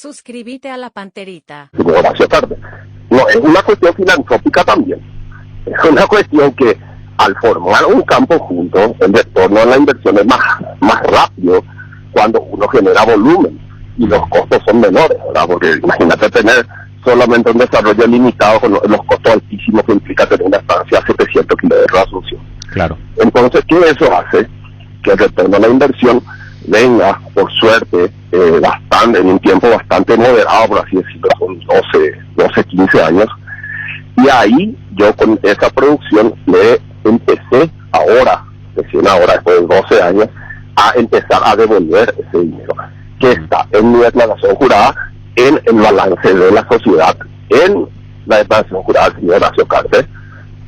Suscríbete a la Panterita. Horacio Cartes. No, es una cuestión filantrópica también. Es una cuestión que al formar un campo juntos, el retorno a la inversión es más rápido cuando uno genera volumen y los costos son menores, ¿verdad? Porque imagínate tener solamente un desarrollo limitado con los costos altísimos que implica tener una estancia a 700 kilómetros de Asunción. Claro. Entonces, ¿qué eso hace? Que el retorno a la inversión venga, por suerte, bastante, en un tiempo bastante moderado, por así decirlo, con 12, 15 años. Y ahí yo con esa producción le empecé ahora, recién ahora, después de 12 años, a empezar a devolver ese dinero, que está en mi declaración jurada, en el balance de la sociedad, en la declaración jurada del señor Horacio Cartes,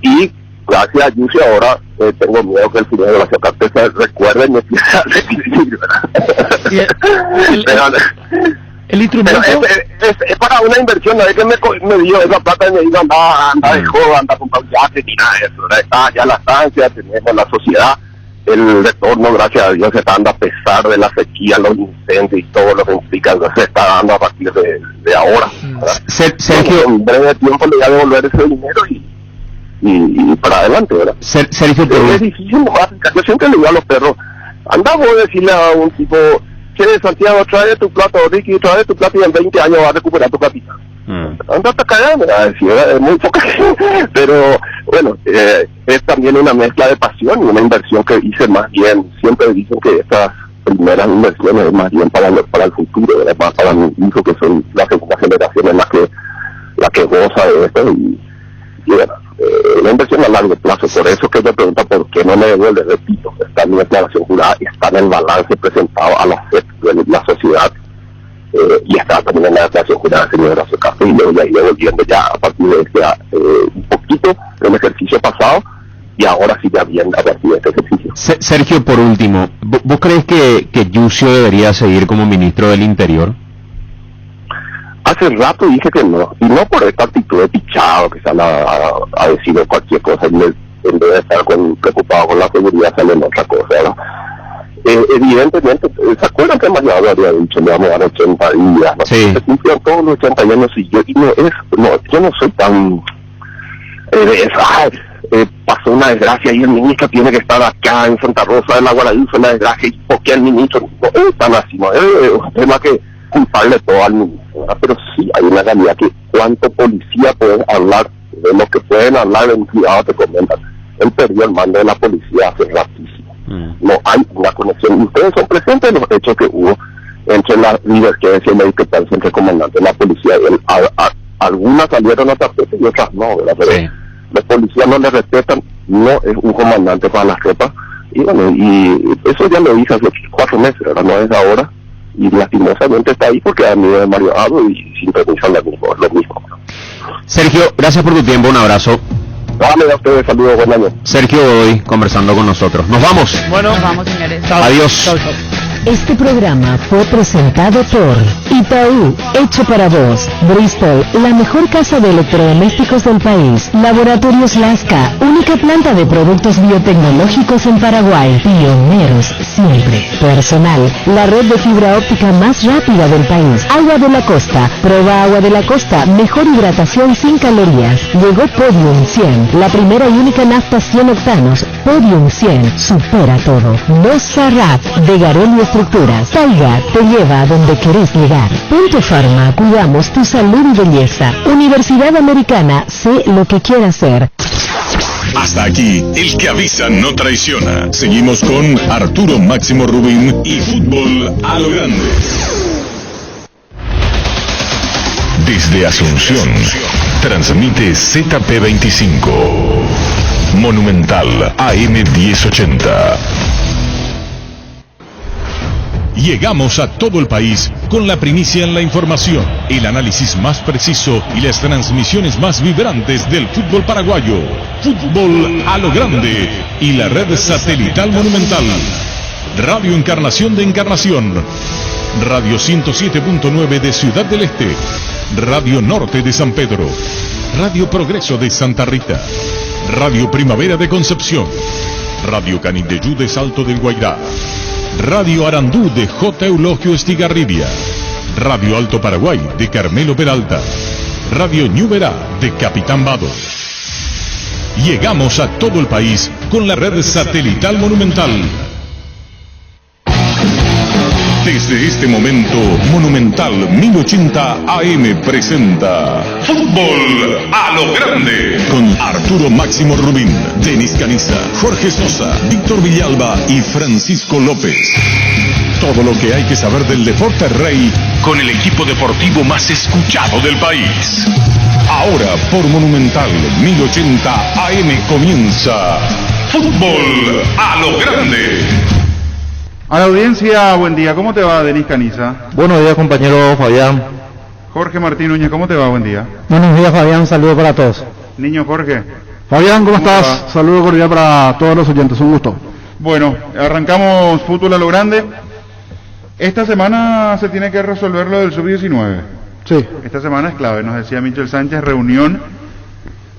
y gracias a Yusi ahora tengo miedo que el señor Horacio Cartes se recuerde y me empiece a recibir, el instrumento es para una inversión, no es que me dio esa plata y me dijo anda de joda, anda a comprar yate ni nada de eso, ¿verdad? Está ya la estancia, tenemos la sociedad, el retorno, gracias a Dios, se está dando a pesar de la sequía, los incendios y todo lo que implica, se está dando a partir de ahora. Sergio, en breve tiempo le voy a devolver ese dinero y para adelante, ¿verdad? Sergio, es difícil, yo siempre le digo a los perros, anda vos a decirle a un tipo, che, Santiago, trae tu plato, Ricky, trae tu plato y en 20 años vas a recuperar tu capital. Anda hasta cagar, me va a decir, es muy poca gente, pero bueno, es también una mezcla de pasión y una inversión que hice más bien, siempre dicen que estas primeras inversiones es más bien para el futuro, ¿verdad? Más para mi hijo, que son las segundas generaciones la que goza de esto y bueno, una inversión a largo plazo. Por eso que me pregunta por qué no me devuelve, repito, está en mi declaración jurada, está en el balance presentado a la FED de la sociedad, y está también en la declaración jurada del señor Horacio Cartes, y luego ya iré devolviendo ya a partir de un poquito del ejercicio pasado, y ahora sí ya bien a partir de este ejercicio. Sergio, por último, ¿vos crees que Yucio debería seguir como ministro del Interior? Hace rato dije que no, y no por esta actitud de pichado que sale a decir cualquier cosa, en vez de estar preocupado con la seguridad, sale en otra cosa, ¿verdad? Evidentemente, ¿se acuerdan que Mario había dicho, le vamos a dar 80 días? ¿No? Sí. Se cumplieron todos los 80 años y yo no soy tan... pasó una desgracia y el ministro tiene que estar acá en Santa Rosa de la Guaraní, fue una desgracia y ¿por qué el ministro? No es tan así, no es un tema que culparle todo al ministro, ¿verdad? Pero sí hay una realidad que cuánto policía pueden hablar, de lo que pueden hablar en privado te comentan. Él perdió el mando de la policía hace ratísimo. No hay una conexión. Ustedes son presentes en los hechos que hubo entre la divergencia y la discrepancia entre el comandante de la policía y él. Algunas salieron a tapete y otras no, ¿verdad? Pero sí, los policías no le respetan, no es un comandante para las tropas. Y bueno, y eso ya lo dije hace 4 meses, ¿verdad? No es ahora. Y lastimosamente está ahí porque a mí de Mario Abdo y sintonizan lo mismo. Sergio, gracias por tu tiempo, un abrazo. Dale a ustedes, saludos, buen año. Sergio Godoy conversando con nosotros. Nos vamos. Bueno, nos vamos, señores. Adiós. Chau, chau. Este programa fue presentado por Itaú, hecho para vos. Bristol, la mejor casa de electrodomésticos del país. Laboratorios Lasca, única planta de productos biotecnológicos en Paraguay. Pioneros siempre. Personal, la red de fibra óptica más rápida del país. Agua de la Costa, prueba Agua de la Costa, mejor hidratación sin calorías. Llegó Podium 100, la primera y única nafta 100 octanos. Podium 100, supera todo. Nosarrat, de Garelli Estructuras. Taiga te lleva a donde querés llegar. Punto Pharma, cuidamos tu salud y belleza. Universidad Americana, sé lo que quiera hacer. Hasta aquí, el que avisa no traiciona. Seguimos con Arturo Máximo Rubín y Fútbol a lo Grande. Desde Asunción, transmite ZP25. Monumental AM 1080. Llegamos a todo el país con la primicia en la información, el análisis más preciso y las transmisiones más vibrantes del fútbol paraguayo. Fútbol a lo Grande y la red satelital Monumental. Radio Encarnación de Encarnación. Radio 107.9 de Ciudad del Este. Radio Norte de San Pedro. Radio Progreso de Santa Rita. Radio Primavera de Concepción. Radio Canindeyú de Salto del Guairá. Radio Arandú de J. Eulogio Estigarribia. Radio Alto Paraguay de Carmelo Peralta, Radio Ñuberá de Capitán Vado. Llegamos a todo el país con la red satelital Monumental. Desde este momento, Monumental 1080 AM presenta Fútbol a lo Grande con Arturo Máximo Rubín, Denis Caniza, Jorge Sosa, Víctor Villalba y Francisco López. Todo lo que hay que saber del deporte rey con el equipo deportivo más escuchado del país. Ahora por Monumental 1080 AM comienza Fútbol a lo Grande. A la audiencia, buen día. ¿Cómo te va, Denis Caniza? Buenos días, compañero Fabián. Jorge Martín Núñez, ¿cómo te va? Buen día. Buenos días, Fabián. Saludos para todos. Niño Jorge. Fabián, ¿cómo estás? Saludo cordial para todos los oyentes. Un gusto. Bueno, arrancamos Fútbol a lo Grande. Esta semana se tiene que resolver lo del sub-19. Sí. Esta semana es clave, nos decía Michel Sánchez, reunión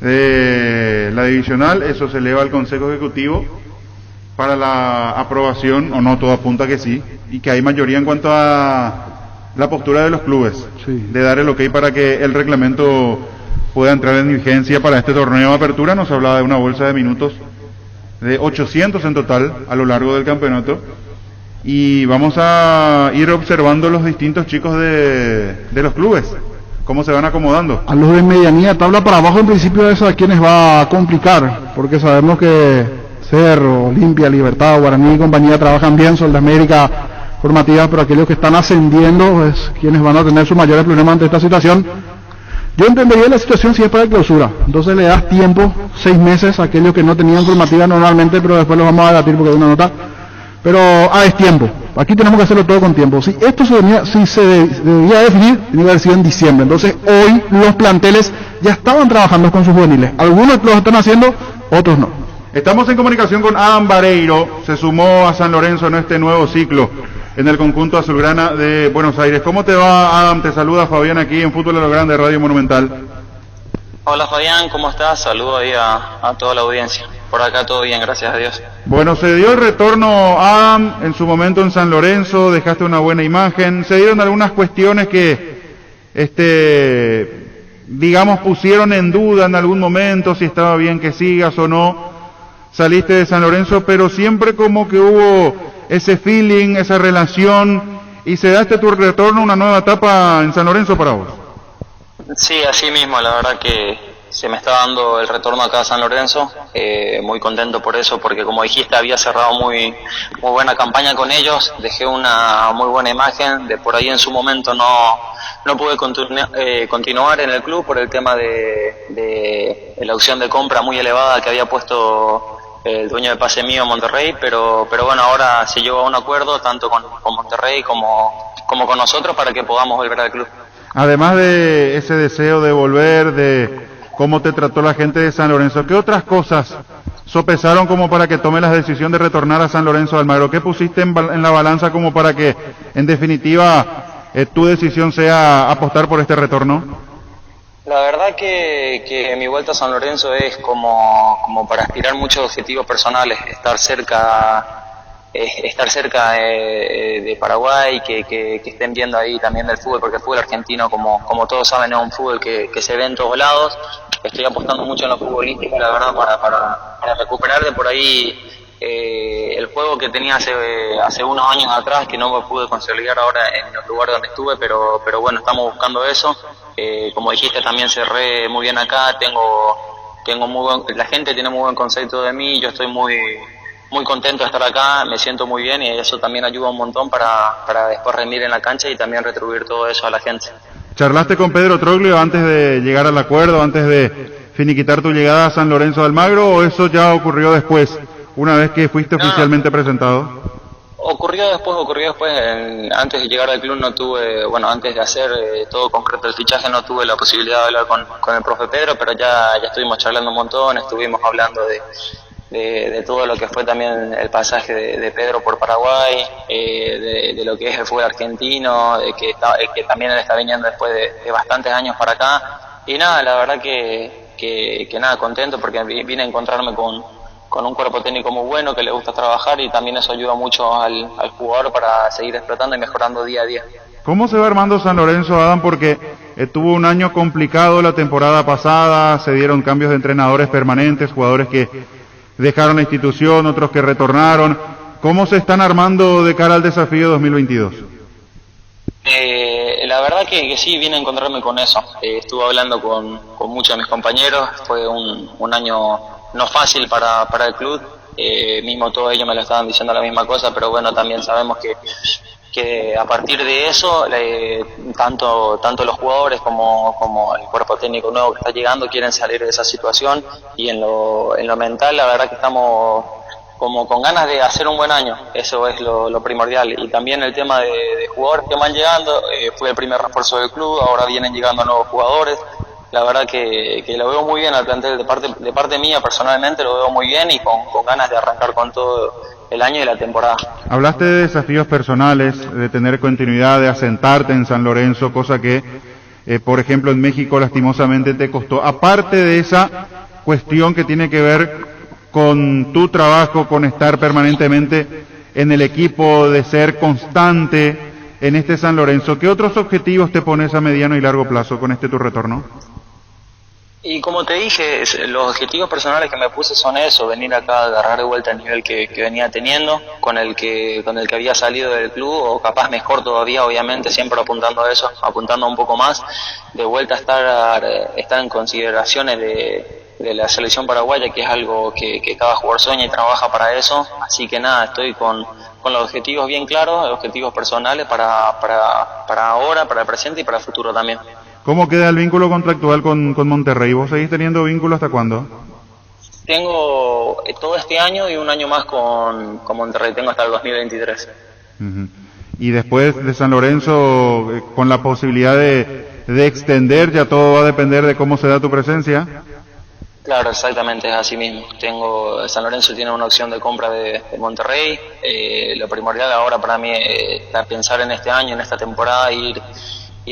de la divisional, eso se eleva al Consejo Ejecutivo para la aprobación, o no, todo apunta que sí, y que hay mayoría en cuanto a la postura de los clubes, sí, de dar el ok para que el reglamento pueda entrar en vigencia para este torneo de apertura. Nos hablaba de una bolsa de minutos de 800 en total a lo largo del campeonato, y vamos a ir observando los distintos chicos de los clubes, cómo se van acomodando. A los de medianía, tabla para abajo, en principio eso a quienes va a complicar, porque sabemos que Cerro, Olimpia, Libertad, Guaraní y compañía trabajan bien, Sol de América, formativas, pero aquellos que están ascendiendo es quienes van a tener sus mayores problemas ante esta situación. Yo entendería la situación si es para clausura, entonces le das tiempo, 6 meses a aquellos que no tenían formativa normalmente, pero después los vamos a debatir porque hay una nota. Pero es tiempo, aquí tenemos que hacerlo todo con tiempo. Si esto se debía definir, tenía que haber sido en diciembre. Entonces hoy los planteles ya estaban trabajando con sus juveniles, algunos los están haciendo, otros no. Estamos en comunicación con Adam Vareiro, se sumó a San Lorenzo en este nuevo ciclo en el conjunto azulgrana de Buenos Aires. ¿Cómo te va, Adam? Te saluda Fabián aquí en Fútbol a lo Grande, Radio Monumental. Hola Fabián, ¿cómo estás? Saludo ahí a toda la audiencia. Por acá todo bien, gracias a Dios. Bueno, se dio el retorno, Adam, en su momento en San Lorenzo, dejaste una buena imagen. Se dieron algunas cuestiones que, digamos, pusieron en duda en algún momento si estaba bien que sigas o no. Saliste de San Lorenzo, pero siempre como que hubo ese feeling, esa relación, y se daste tu retorno, una nueva etapa en San Lorenzo para vos. Sí, así mismo, la verdad que se me está dando el retorno acá a San Lorenzo, muy contento por eso, porque como dijiste, había cerrado muy buena campaña con ellos, dejé una muy buena imagen, de por ahí en su momento no pude continuar en el club por el tema de la opción de compra muy elevada que había puesto el dueño de pase mío, Monterrey, pero bueno, ahora se llegó a un acuerdo tanto con Monterrey como con nosotros para que podamos volver al club. Además de ese deseo de volver, de cómo te trató la gente de San Lorenzo, ¿qué otras cosas sopesaron como para que tome la decisión de retornar a San Lorenzo de Almagro? ¿Qué pusiste en la balanza como para que, en definitiva, tu decisión sea apostar por este retorno? La verdad que mi vuelta a San Lorenzo es como para aspirar muchos objetivos personales, estar cerca de Paraguay, que estén viendo ahí también del fútbol, porque el fútbol argentino, como todos saben, es un fútbol que se ve en todos lados. Estoy apostando mucho en lo futbolístico, la verdad, para recuperar de por ahí el juego que tenía hace unos años atrás, que no me pude consolidar ahora en el lugar donde estuve, pero bueno, estamos buscando eso. Como dijiste, también cerré muy bien acá, la gente tiene muy buen concepto de mí, yo estoy muy contento de estar acá, me siento muy bien, y eso también ayuda un montón para después rendir en la cancha y también retribuir todo eso a la gente. ¿Charlaste con Pedro Troglio antes de llegar al acuerdo, antes de finiquitar tu llegada a San Lorenzo de Almagro, o eso ya ocurrió después, una vez que fuiste oficialmente presentado? Ocurrió después, antes de llegar al club no tuve, antes de hacer todo concreto el fichaje, no tuve la posibilidad de hablar con el profe Pedro, pero ya estuvimos charlando un montón, estuvimos hablando de todo lo que fue también el pasaje de Pedro por Paraguay, de lo que es el fútbol argentino, que también él está viniendo después de bastantes años para acá, y nada, la verdad que nada, contento porque vine a encontrarme con un cuerpo técnico muy bueno, que le gusta trabajar, y también eso ayuda mucho al jugador para seguir explotando y mejorando día a día. ¿Cómo se va armando San Lorenzo, Adam? Porque tuvo un año complicado la temporada pasada, se dieron cambios de entrenadores permanentes, jugadores que dejaron la institución, otros que retornaron. ¿Cómo se están armando de cara al desafío 2022? La verdad que sí, vine a encontrarme con eso. Estuve hablando con muchos de mis compañeros, fue un año no fácil para el club, mismo todos ellos me lo estaban diciendo la misma cosa, pero bueno, también sabemos que a partir de eso, tanto los jugadores como el cuerpo técnico nuevo que está llegando quieren salir de esa situación, y en lo mental la verdad que estamos como con ganas de hacer un buen año, eso es lo primordial. Y también el tema de jugadores que van llegando, fue el primer refuerzo del club, ahora vienen llegando nuevos jugadores. La verdad que lo veo muy bien al plantel, de parte mía personalmente lo veo muy bien y con ganas de arrancar con todo el año y la temporada. Hablaste de desafíos personales, de tener continuidad, de asentarte en San Lorenzo, cosa que, por ejemplo, en México lastimosamente te costó. Aparte de esa cuestión que tiene que ver con tu trabajo, con estar permanentemente en el equipo, de ser constante en este San Lorenzo, ¿qué otros objetivos te pones a mediano y largo plazo con tu retorno? Y como te dije, los objetivos personales que me puse son eso, venir acá a agarrar de vuelta el nivel que venía teniendo, con el que había salido del club, o capaz mejor todavía, obviamente, siempre apuntando a eso, apuntando un poco más, de vuelta a estar en consideraciones de la selección paraguaya, que es algo que cada jugador sueña y trabaja para eso. Así que nada, estoy con los objetivos bien claros, los objetivos personales para ahora, para el presente y para el futuro también. ¿Cómo queda el vínculo contractual con Monterrey? ¿Vos seguís teniendo vínculo hasta cuándo? Tengo todo este año y un año más con Monterrey, tengo hasta el 2023. Uh-huh. Y después de San Lorenzo, con la posibilidad de extender, ya todo va a depender de cómo se da tu presencia. Claro, exactamente, es así mismo. San Lorenzo tiene una opción de compra de Monterrey. Lo primordial ahora para mí es pensar en este año, en esta temporada, ir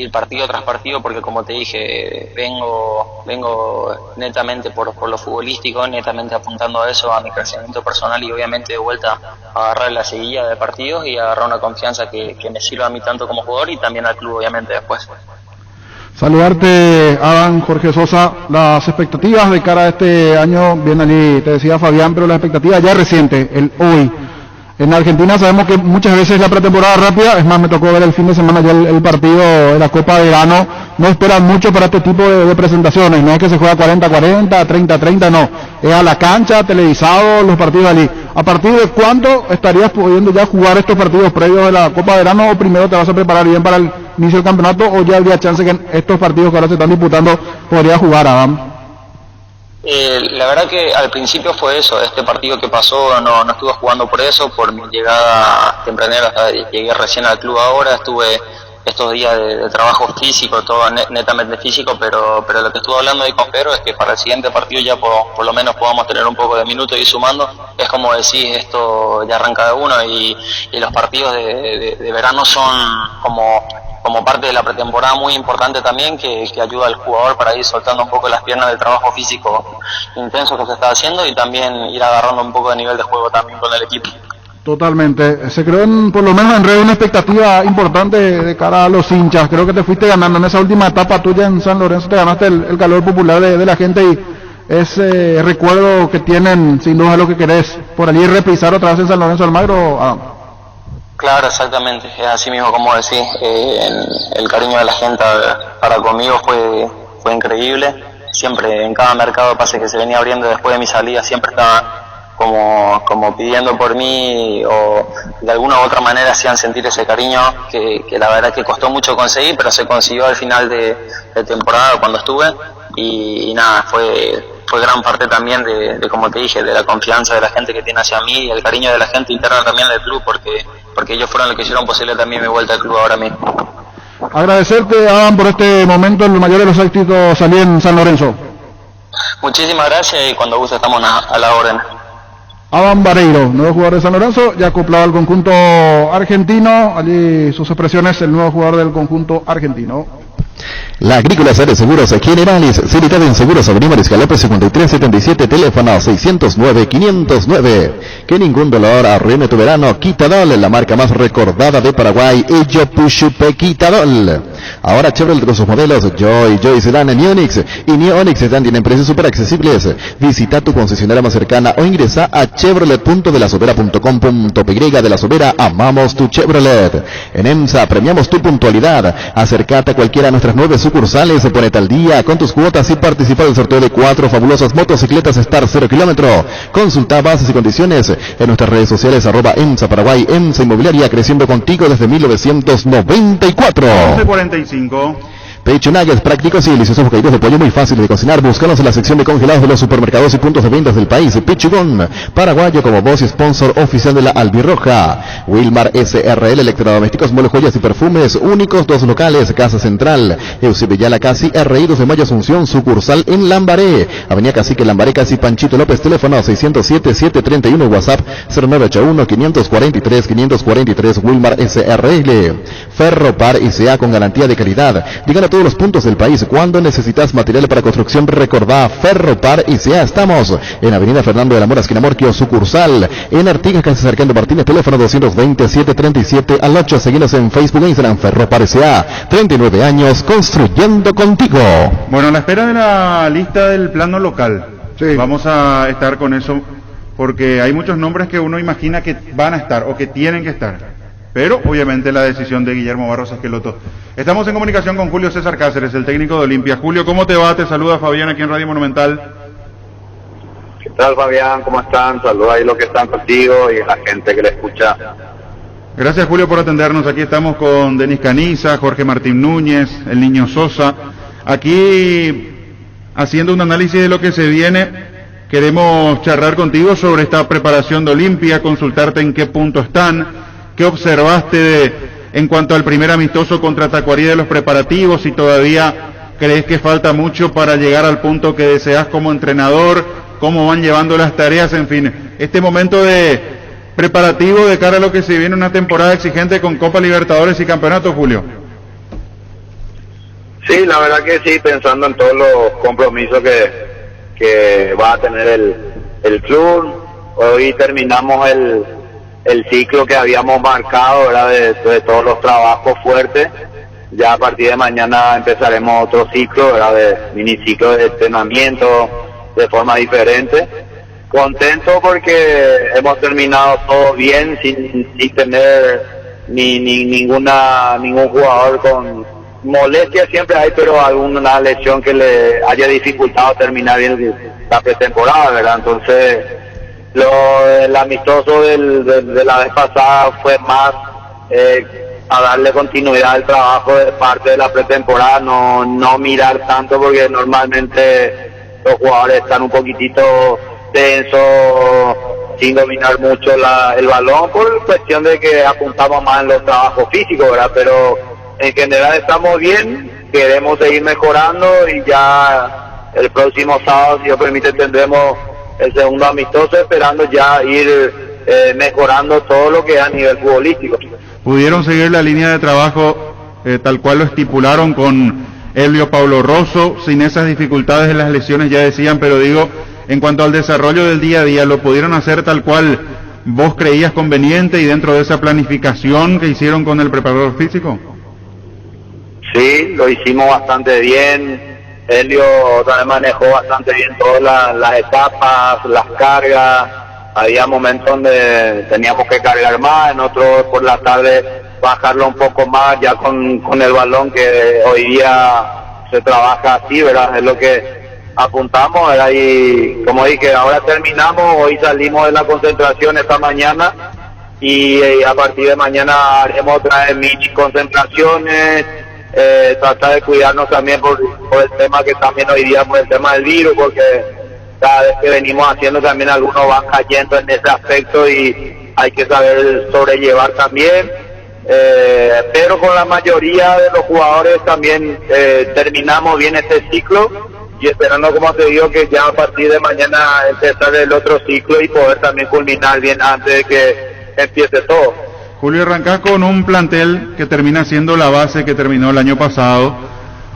partido tras partido, porque como te dije, vengo netamente por lo futbolístico, netamente apuntando a eso, a mi crecimiento personal, y obviamente de vuelta a agarrar la seguilla de partidos y agarrar una confianza que me sirva a mí tanto como jugador y también al club obviamente después. Saludarte, Adam, Jorge Sosa. Las expectativas de cara a este año, bien allí te decía Fabián, pero la expectativa ya reciente, el hoy. En Argentina sabemos que muchas veces la pretemporada rápida, es más, me tocó ver el fin de semana ya el partido de la Copa de Verano, no esperan mucho para este tipo de presentaciones, no es que se juega 40-40, 30-30, no, es a la cancha, televisado, los partidos allí. ¿A partir de cuándo estarías pudiendo ya jugar estos partidos previos de la Copa de Verano, o primero te vas a preparar bien para el inicio del campeonato, o ya habría chance que en estos partidos que ahora se están disputando podría jugar, Adam? La verdad que al principio fue eso, este partido que pasó no estuve jugando por eso, por mi llegada tempranera, llegué recién al club ahora, estuve estos días de trabajo físico, todo netamente físico, pero lo que estuve hablando ahí con Pedro es que para el siguiente partido ya por lo menos podamos tener un poco de minutos y sumando. Es como decís, esto ya arranca de uno, y los partidos de verano son como parte de la pretemporada muy importante también, que ayuda al jugador para ir soltando un poco las piernas del trabajo físico intenso que se está haciendo, y también ir agarrando un poco de nivel de juego también con el equipo. Totalmente, se creó por lo menos en red una expectativa importante de cara a los hinchas. Creo que te fuiste ganando en esa última etapa tuya en San Lorenzo, te ganaste el calor popular de la gente, y ese recuerdo que tienen sin duda es lo que querés por allí repisar otra vez en San Lorenzo Almagro. Claro, exactamente, es así mismo como decís, el cariño de la gente para conmigo fue increíble. Siempre en cada mercado pase que se venía abriendo después de mi salida, siempre estaba como pidiendo por mí, o de alguna u otra manera hacían sentir ese cariño que la verdad que costó mucho conseguir, pero se consiguió al final de temporada cuando estuve, y nada, fue gran parte también de como te dije, de la confianza de la gente que tiene hacia mí, y el cariño de la gente interna también del club, porque ellos fueron los que hicieron posible también mi vuelta al club ahora mismo. Agradecerte, Adam, por este momento, el mayor de los éxitos salí en San Lorenzo. Muchísimas gracias, y cuando guste estamos a la orden. Adam Vareiro, nuevo jugador de San Lorenzo, ya acoplado al conjunto argentino, allí sus expresiones, el nuevo jugador del conjunto argentino. La Agrícola Sare Seguros Generales, Seriedad en Seguros, Avenida Mariscal López 5377, teléfono 609-509. Que ningún dolor arruine tu verano. Quitadol, la marca más recordada de Paraguay, Ello Pushupe Quitadol. Ahora Chevrolet con sus modelos Joy Sedan en Onix y New Onix Sedan tienen precios súper accesibles. Visita tu concesionaria más cercana o ingresa a chevrolet.delasobera.com.py. De la Sobera, amamos tu Chevrolet. En EMSA premiamos tu puntualidad. Acércate a cualquiera de nuestras 9 sucursales, ponete al día con tus cuotas y participa del sorteo de 4 fabulosas motocicletas Star 0 kilómetro. Consulta bases y condiciones en nuestras redes sociales @EMSA Paraguay. EMSA Inmobiliaria, creciendo contigo desde 1994. 11:45. Pecho Nuggets, prácticos y deliciosos bocaditos de pollo muy fáciles de cocinar. Búscanos en la sección de congelados de los supermercados y puntos de ventas del país. Pichugón, paraguayo como voz y sponsor oficial de la Albirroja. Wilmar SRL, electrodomésticos, muebles, joyas y perfumes, únicos 2 locales, Casa Central, Eusebio Yala Casi, RI 2 de Mayo Asunción, sucursal en Lambaré, Avenida Cacique Lambaré, Casi Panchito López, teléfono 607-731, WhatsApp 0981-543-543, Wilmar SRL. Ferropar ICA con garantía de calidad. Díganle todos los puntos del país. Cuando necesitas material para construcción, recordá Ferropar ICA. Estamos en Avenida Fernando de la Mora, esquina Morquio, sucursal en Artigas, casi cercano Martínez, teléfono 220-737-8. Seguinos en Facebook e Instagram, Ferropar ICA. 39 años construyendo contigo. Bueno, a la espera de la lista del plano local, sí, vamos a estar con eso, porque hay muchos nombres que uno imagina que van a estar o que tienen que estar. Pero, obviamente, la decisión de Guillermo Barros Esqueloto. Estamos en comunicación con Julio César Cáceres, el técnico de Olimpia. Julio, ¿cómo te va? Te saluda Fabián aquí en Radio Monumental. ¿Qué tal, Fabián? ¿Cómo están? Saludos ahí los que están contigo y a la gente que le escucha. Gracias, Julio, por atendernos. Aquí estamos con Denis Caniza, Jorge Martín Núñez, el Niño Sosa. Aquí, haciendo un análisis de lo que se viene, queremos charlar contigo sobre esta preparación de Olimpia, consultarte en qué punto están. ¿Qué observaste en cuanto al primer amistoso contra Tacuarí de los preparativos? Si todavía crees que falta mucho para llegar al punto que deseas como entrenador, cómo van llevando las tareas, en fin, este momento de preparativo de cara a lo que se viene una temporada exigente con Copa Libertadores y Campeonato, Julio. Sí, la verdad que sí, pensando en todos los compromisos que va a tener el club. Hoy terminamos el ciclo que habíamos marcado, ¿verdad? De todos los trabajos fuertes. Ya a partir de mañana empezaremos otro ciclo, ¿verdad? De miniciclo de entrenamiento de forma diferente. Contento porque hemos terminado todo bien, sin tener ningún jugador con molestia. Siempre hay, pero alguna lesión que le haya dificultado terminar bien la pretemporada, ¿verdad? Entonces, el amistoso de la vez pasada fue más a darle continuidad al trabajo de parte de la pretemporada, no mirar tanto, porque normalmente los jugadores están un poquitito tensos, sin dominar mucho el balón, por cuestión de que apuntamos más en los trabajos físicos, ¿verdad? Pero en general estamos bien, queremos seguir mejorando y ya el próximo sábado, si Dios permite, tendremos el segundo amistoso, esperando ya ir mejorando todo lo que es a nivel futbolístico. ¿Pudieron seguir la línea de trabajo tal cual lo estipularon con Elvio Paulo Rosso, sin esas dificultades en las lesiones, ya decían, pero digo, en cuanto al desarrollo del día a día, ¿lo pudieron hacer tal cual vos creías conveniente y dentro de esa planificación que hicieron con el preparador físico? Sí, lo hicimos bastante bien. Elio también manejó bastante bien todas las etapas, las cargas. Había momentos donde teníamos que cargar más, en otros por la tarde bajarlo un poco más, ya con el balón, que hoy día se trabaja así, ¿verdad? Es lo que apuntamos, ¿verdad? Y como dije, ahora terminamos, hoy salimos de la concentración esta mañana y a partir de mañana haremos otra vez mini concentraciones. Tratar de cuidarnos también por el tema que también hoy día, por el tema del virus, porque cada vez que venimos haciendo también algunos van cayendo en ese aspecto y hay que saber sobrellevar también, pero con la mayoría de los jugadores también terminamos bien este ciclo y esperando, como te digo, que ya a partir de mañana empezar el otro ciclo y poder también culminar bien antes de que empiece todo. Julio, arrancás con un plantel que termina siendo la base que terminó el año pasado.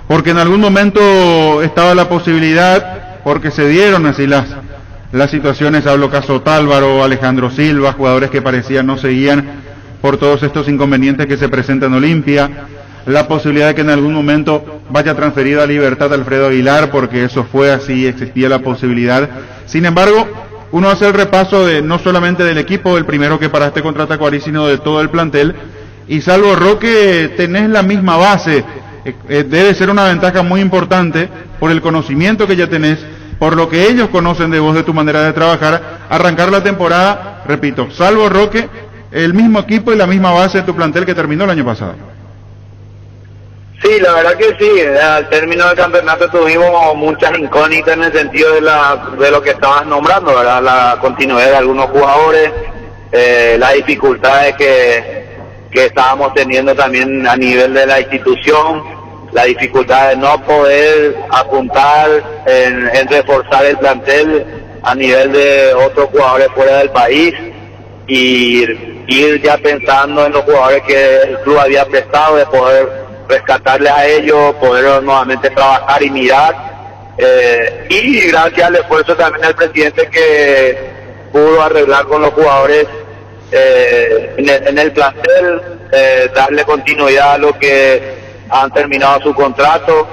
porque en algún momento estaba la posibilidad, porque se dieron así las situaciones, hablo caso Tálvaro, Alejandro Silva, jugadores que parecían no seguían por todos estos inconvenientes que se presentan en Olimpia, la posibilidad de que en algún momento vaya transferido a Libertad Alfredo Aguilar, porque eso fue así, existía la posibilidad. Sin embargo, uno hace el repaso de no solamente del equipo, del primero que paraste contra Tacuarí, sino de todo el plantel, y salvo Roque, tenés la misma base. Debe ser una ventaja muy importante por el conocimiento que ya tenés, por lo que ellos conocen de vos, de tu manera de trabajar, arrancar la temporada, repito, salvo Roque, el mismo equipo y la misma base de tu plantel que terminó el año pasado. Sí, la verdad que sí, al término del campeonato tuvimos muchas incógnitas en el sentido de lo que estabas nombrando, ¿verdad? La continuidad de algunos jugadores, las dificultades que estábamos teniendo también a nivel de la institución, la dificultad de no poder apuntar en reforzar el plantel a nivel de otros jugadores fuera del país y ir ya pensando en los jugadores que el club había prestado, de poder rescatarles a ellos, poder nuevamente trabajar y mirar, y gracias al esfuerzo también del presidente que pudo arreglar con los jugadores en el plantel, darle continuidad a los que han terminado su contrato,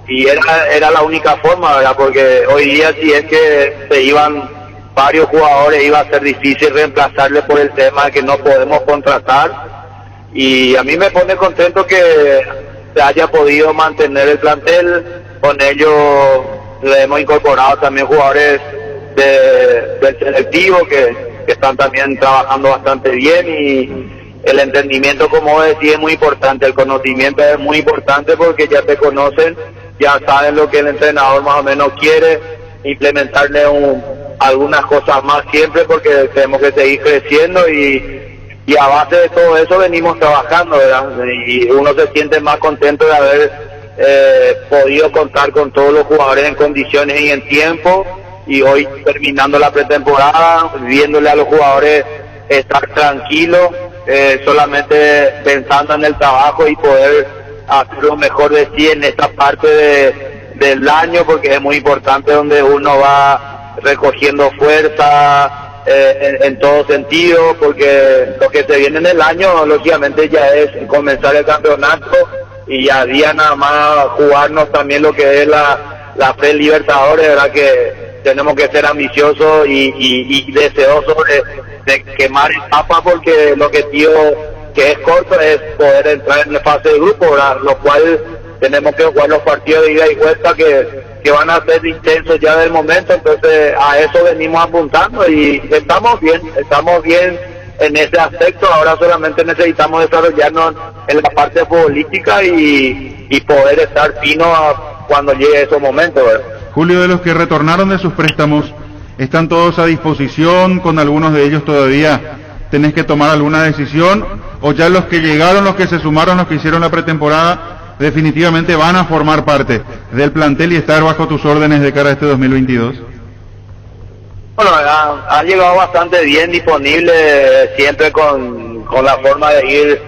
y era la única forma, ¿verdad? Porque hoy día si es que se iban varios jugadores iba a ser difícil reemplazarle por el tema de que no podemos contratar, y a mí me pone contento que se haya podido mantener el plantel. Con ello le hemos incorporado también jugadores del selectivo que están también trabajando bastante bien, y el entendimiento, como decía, es muy importante, el conocimiento es muy importante porque ya te conocen, ya saben lo que el entrenador más o menos quiere, implementarle algunas cosas más siempre, porque tenemos que seguir creciendo, y a base de todo eso venimos trabajando, ¿verdad? Y uno se siente más contento de haber podido contar con todos los jugadores en condiciones y en tiempo, y hoy terminando la pretemporada, viéndole a los jugadores estar tranquilos, solamente pensando en el trabajo y poder hacer lo mejor de sí en esta parte del año, porque es muy importante, donde uno va recogiendo fuerza en todo sentido, porque lo que se viene en el año lógicamente ya es comenzar el campeonato, y ya día nada más jugarnos también lo que es la pre-Libertadores, ¿verdad? Que tenemos que ser ambiciosos y deseosos de quemar etapas, porque el objetivo, que es corto, es poder entrar en la fase de grupo, ¿verdad? Lo cual tenemos que jugar los partidos de ida y vuelta que van a ser intensos ya del momento. Entonces a eso venimos apuntando, y estamos bien en ese aspecto. Ahora solamente necesitamos desarrollarnos en la parte futbolística y poder estar fino cuando llegue esos momentos, ¿verdad? Julio, de los que retornaron de sus préstamos, ¿están todos a disposición? ¿Con algunos de ellos todavía tenés que tomar alguna decisión? ¿O ya los que llegaron, los que se sumaron, los que hicieron la pretemporada, definitivamente van a formar parte del plantel y estar bajo tus órdenes de cara a este 2022? Bueno, ha llegado bastante bien disponible, siempre con la forma de ir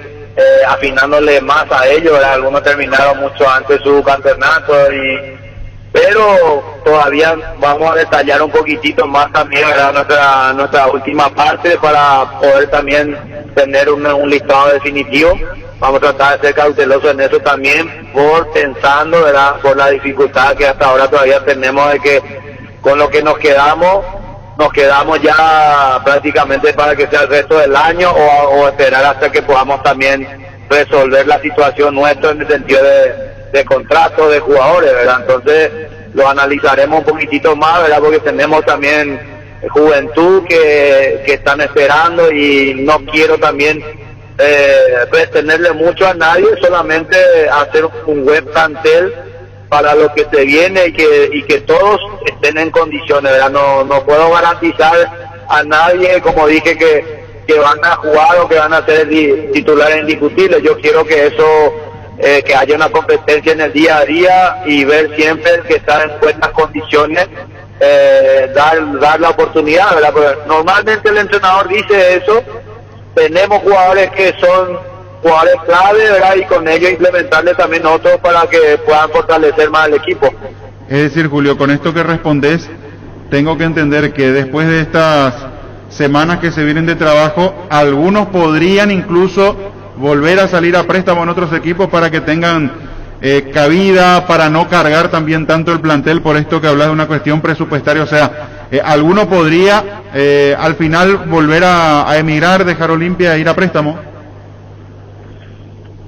afinándole más a ellos, ¿verdad? Algunos terminaron mucho antes su campeonato, pero todavía vamos a detallar un poquitito más también, ¿verdad? Nuestra última parte, para poder también tener un listado definitivo. Vamos a tratar de ser cautelosos en eso también, pensando, ¿verdad?, por la dificultad que hasta ahora todavía tenemos, de que con lo que nos quedamos ya prácticamente para que sea el resto del año, o esperar hasta que podamos también resolver la situación nuestra en el sentido de contrato de jugadores, ¿verdad? Entonces lo analizaremos un poquitito más, ¿verdad? Porque tenemos también juventud que están esperando, y no quiero también retenerle mucho a nadie, solamente hacer un buen plantel para lo que se viene, y que todos estén en condiciones, ¿verdad? No puedo garantizar a nadie, como dije, que van a jugar o que van a ser titulares indiscutibles. Yo quiero que eso, que haya una competencia en el día a día, y ver siempre que está en buenas condiciones, dar la oportunidad, ¿verdad? Porque normalmente el entrenador dice eso. Tenemos jugadores que son jugadores clave, ¿verdad? Y con ellos implementarle también otros para que puedan fortalecer más el equipo. Es decir, Julio, con esto que respondes, tengo que entender que después de estas semanas que se vienen de trabajo, algunos podrían incluso volver a salir a préstamo en otros equipos para que tengan cabida, para no cargar también tanto el plantel, por esto que hablas de una cuestión presupuestaria. O sea, alguno podría al final volver a emigrar, dejar Olimpia e ir a préstamo.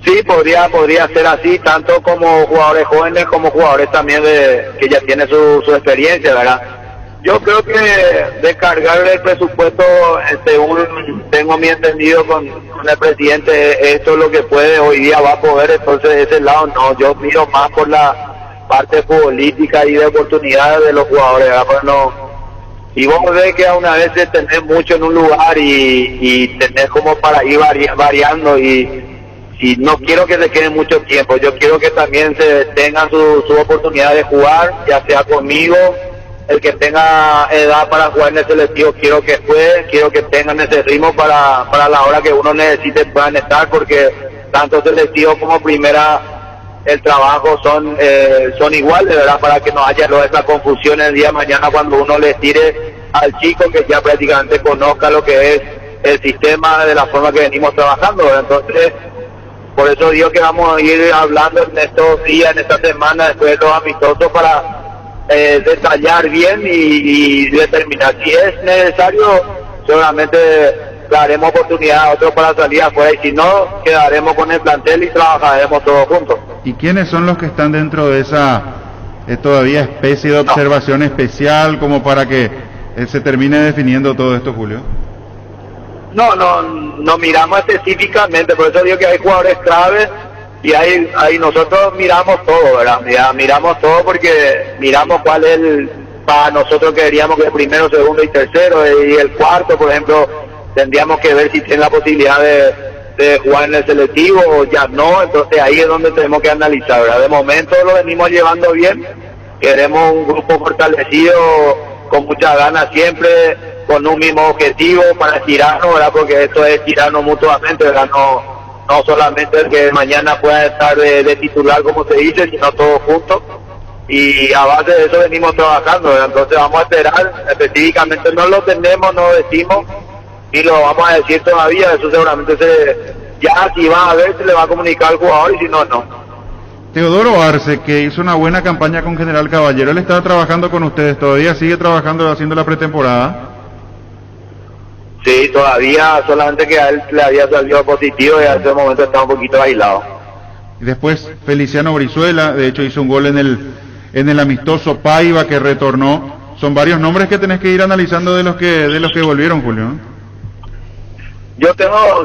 Sí, podría ser así, tanto como jugadores jóvenes como jugadores también que ya tienen su experiencia, ¿verdad? Yo creo que descargar el presupuesto, según tengo mi entendido con el presidente, esto es lo que puede, hoy día va a poder, entonces de ese lado no, yo miro más por la parte futbolística y de oportunidades de los jugadores, ¿verdad? Pues no, y vos ves que a una vez tenés mucho en un lugar y tenés como para ir variando y no quiero que se queden mucho tiempo, yo quiero que también se tengan su oportunidad de jugar, ya sea conmigo. El que tenga edad para jugar en el selectivo, quiero que juegue, quiero que tengan ese ritmo para la hora que uno necesite puedan estar, porque tanto selectivo como primera el trabajo son iguales, ¿verdad? Para que no haya esa confusión el día de mañana cuando uno le tire al chico que ya prácticamente conozca lo que es el sistema de la forma que venimos trabajando, ¿verdad? Entonces, por eso digo que vamos a ir hablando en estos días, en esta semana, después de los amistosos, para detallar bien y determinar si es necesario. Seguramente daremos oportunidad a otros para salir afuera, y si no, quedaremos con el plantel y trabajaremos todos juntos. ¿Y quiénes son los que están dentro de esa todavía especie de observación especial, como para que se termine definiendo todo esto, Julio? No miramos específicamente, por eso digo que hay jugadores claves. Y ahí nosotros miramos todo, ¿verdad? Miramos todo porque miramos cuál es para nosotros que queríamos que el primero, segundo y tercero, y el cuarto, por ejemplo, tendríamos que ver si tiene la posibilidad de jugar en el selectivo o ya no. Entonces ahí es donde tenemos que analizar, ¿verdad? De momento lo venimos llevando bien, queremos un grupo fortalecido, con muchas ganas siempre, con un mismo objetivo para estirarnos, ¿verdad? Porque esto es estirarnos mutuamente, ¿verdad? No solamente el que mañana pueda estar de titular, como se dice, sino todos juntos. Y a base de eso venimos trabajando, ¿verdad? Entonces vamos a esperar, específicamente no lo tenemos, no decimos, y lo vamos a decir todavía. Eso seguramente ya si va a ver, se le va a comunicar al jugador, y si no, no. Teodoro Arce, que hizo una buena campaña con General Caballero, él estaba trabajando con ustedes, ¿todavía sigue trabajando, haciendo la pretemporada? Sí, todavía, solamente que a él le había salido positivo y a ese momento está un poquito aislado. Y después Feliciano Brizuela, de hecho hizo un gol en el amistoso. Paiva, que retornó. Son varios nombres que tenés que ir analizando de los que volvieron, Julio. Yo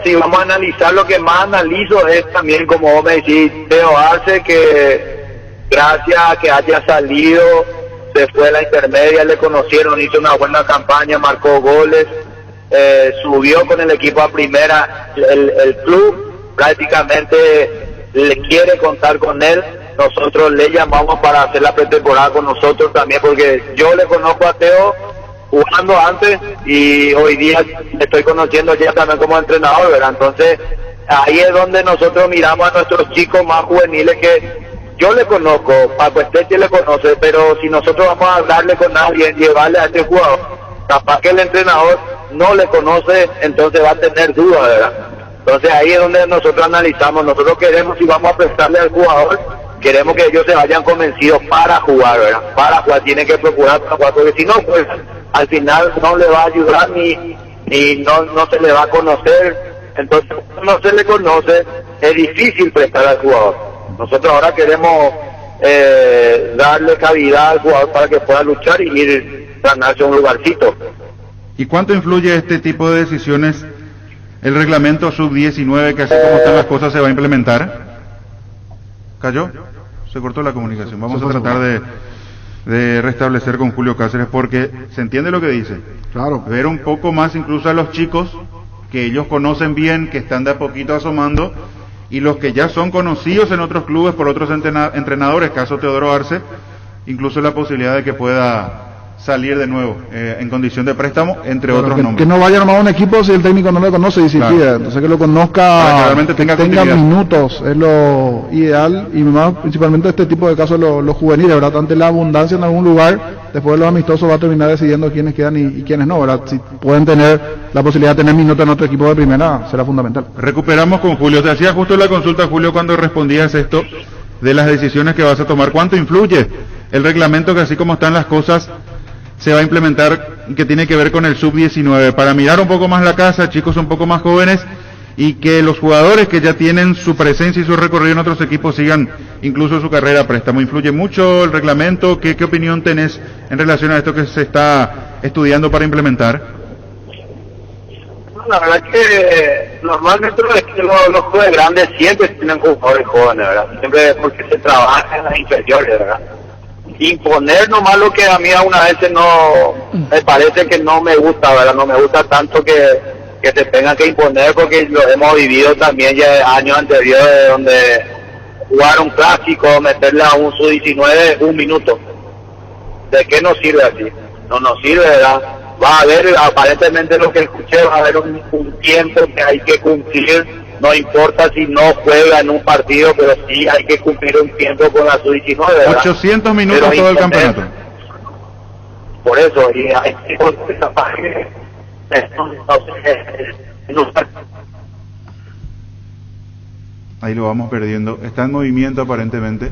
si vamos a analizar, lo que más analizo es también, como vos me decís, Teo Arce, que gracias a que haya salido, se fue a la intermedia, le conocieron, hizo una buena campaña, marcó goles. Subió con el equipo a primera, el club prácticamente le quiere contar con él. Nosotros le llamamos para hacer la pretemporada con nosotros también, porque yo le conozco a Teo jugando antes y hoy día le estoy conociendo ya también como entrenador, ¿verdad? Entonces ahí es donde nosotros miramos a nuestros chicos más juveniles, que yo le conozco, Paco Esteche le conoce, pero si nosotros vamos a hablarle con alguien, llevarle a este jugador, capaz que el entrenador no le conoce, entonces va a tener dudas, ¿verdad? Entonces ahí es donde nosotros analizamos. Nosotros queremos, si vamos a prestarle al jugador, queremos que ellos se vayan convencidos para jugar, ¿verdad? Para jugar, tienen que procurar para jugar, porque si no, pues al final no le va a ayudar ni no se le va a conocer. Entonces, no se le conoce, es difícil prestar al jugador. Nosotros ahora queremos darle cavidad al jugador para que pueda luchar y ir ganarse un lugarcito. ¿Y cuánto influye este tipo de decisiones el reglamento sub-19, que así como están las cosas se va a implementar? ¿Cayó? Se cortó la comunicación. Vamos a tratar de restablecer con Julio Cáceres, porque se entiende lo que dice. Claro. Ver un poco más incluso a los chicos que ellos conocen bien, que están de a poquito asomando, y los que ya son conocidos en otros clubes por otros entrenadores, caso Teodoro Arce, incluso la posibilidad de que pueda salir de nuevo en condición de préstamo, entre otros nombres. Que no vaya nomás a un equipo si el técnico no lo conoce y si pide, entonces que lo conozca, que tenga minutos, es lo ideal, y más principalmente este tipo de casos, los juveniles, ¿verdad? Ante la abundancia en algún lugar, después de los amistosos va a terminar decidiendo quiénes quedan y quiénes no, ¿verdad? Si pueden tener la posibilidad de tener minutos en otro equipo de primera, será fundamental. Recuperamos con Julio. Te hacía justo la consulta, Julio, cuando respondías esto de las decisiones que vas a tomar. ¿Cuánto influye el reglamento que, así como están las cosas, se va a implementar, que tiene que ver con el sub-19, para mirar un poco más la casa, chicos un poco más jóvenes, y que los jugadores que ya tienen su presencia y su recorrido en otros equipos sigan incluso su carrera a préstamo? ¿Influye mucho el reglamento? ¿Qué opinión tenés en relación a esto que se está estudiando para implementar? La verdad que normalmente los clubes grandes siempre tienen jugadores jóvenes, ¿verdad? Siempre porque se trabaja en las inferiores, ¿verdad? Imponer nomás lo que a mí a una vez no me parece que no me gusta, ¿verdad? No me gusta tanto que se tengan que imponer, porque lo hemos vivido también ya años anteriores, donde jugar un clásico, meterle a un sub-19 un minuto. ¿De qué nos sirve así? No nos sirve, ¿verdad? Va a haber, aparentemente lo que escuché, va a haber un tiempo que hay que cumplir. No importa si no juega en un partido, pero sí hay que cumplir un tiempo con la sub-19, ¿verdad? 800 minutos pero todo el campeonato. Por eso, y hay que ahí lo vamos perdiendo. Está en movimiento aparentemente.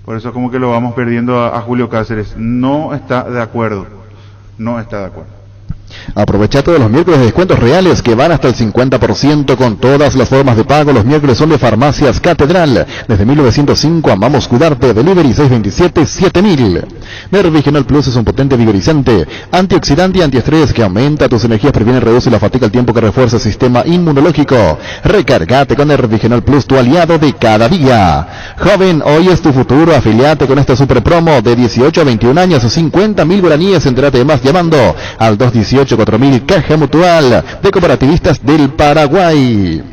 Por eso como que lo vamos perdiendo a Julio Cáceres. No está de acuerdo. No está de acuerdo. Aprovecha todos los miércoles de descuentos reales que van hasta el 50% con todas las formas de pago. Los miércoles son de Farmacias Catedral. Desde 1905 amamos cuidarte. Delivery 627-7000. Nervigenol Plus es un potente vigorizante, antioxidante y antiestrés que aumenta tus energías, previene y reduce la fatiga al tiempo que refuerza el sistema inmunológico. Recargate con Nervigenol Plus, tu aliado de cada día. Joven, hoy es tu futuro. Afiliate con esta super promo de 18 a 21 años, 50.000 guaraníes. Entérate de más llamando al 218-4000, Caja Mutual de Cooperativistas del Paraguay.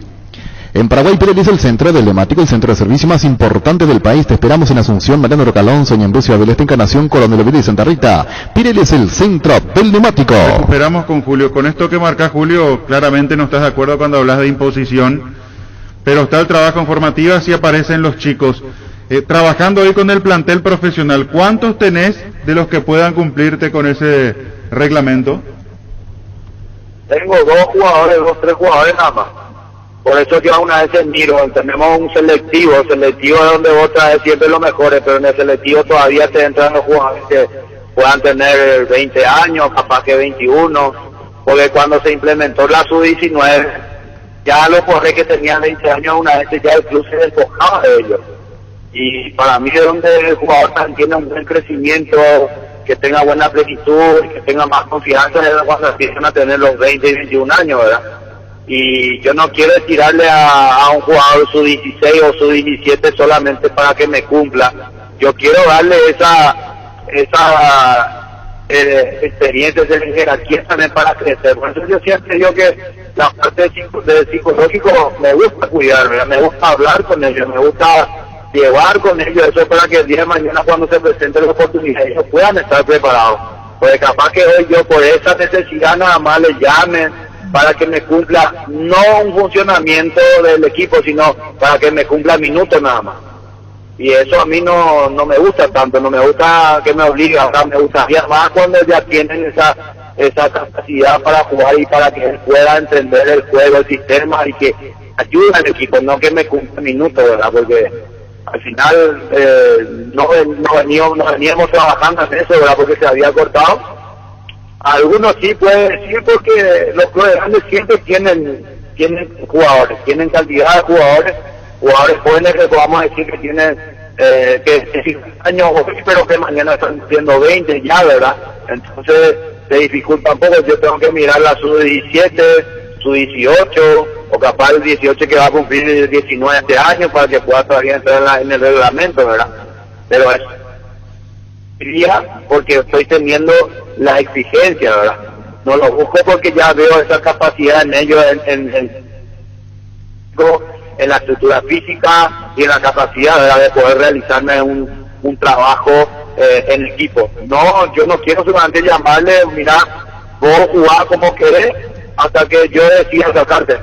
En Paraguay, Pirelli es el centro del neumático, el centro de servicio más importante del país. Te esperamos en Asunción, Mariano Rocalonso, Ñembrucio, Abel Este, Encarnación, Coronel Oviedo y Santa Rita. Pirelli es el centro del neumático. Recuperamos con Julio. Con esto que marca Julio, claramente no estás de acuerdo cuando hablas de imposición, pero está el trabajo en formativas y aparecen los chicos. Trabajando hoy con el plantel profesional, ¿cuántos tenés de los que puedan cumplirte con ese reglamento? Tengo 3 jugadores nada más. Por eso yo una vez miro, tenemos un selectivo es donde vos traes siempre los mejores, pero en el selectivo todavía te entran los jugadores que puedan tener 20 años, capaz que 21, porque cuando se implementó la sub-19, ya los jugadores que tenían 20 años una vez ya el club se despojaba de ellos. Y para mí es donde el jugador también tiene un buen crecimiento, que tenga buena plenitud, que tenga más confianza cuando empiezan a tener los 20 y 21 años, ¿verdad? Y yo no quiero tirarle a un jugador sub-16 o sub-17 solamente para que me cumpla. Yo quiero darle esa experiencia, esa jerarquía también para crecer. Por eso yo siempre digo que la parte de psicológico me gusta cuidar, ¿verdad? Me gusta hablar con ellos, me gusta llevar con ellos, eso para que el día de mañana cuando se presente la oportunidad ellos puedan estar preparados. Porque capaz que hoy yo por esa necesidad nada más les llame para que me cumpla no un funcionamiento del equipo, sino para que me cumpla minutos nada más. Y eso a mí no me gusta tanto, no me gusta que me obligue, ahora me gustaría más cuando ya tienen esa capacidad para jugar y para que él pueda entender el juego, el sistema y que ayude al equipo, no que me cumpla minutos, ¿verdad? Porque al final no veníamos trabajando en eso, ¿verdad? Porque se había cortado. Algunos sí pueden decir porque los clubes grandes siempre tienen jugadores, tienen cantidad de jugadores jóvenes que podamos decir que tienen que años, pero que mañana están siendo 20 ya, ¿verdad? Entonces se dificulta un poco. Yo tengo que mirar la sub-17, sub-18 o capaz el 18 que va a cumplir 19 este año para que pueda todavía entrar en el reglamento, ¿verdad? Pero eso porque estoy teniendo la exigencia, ¿verdad? No lo busco porque ya veo esa capacidad en ellos, en la estructura física y en la capacidad, ¿verdad?, de poder realizarme un trabajo en equipo. No, yo no quiero solamente llamarle, mira, vos jugás como querés hasta que yo decida sacarte.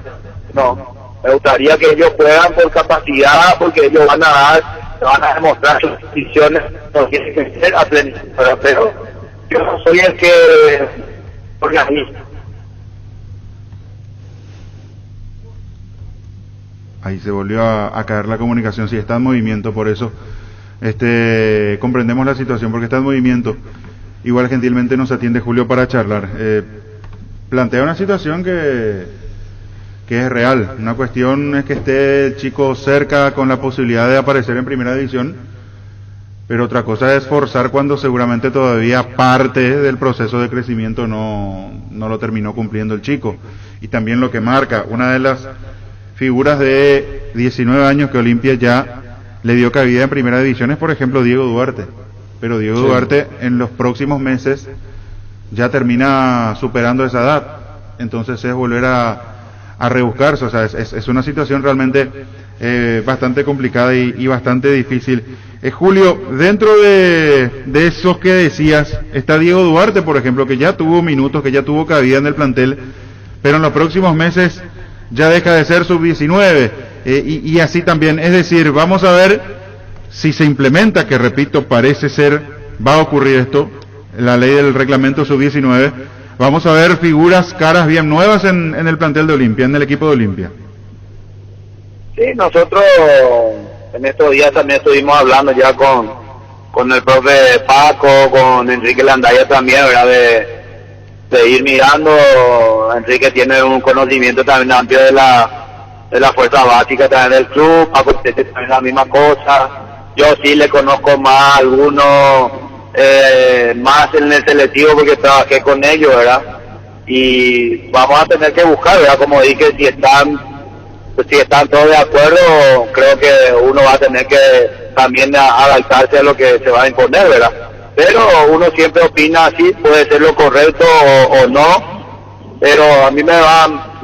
No, me gustaría que ellos juegan por capacidad, porque ellos van a demostrar sus decisiones, no tienen que ser a plenitud, pero yo no soy el que organiza. Ahí se volvió a caer la comunicación. Sí, está en movimiento, por eso comprendemos la situación, porque está en movimiento. Igual gentilmente nos atiende Julio para charlar. Plantea una situación que es real. Una cuestión es que esté el chico cerca con la posibilidad de aparecer en primera división, pero otra cosa es forzar cuando seguramente todavía parte del proceso de crecimiento no lo terminó cumpliendo el chico. Y también lo que marca, una de las figuras de 19 años que Olimpia ya le dio cabida en primera división es, por ejemplo, Diego Duarte. Pero Diego Duarte en los próximos meses ya termina superando esa edad. Entonces es volver a rebuscarse. O sea, es una situación realmente bastante complicada y bastante difícil. Julio, dentro de esos que decías, está Diego Duarte, por ejemplo, que ya tuvo minutos, que ya tuvo cabida en el plantel, pero en los próximos meses ya deja de ser sub-19, y así también, es decir, vamos a ver si se implementa, que repito, parece ser, va a ocurrir esto, la ley del reglamento sub-19, vamos a ver figuras, caras bien nuevas en el plantel de Olimpia, en el equipo de Olimpia. Sí, nosotros en estos días también estuvimos hablando ya con el profe Paco, con Enrique Landaya también, ¿verdad? De ir mirando. Enrique tiene un conocimiento también amplio de la fuerza básica también del club. Paco tiene también la misma cosa. Yo sí le conozco más algunos, más en el selectivo porque trabajé con ellos, ¿verdad? Y vamos a tener que buscar, ¿verdad? Como dije, si están todos de acuerdo, creo que uno va a tener que también adaptarse a lo que se va a imponer, ¿verdad? Pero uno siempre opina así, puede ser lo correcto o no, pero a mí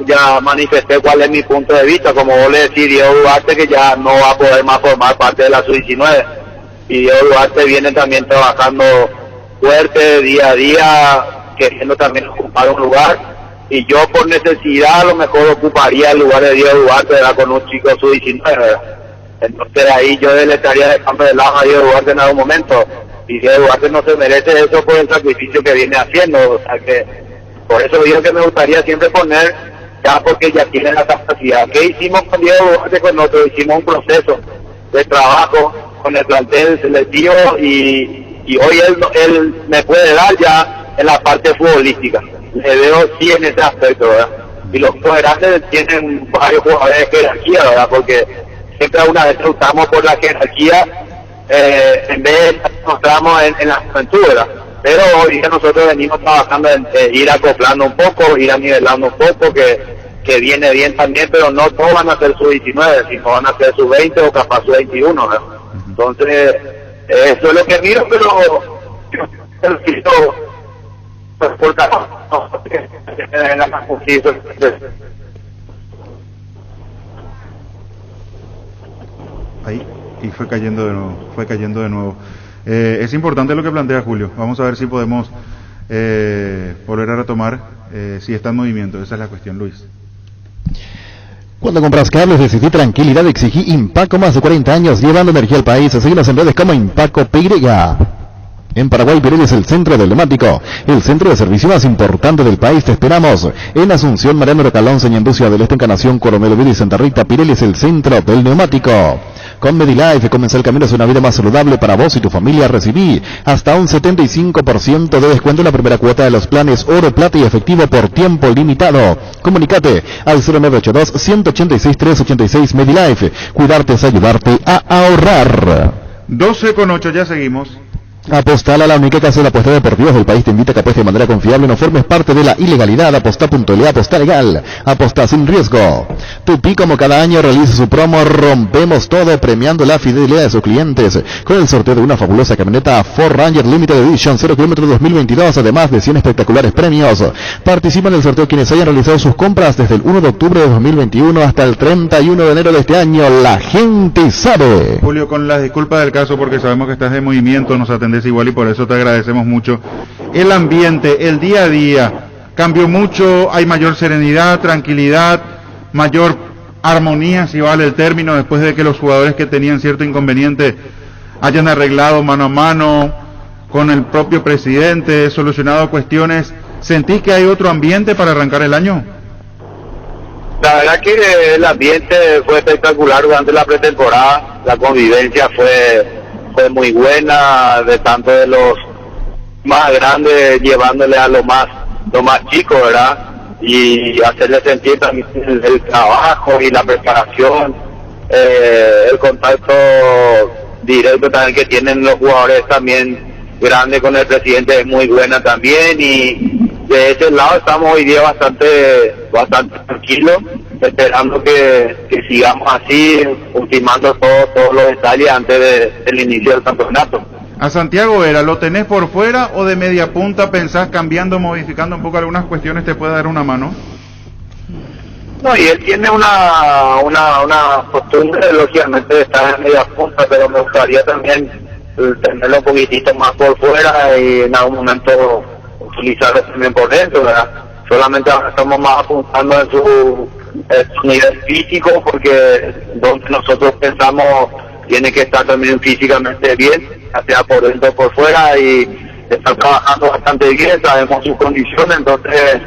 ya manifesté cuál es mi punto de vista, como vos le decís, Diego Duarte, que ya no va a poder más formar parte de la sub-19, y Diego Duarte viene también trabajando fuerte día a día, queriendo también ocupar un lugar, y yo por necesidad a lo mejor ocuparía el lugar de Diego Duarte, ¿verdad? Con un chico sub-19, ¿verdad? Entonces ahí yo le estaría dejando de lado a Diego Duarte en algún momento, y Diego Duarte no se merece eso por el sacrificio que viene haciendo, o sea que por eso digo que me gustaría siempre poner, ya porque ya tiene la capacidad. ¿Qué hicimos con Diego Duarte? Con nosotros hicimos un proceso de trabajo con el plantel selectivo, y hoy él me puede dar ya en la parte futbolística. Le veo sí en ese aspecto, ¿verdad? Y los grandes tienen varios jugadores de jerarquía, ¿verdad? Porque siempre alguna vez optamos por la jerarquía en vez de mostramos en la juventud, ¿verdad? Pero hoy día nosotros venimos trabajando en ir acoplando un poco, ir nivelando un poco, que viene bien también, pero no todos van a ser sub-19, sino van a ser sub-20 o capaz sub-21, ¿verdad? Entonces, eso es lo que miro, pero yo quiero por ahí, y fue cayendo de nuevo. Es importante lo que plantea Julio. Vamos a ver si podemos volver a retomar si está en movimiento. Esa es la cuestión, Luis. Cuando compras cables, decidí tranquilidad, exigí Impaco, más de 40 años llevando energía al país. Seguimos en redes como Impaco PY. En Paraguay, Pirelli es el centro del neumático, el centro de servicio más importante del país. Te esperamos en Asunción, Mariano Recalón, Señandúcia del Este, Encarnación, Coronel Oviedo y Santa Rita. Pirelli es el centro del neumático. Con Medilife comenzó el camino hacia una vida más saludable para vos y tu familia. Recibí hasta un 75% de descuento en la primera cuota de los planes Oro, Plata y Efectivo por tiempo limitado. Comunícate al 0982-186-386. Medilife. Cuidarte es ayudarte a ahorrar. 12:08, ya seguimos. Apostal, a la única casa de apuestas deportivas del país, te invita a que apuestes de manera confiable, no formes parte de la ilegalidad. Aposta.le, aposta legal, aposta sin riesgo. Tupi, como cada año, realiza su promo Rompemos Todo, premiando la fidelidad de sus clientes con el sorteo de una fabulosa camioneta Ford Ranger Limited Edition 0 km 2022, además de 100 espectaculares premios. Participan en el sorteo quienes hayan realizado sus compras desde el 1 de octubre de 2021 hasta el 31 de enero de este año. La gente sabe. Julio, con las disculpas del caso, porque sabemos que estás de movimiento, nos atendés desigual y por eso te agradecemos mucho. El ambiente, el día a día, cambió mucho, hay mayor serenidad, tranquilidad, mayor armonía, si vale el término, después de que los jugadores que tenían cierto inconveniente hayan arreglado mano a mano con el propio presidente, solucionado cuestiones. ¿Sentís que hay otro ambiente para arrancar el año? La verdad que el ambiente fue espectacular durante la pretemporada, la convivencia fue muy buena, de tanto de los más grandes llevándole a los más chicos, ¿verdad? Y hacerle sentir también el trabajo y la preparación, el contacto directo también que tienen los jugadores también grandes con el presidente es muy buena también, y de ese lado estamos hoy día bastante tranquilos, esperando que sigamos así, ultimando todos los detalles antes del inicio del campeonato. A Santiago Vera, ¿lo tenés por fuera o de media punta? ¿Pensás cambiando, modificando un poco algunas cuestiones, te puede dar una mano? No, y él tiene una costumbre, lógicamente, de estar en media punta, pero me gustaría también tenerlo un poquitito más por fuera y en algún momento utilizarlo también por dentro, ¿verdad? Solamente ahora estamos más apuntando en su nivel físico, porque donde nosotros pensamos tiene que estar también físicamente bien, ya sea por dentro o por fuera, y está trabajando bastante bien, sabemos sus condiciones, entonces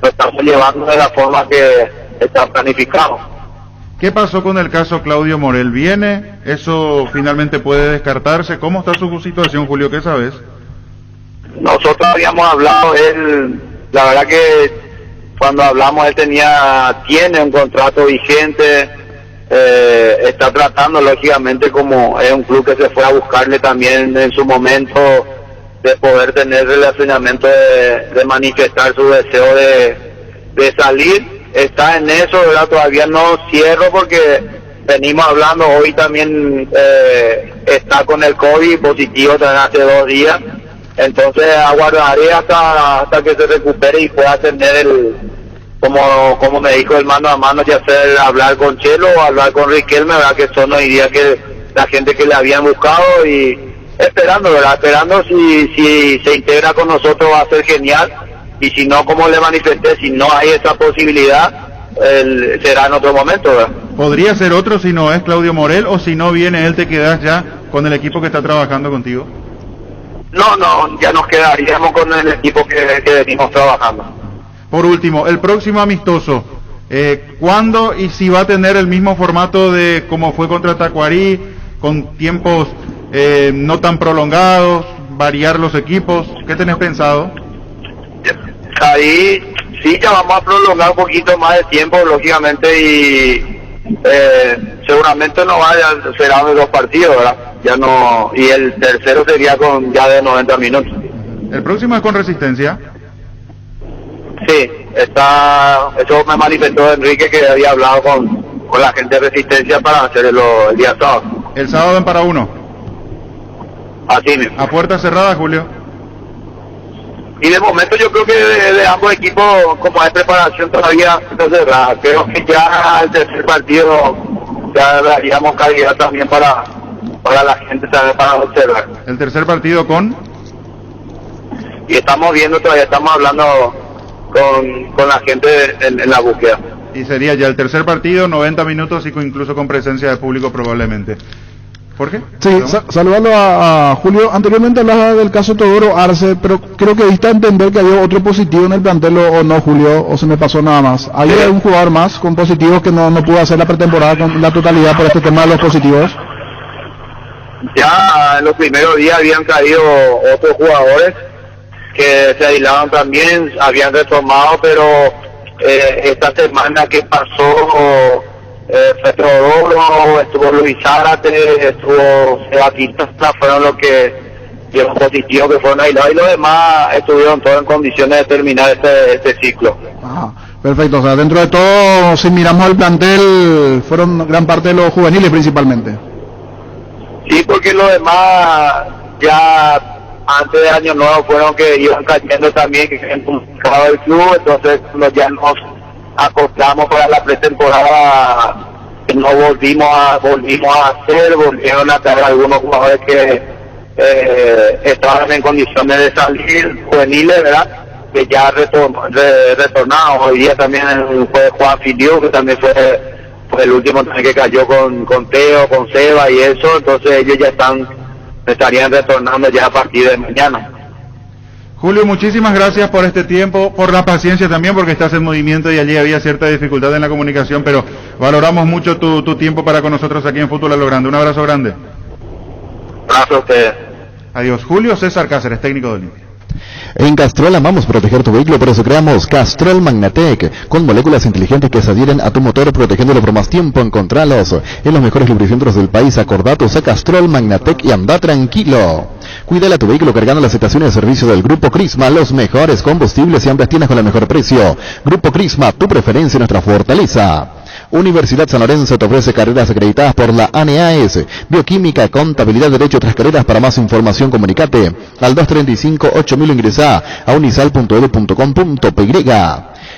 lo estamos llevando de la forma que está planificado. ¿Qué pasó con el caso Claudio Morel? ¿Viene? ¿Eso finalmente puede descartarse? ¿Cómo está su situación, Julio? ¿Qué sabes? Nosotros habíamos hablado, él, la verdad que cuando hablamos él tiene un contrato vigente, está tratando lógicamente, como es un club que se fue a buscarle también en su momento, de poder tener relacionamiento, de manifestar su deseo de salir. Está en eso, ¿verdad? Todavía no cierro porque venimos hablando, hoy también está con el COVID positivo también hace 2 días, entonces aguardaré hasta que se recupere y pueda tener como me dijo, el mano a mano, ya sea hablar con Chelo o hablar con Riquelme, ¿verdad? Que son hoy día que la gente que le habían buscado, y esperando, ¿verdad? Esperando si se integra con nosotros va a ser genial, y si no, como le manifesté, si no hay esa posibilidad, será en otro momento, ¿verdad? ¿Podría ser otro si no es Claudio Morel, o si no viene él te quedas ya con el equipo que está trabajando contigo? No, ya nos quedaríamos con el equipo que venimos trabajando. Por último, el próximo amistoso, ¿cuándo y si va a tener el mismo formato de como fue contra Tacuarí, con tiempos no tan prolongados, variar los equipos? ¿Qué tenés pensado? Ahí sí, ya vamos a prolongar un poquito más de tiempo, lógicamente, y seguramente no será de 2 partidos, ¿verdad? Ya no, y el tercero sería ya de 90 minutos. ¿El próximo es con Resistencia? Sí, eso me manifestó Enrique, que había hablado con la gente de Resistencia para hacerlo el día sábado. ¿El sábado en para uno? Así mismo. ¿A puerta cerrada, Julio? Y de momento yo creo que de ambos equipos, como hay preparación todavía está cerrada, creo que ya el tercer partido ya daríamos calidad también para la gente también para observar. ¿El tercer partido con? Y estamos viendo, todavía estamos hablando con la gente en la búsqueda. Y sería ya el tercer partido, 90 minutos y incluso con presencia de público probablemente. ¿Por qué? Sí, saludando a Julio. Anteriormente hablaba del caso Teodoro Arce, pero creo que diste a entender que había otro positivo en el plantel, o no, Julio, o se me pasó nada más. ¿Hay un jugador más con positivos que no pudo hacer la pretemporada con la totalidad por este tema de los positivos? Ya en los primeros días habían caído otros jugadores que se aislaban también, habían retomado, pero esta semana que pasó Teodoro, estuvo Luis Zárate, estuvo Sebastián, fueron los que dieron positivo, que fueron aislados, y los demás estuvieron todos en condiciones de terminar este ciclo. Ajá, perfecto. O sea, dentro de todo, si miramos el plantel, fueron gran parte de los juveniles principalmente. Sí, porque los demás ya antes de Año Nuevo fueron que iban cayendo también, que habían publicado el club, entonces ya nos acoplamos para la pretemporada, no volvimos a hacer, volvieron a traer algunos jugadores estaban en condiciones de salir juveniles, ¿verdad? Que ya retornados. Hoy día también fue Juan Filiu, que también fue el último también que cayó con Teo, con Seba y eso. Entonces ellos ya estarían retornando ya a partir de mañana. Julio, muchísimas gracias por este tiempo, por la paciencia también, porque estás en movimiento y allí había cierta dificultad en la comunicación, pero valoramos mucho tu tiempo para con nosotros aquí en Fútbol a lo Grande. Un abrazo grande. Abrazo a ustedes. Adiós. Julio César Cáceres, técnico de Olimpia. En Castrol amamos proteger tu vehículo, por eso creamos Castrol Magnatec, con moléculas inteligentes que se adhieren a tu motor, protegiéndolo por más tiempo. Encontralos en los mejores lubricentros del país. Acordate, usa Castrol Magnatec y anda tranquilo. Cuídale a tu vehículo cargando las estaciones de servicio del Grupo Crisma, los mejores combustibles y ambas tienes con el mejor precio. Grupo Crisma, tu preferencia y nuestra fortaleza. Universidad San Lorenzo te ofrece carreras acreditadas por la ANEAES, Bioquímica, Contabilidad, Derecho, otras carreras. Para más información comunicate al 235-8000 o ingresá a unisal.edu.com.py.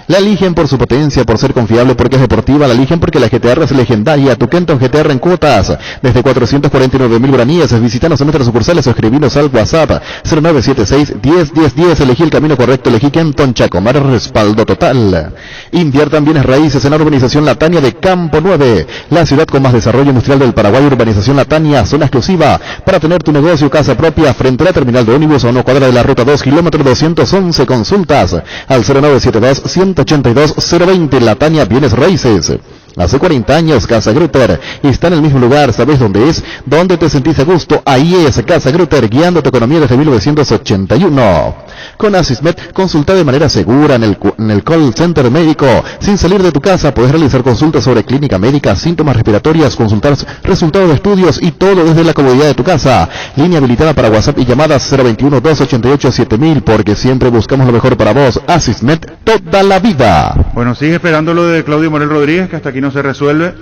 La eligen por su potencia, por ser confiable, porque es deportiva. La eligen porque la GTR es legendaria. Tu Kenton GTR en cuotas desde 449.000 guaraníes. Visítanos en nuestras sucursales o escribinos al WhatsApp 0976-101010. Elegí el camino correcto. Elegí Kenton Chacomar, respaldo total. Inviertan bienes raíces en la urbanización La Tania de Campo 9, la ciudad con más desarrollo industrial del Paraguay. Urbanización La Tania, zona exclusiva para tener tu negocio, casa propia, frente a la terminal de ómnibus a 1 cuadra de la ruta 2, kilómetro 211. Consultas al 0972-182-020. La Tania Bienes Raíces. Hace 40 años Casa Grutter está en el mismo lugar. ¿Sabes dónde es? ¿Dónde te sentís a gusto? Ahí es Casa Grutter, guiando tu economía desde 1981. Con Asismet, consulta de manera segura en el call center médico. Sin salir de tu casa, puedes realizar consultas sobre clínica médica, síntomas respiratorias, consultar resultados de estudios y todo desde la comodidad de tu casa. Línea habilitada para WhatsApp y llamadas 021-288-7000, porque siempre buscamos lo mejor para vos. Asismet, toda la vida. Bueno, sigue esperando lo de Claudio Morel Rodríguez, que hasta aquí no se resuelve.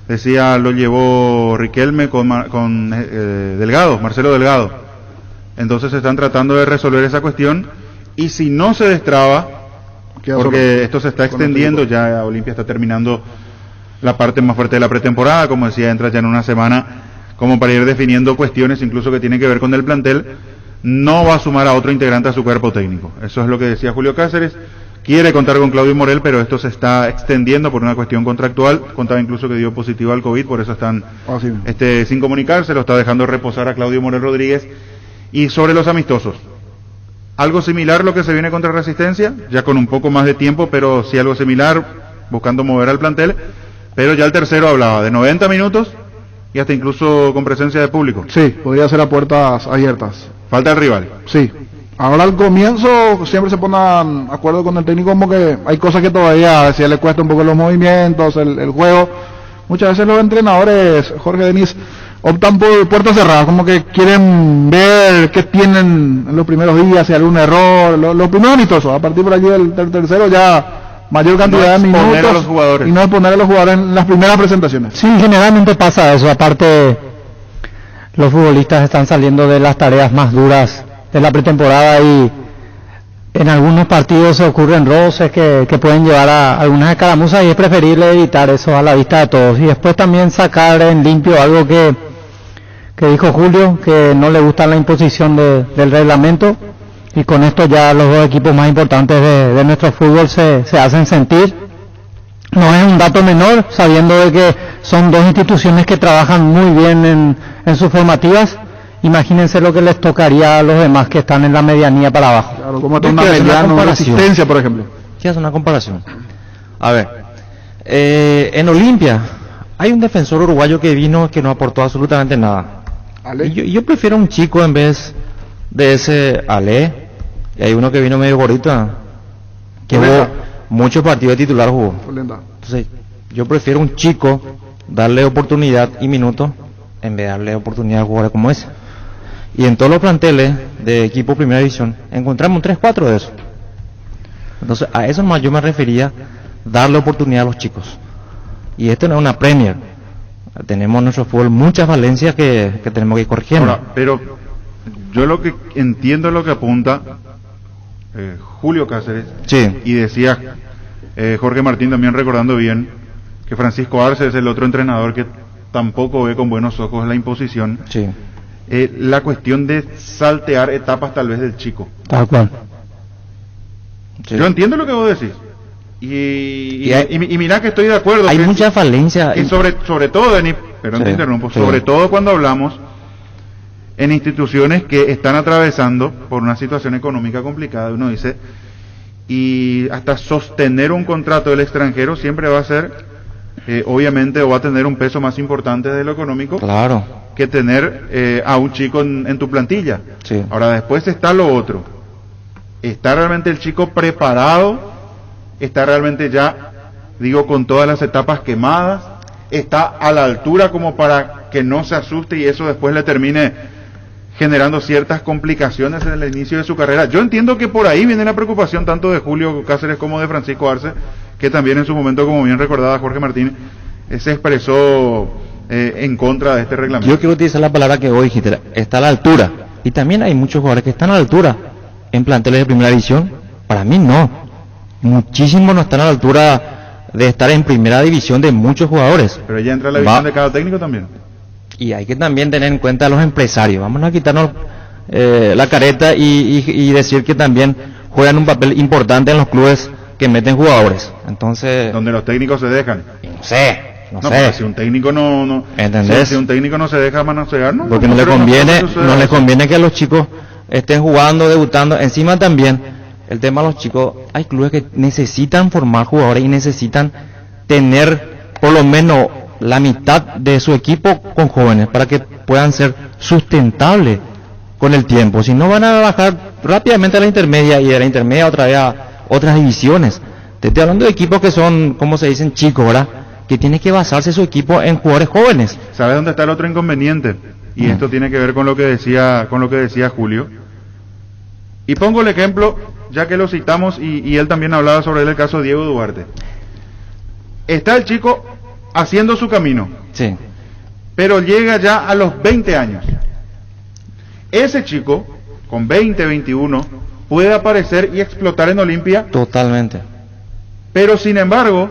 Decía, lo llevó Riquelme con Delgado, Marcelo Delgado. Entonces están tratando de resolver esa cuestión, y si no se destraba, porque esto se está extendiendo, ya Olimpia está terminando la parte más fuerte de la pretemporada, como decía, entra ya en una semana como para ir definiendo cuestiones incluso que tienen que ver con el plantel, no va a sumar a otro integrante a su cuerpo técnico. Eso es lo que decía Julio Cáceres. Quiere contar con Claudio Morel, pero esto se está extendiendo por una cuestión contractual. Contaba incluso que dio positivo al COVID, por eso están sin comunicarse, lo está dejando reposar a Claudio Morel Rodríguez. Y sobre los amistosos, algo similar lo que se viene contra Resistencia, ya con un poco más de tiempo, pero sí algo similar, buscando mover al plantel. Pero ya el tercero hablaba de 90 minutos y hasta incluso con presencia de público. Sí, podría ser a puertas abiertas. Falta el rival. Sí. Ahora al comienzo siempre se pone de acuerdo con el técnico, como que hay cosas que todavía a veces le cuesta un poco los movimientos, el juego. Muchas veces los entrenadores, Jorge Denis, optan por puertas cerradas, como que quieren ver qué tienen en los primeros días, si hay algún error, los primeros amistosos. A partir por allí del tercero ya mayor cantidad de minutos a los jugadores. Y no exponer a los jugadores en las primeras presentaciones. Sí, generalmente pasa eso. Aparte, los futbolistas están saliendo de las tareas más duras de la pretemporada y en algunos partidos se ocurren roces que pueden llevar a algunas escaramuzas, y es preferible evitar eso a la vista de todos. Y después también sacar en limpio algo que dijo Julio, que no le gusta la imposición del reglamento, y con esto ya los dos equipos más importantes de nuestro fútbol se hacen sentir. No es un dato menor, sabiendo de que son dos instituciones que trabajan muy bien en sus formativas. Imagínense lo que les tocaría a los demás que están en la medianía para abajo. Claro, como una mediana Resistencia, por ejemplo. ¿Qué hace una comparación? A ver, en Olimpia hay un defensor uruguayo que vino que no aportó absolutamente nada. Yo prefiero un chico en vez de ese Ale. Y hay uno que vino medio gordito, que jugó muchos partidos de titular jugó. Entonces, yo prefiero un chico, darle oportunidad y minutos, en vez de darle oportunidad a jugadores como ese. Y en todos los planteles de equipo primera división encontramos 3-4 de esos. Entonces a eso más yo me refería, darle oportunidad a los chicos. Y esto no es una Premier. Tenemos en nuestro fútbol muchas falencias que tenemos que ir corrigiendo. Ahora, pero yo lo que entiendo es lo que apunta Julio Cáceres, sí. Y decía Jorge Martín también, recordando bien, que Francisco Arce es el otro entrenador que tampoco ve con buenos ojos la imposición. Sí. la cuestión de saltear etapas tal vez del chico. Tal cual. Sí. Yo entiendo lo que vos decís. Y mira que estoy de acuerdo. Hay mucha falencia. Y sobre todo, Denis, perdón, te interrumpo, sobre todo cuando hablamos en instituciones que están atravesando por una situación económica complicada, uno dice, y hasta sostener un contrato del extranjero siempre va a ser, obviamente, o va a tener un peso más importante de lo económico, claro, que tener a un chico en tu plantilla. Sí. Ahora, después está lo otro. ¿Está realmente el chico preparado? ¿Está realmente ya, digo, con todas las etapas quemadas? ¿Está a la altura como para que no se asuste y eso después le termine generando ciertas complicaciones en el inicio de su carrera? Yo entiendo que por ahí viene la preocupación tanto de Julio Cáceres como de Francisco Arce, que también en su momento, como bien recordaba Jorge Martín, se expresó en contra de este reglamento. Yo quiero utilizar la palabra que hoy dijiste, está a la altura. Y también hay muchos jugadores que están a la altura en planteles de primera división. Para mí no. Muchísimos no están a la altura de estar en primera división de muchos jugadores. Pero ya entra la visión de cada técnico también. Y hay que también tener en cuenta a los empresarios. Vamos a quitarnos la careta y decir que también juegan un papel importante en los clubes que meten jugadores. Entonces, donde los técnicos se dejan. No sé. Pero si un técnico no ¿entendés? Si un técnico no se deja manosear, ¿no? Porque no le conviene que los chicos estén jugando, debutando. Encima también el tema de los chicos, hay clubes que necesitan formar jugadores y necesitan tener por lo menos la mitad de su equipo con jóvenes para que puedan ser sustentables con el tiempo. Si no, van a bajar rápidamente a la intermedia y de la intermedia otra vez a otras divisiones. Te estoy hablando de equipos que son, como se dicen, chicos, ¿verdad? Que tiene que basarse su equipo en jugadores jóvenes. ¿Sabes dónde está el otro inconveniente? Y esto tiene que ver con lo que decía Julio. Y pongo el ejemplo, ya que lo citamos y él también hablaba sobre el caso de Diego Duarte. Está el chico haciendo su camino. Sí. Pero llega ya a los 20 años. Ese chico, con 20, 21, puede aparecer y explotar en Olimpia. Totalmente. Pero sin embargo,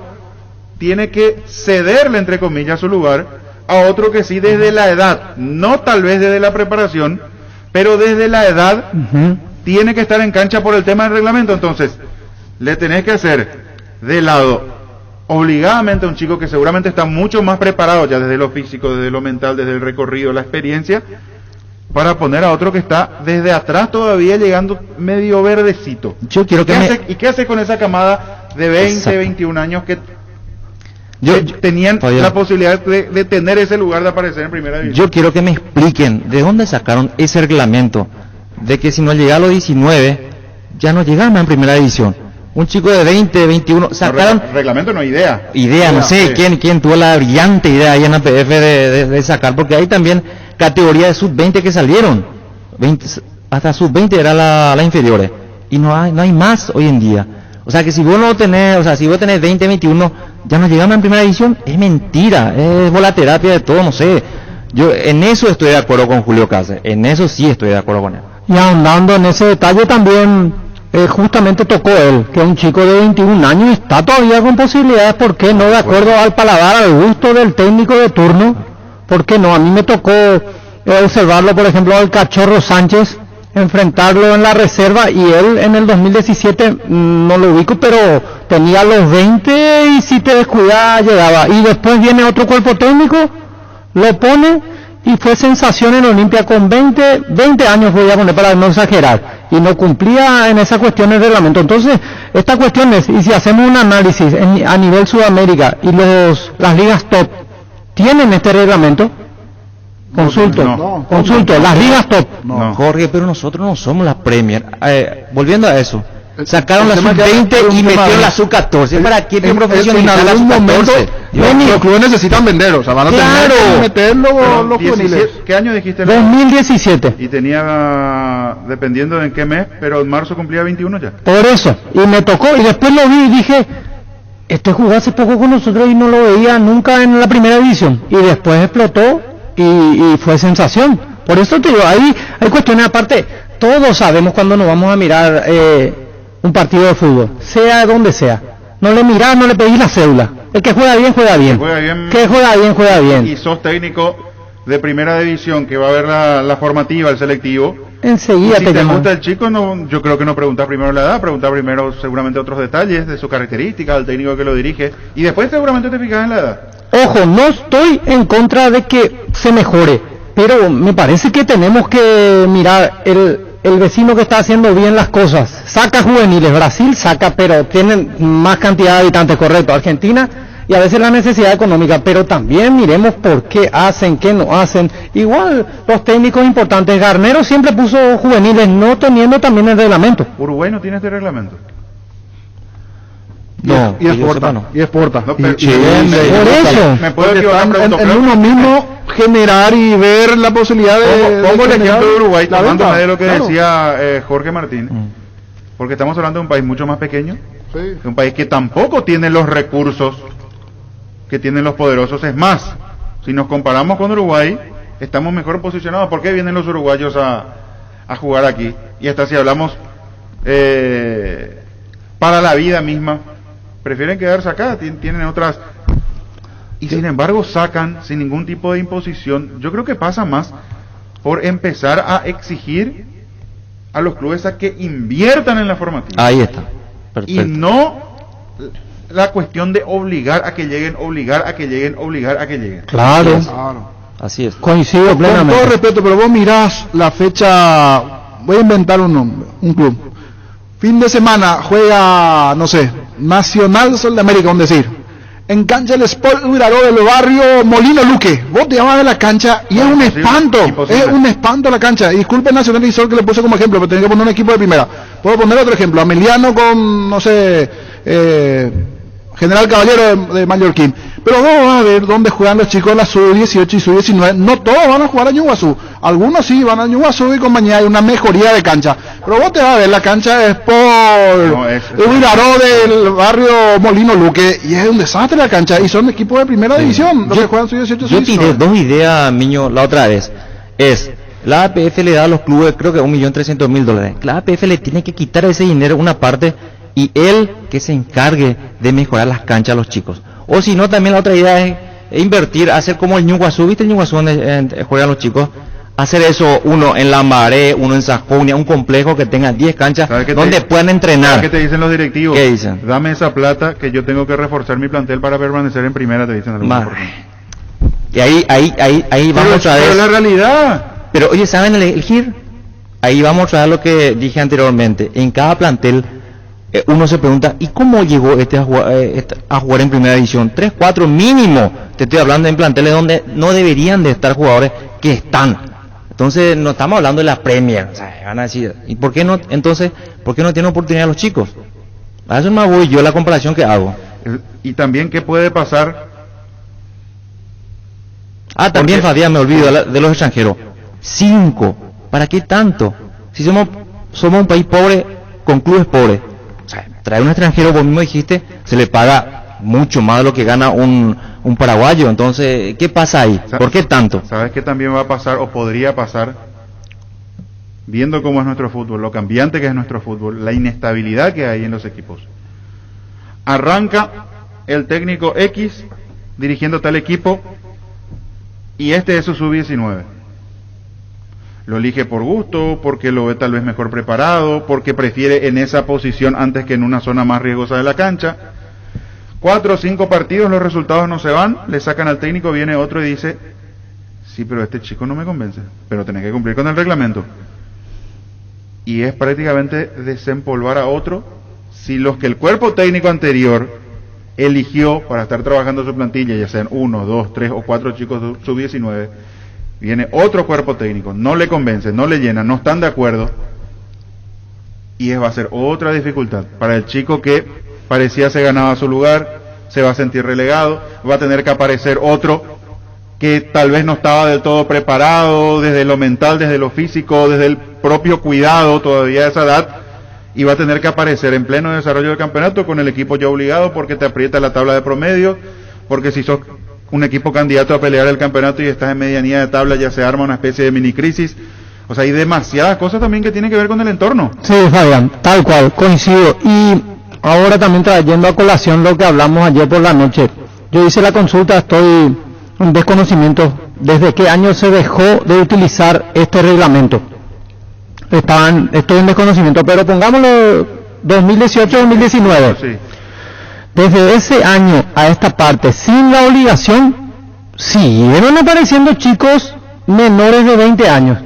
tiene que cederle, entre comillas, su lugar a otro que sí desde la edad, no tal vez desde la preparación, pero desde la edad tiene que estar en cancha por el tema del reglamento. Entonces, le tenés que hacer de lado obligadamente a un chico que seguramente está mucho más preparado ya desde lo físico, desde lo mental, desde el recorrido, la experiencia, para poner a otro que está desde atrás todavía llegando medio verdecito. Yo quiero que ¿Y qué hace con esa camada de 20, Exacto. 21 años que tenían la posibilidad de tener ese lugar de aparecer en primera división? Yo quiero que me expliquen de dónde sacaron ese reglamento de que si no llega a los 19 ya no llegamos en primera división. Un chico de 20, 21 sacaron reglamento, no idea, no sé quién tuvo la brillante idea ahí en la PF de sacar, porque hay también categoría de sub-20 que salieron 20, hasta sub-20 era la inferiores y no hay más hoy en día. O sea que si vos no tenés, o sea, si vos tenés 20, 21 ya no llegamos en primera división, es mentira, es volaterapia de todo, no sé. Yo en eso estoy de acuerdo con Julio Cáceres, en eso sí estoy de acuerdo con él. Y ahondando en ese detalle también, justamente tocó él, que un chico de 21 años está todavía con posibilidades, ¿por qué no? De acuerdo al paladar, al gusto del técnico de turno, ¿por qué no? A mí me tocó observarlo, por ejemplo, al Cachorro Sánchez, enfrentarlo en la reserva, y él en el 2017, no lo ubico, pero tenía los 20 y si te descuidaba llegaba, y después viene otro cuerpo técnico, lo pone y fue sensación en Olimpia con 20 años, voy a poner para no exagerar, y no cumplía en esa cuestión el reglamento. Entonces, esta cuestión es, y si hacemos un análisis a nivel Sudamérica y las ligas top tienen este reglamento, consulto, las ligas top. No. Jorge, pero nosotros no somos la Premier. Volviendo a eso, sacaron la sub-20 y metieron la sub-14. ¿Para qué profesionalizar la sub-14? Los clubes necesitan vender, o sea, van a tener que meter los juveniles. ¿Qué año dijiste? 2017. Y tenía, dependiendo de en qué mes, pero en marzo cumplía 21 ya. Por eso, y me tocó, y después lo vi y dije, este jugó hace poco con nosotros y no lo veía nunca en la primera división. Y después explotó y fue sensación. Por eso te digo, hay cuestiones aparte. Todos sabemos cuando nos vamos a mirar un partido de fútbol, sea donde sea. No le mirás, no le pedís la cédula. El que juega bien, juega bien. Que juega bien, juega bien. Y sos técnico, de primera división que va a ver la formativa, el selectivo, enseguida si te gusta el chico, no, yo creo que no preguntas primero la edad, preguntas primero seguramente otros detalles de su característica, del técnico que lo dirige, y después seguramente te fijas en la edad. Ojo, no estoy en contra de que se mejore, pero me parece que tenemos que mirar el vecino que está haciendo bien las cosas. Saca juveniles, Brasil saca, pero tienen más cantidad de habitantes, correcto, Argentina, y a veces la necesidad económica, pero también miremos por qué hacen, qué no hacen. Igual los técnicos importantes, Garnero siempre puso juveniles, no teniendo también el reglamento. Uruguay no tiene este reglamento. No, y exporta, no. y exporta. No, Y por eso, me puedo equivocar, en uno mismo generar y ver la posibilidad de... Pongo el ejemplo de Uruguay, la tomándome venta, de lo que claro. decía Jorge Martín, porque estamos hablando de un país mucho más pequeño, de un país que tampoco tiene los recursos que tienen los poderosos. Es más, si nos comparamos con Uruguay, estamos mejor posicionados. ¿Por qué vienen los uruguayos a jugar aquí? Y hasta si hablamos para la vida misma, prefieren quedarse acá, tienen otras... Y sin embargo sacan sin ningún tipo de imposición. Yo creo que pasa más por empezar a exigir a los clubes a que inviertan en la formativa. Ahí está. Perfecto. Y no la cuestión de obligar a que lleguen, obligar a que lleguen, obligar a que lleguen. Claro. Así es. Coincido Con plenamente. todo respeto, pero vos mirás la fecha, voy a inventar un nombre, un club. Fin de semana juega, no sé, Nacional Sol de América, un decir. En cancha el Sport Uiraró del barrio Molino Luque. Vos te llamas de la cancha y es un espanto. Es un espanto la cancha. Disculpe Nacional y Sol que le puse como ejemplo, pero tengo que poner un equipo de primera. Puedo poner otro ejemplo. Ameliano con, no sé, General Caballero de Mallorquín. Pero vos vas a ver dónde juegan los chicos de la sub-18 y sub-19. No todos van a jugar a Ñuguazú. Algunos sí van a Ñuguazú y compañía. Hay una mejoría de cancha. Pero vos te vas a ver, la cancha es por Uiraró del barrio Molino Luque. Y es un desastre la cancha. Y son equipos de primera división. Los que juegan sub-18 y Yo tiré dos ideas, Miño, la otra vez. La APF le da a los clubes, creo que $1.300.000. La APF le tiene que quitar ese dinero, una parte, y él que se encargue de mejorar las canchas a los chicos. O si no, también la otra idea es invertir, hacer como el Ñuguazú, ¿viste el Ñuguazú donde juegan los chicos? Hacer eso, uno en Lambaré, uno en Sajonia, un complejo que tenga 10 canchas donde puedan entrenar. ¿Qué te dicen los directivos? ¿Qué dicen? Dame esa plata que yo tengo que reforzar mi plantel para permanecer en primera, te dicen algunos. Y ahí vamos otra vez. Pero la realidad. Pero oye, ¿saben elegir? Ahí vamos otra vez lo que dije anteriormente. En cada plantel uno se pregunta, ¿y cómo llegó a jugar en primera división? 3, 4 mínimo. Te estoy hablando en planteles donde no deberían de estar jugadores que están. Entonces no estamos hablando de la Premier. O sea, van a decir, ¿y por qué no? Entonces, ¿por qué no tienen oportunidad los chicos? A eso me voy yo la comparación que hago. Y también, ¿qué puede pasar? También, Fabián, me olvido de los extranjeros. 5. ¿Para qué tanto? Si somos un país pobre con clubes pobres. O sea, traer un extranjero, vos mismo dijiste, se le paga mucho más de lo que gana un paraguayo. Entonces, ¿qué pasa ahí? ¿Por qué tanto? ¿Sabes qué también va a pasar o podría pasar? Viendo cómo es nuestro fútbol, lo cambiante que es nuestro fútbol, la inestabilidad que hay en los equipos. Arranca el técnico X dirigiendo tal equipo y este es su sub-19. Lo elige por gusto, porque lo ve tal vez mejor preparado, porque prefiere en esa posición antes que en una zona más riesgosa de la cancha. 4 o 5 partidos, los resultados no se van, le sacan al técnico, viene otro y dice, sí, pero este chico no me convence, pero tenés que cumplir con el reglamento. Y es prácticamente desempolvar a otro, si los que el cuerpo técnico anterior eligió para estar trabajando su plantilla, ya sean 1, 2, 3 o 4 chicos sub-19, viene otro cuerpo técnico, no le convence, no le llena, no están de acuerdo, y va a ser otra dificultad para el chico que parecía se ganaba su lugar, se va a sentir relegado, va a tener que aparecer otro que tal vez no estaba del todo preparado desde lo mental, desde lo físico, desde el propio cuidado todavía de esa edad, y va a tener que aparecer en pleno desarrollo del campeonato con el equipo ya obligado porque te aprieta la tabla de promedio, porque si sos un equipo candidato a pelear el campeonato y estás en medianía de tabla, ya se arma una especie de mini crisis. O sea, hay demasiadas cosas también que tienen que ver con el entorno. Sí, Fabián, tal cual, coincido. Y ahora también trayendo a colación lo que hablamos ayer por la noche. Yo hice la consulta, estoy en desconocimiento desde qué año se dejó de utilizar este reglamento. Estoy en desconocimiento, pero pongámoslo 2018-2019. Sí. Desde ese año a esta parte, sin la obligación, siguieron apareciendo chicos menores de 20 años.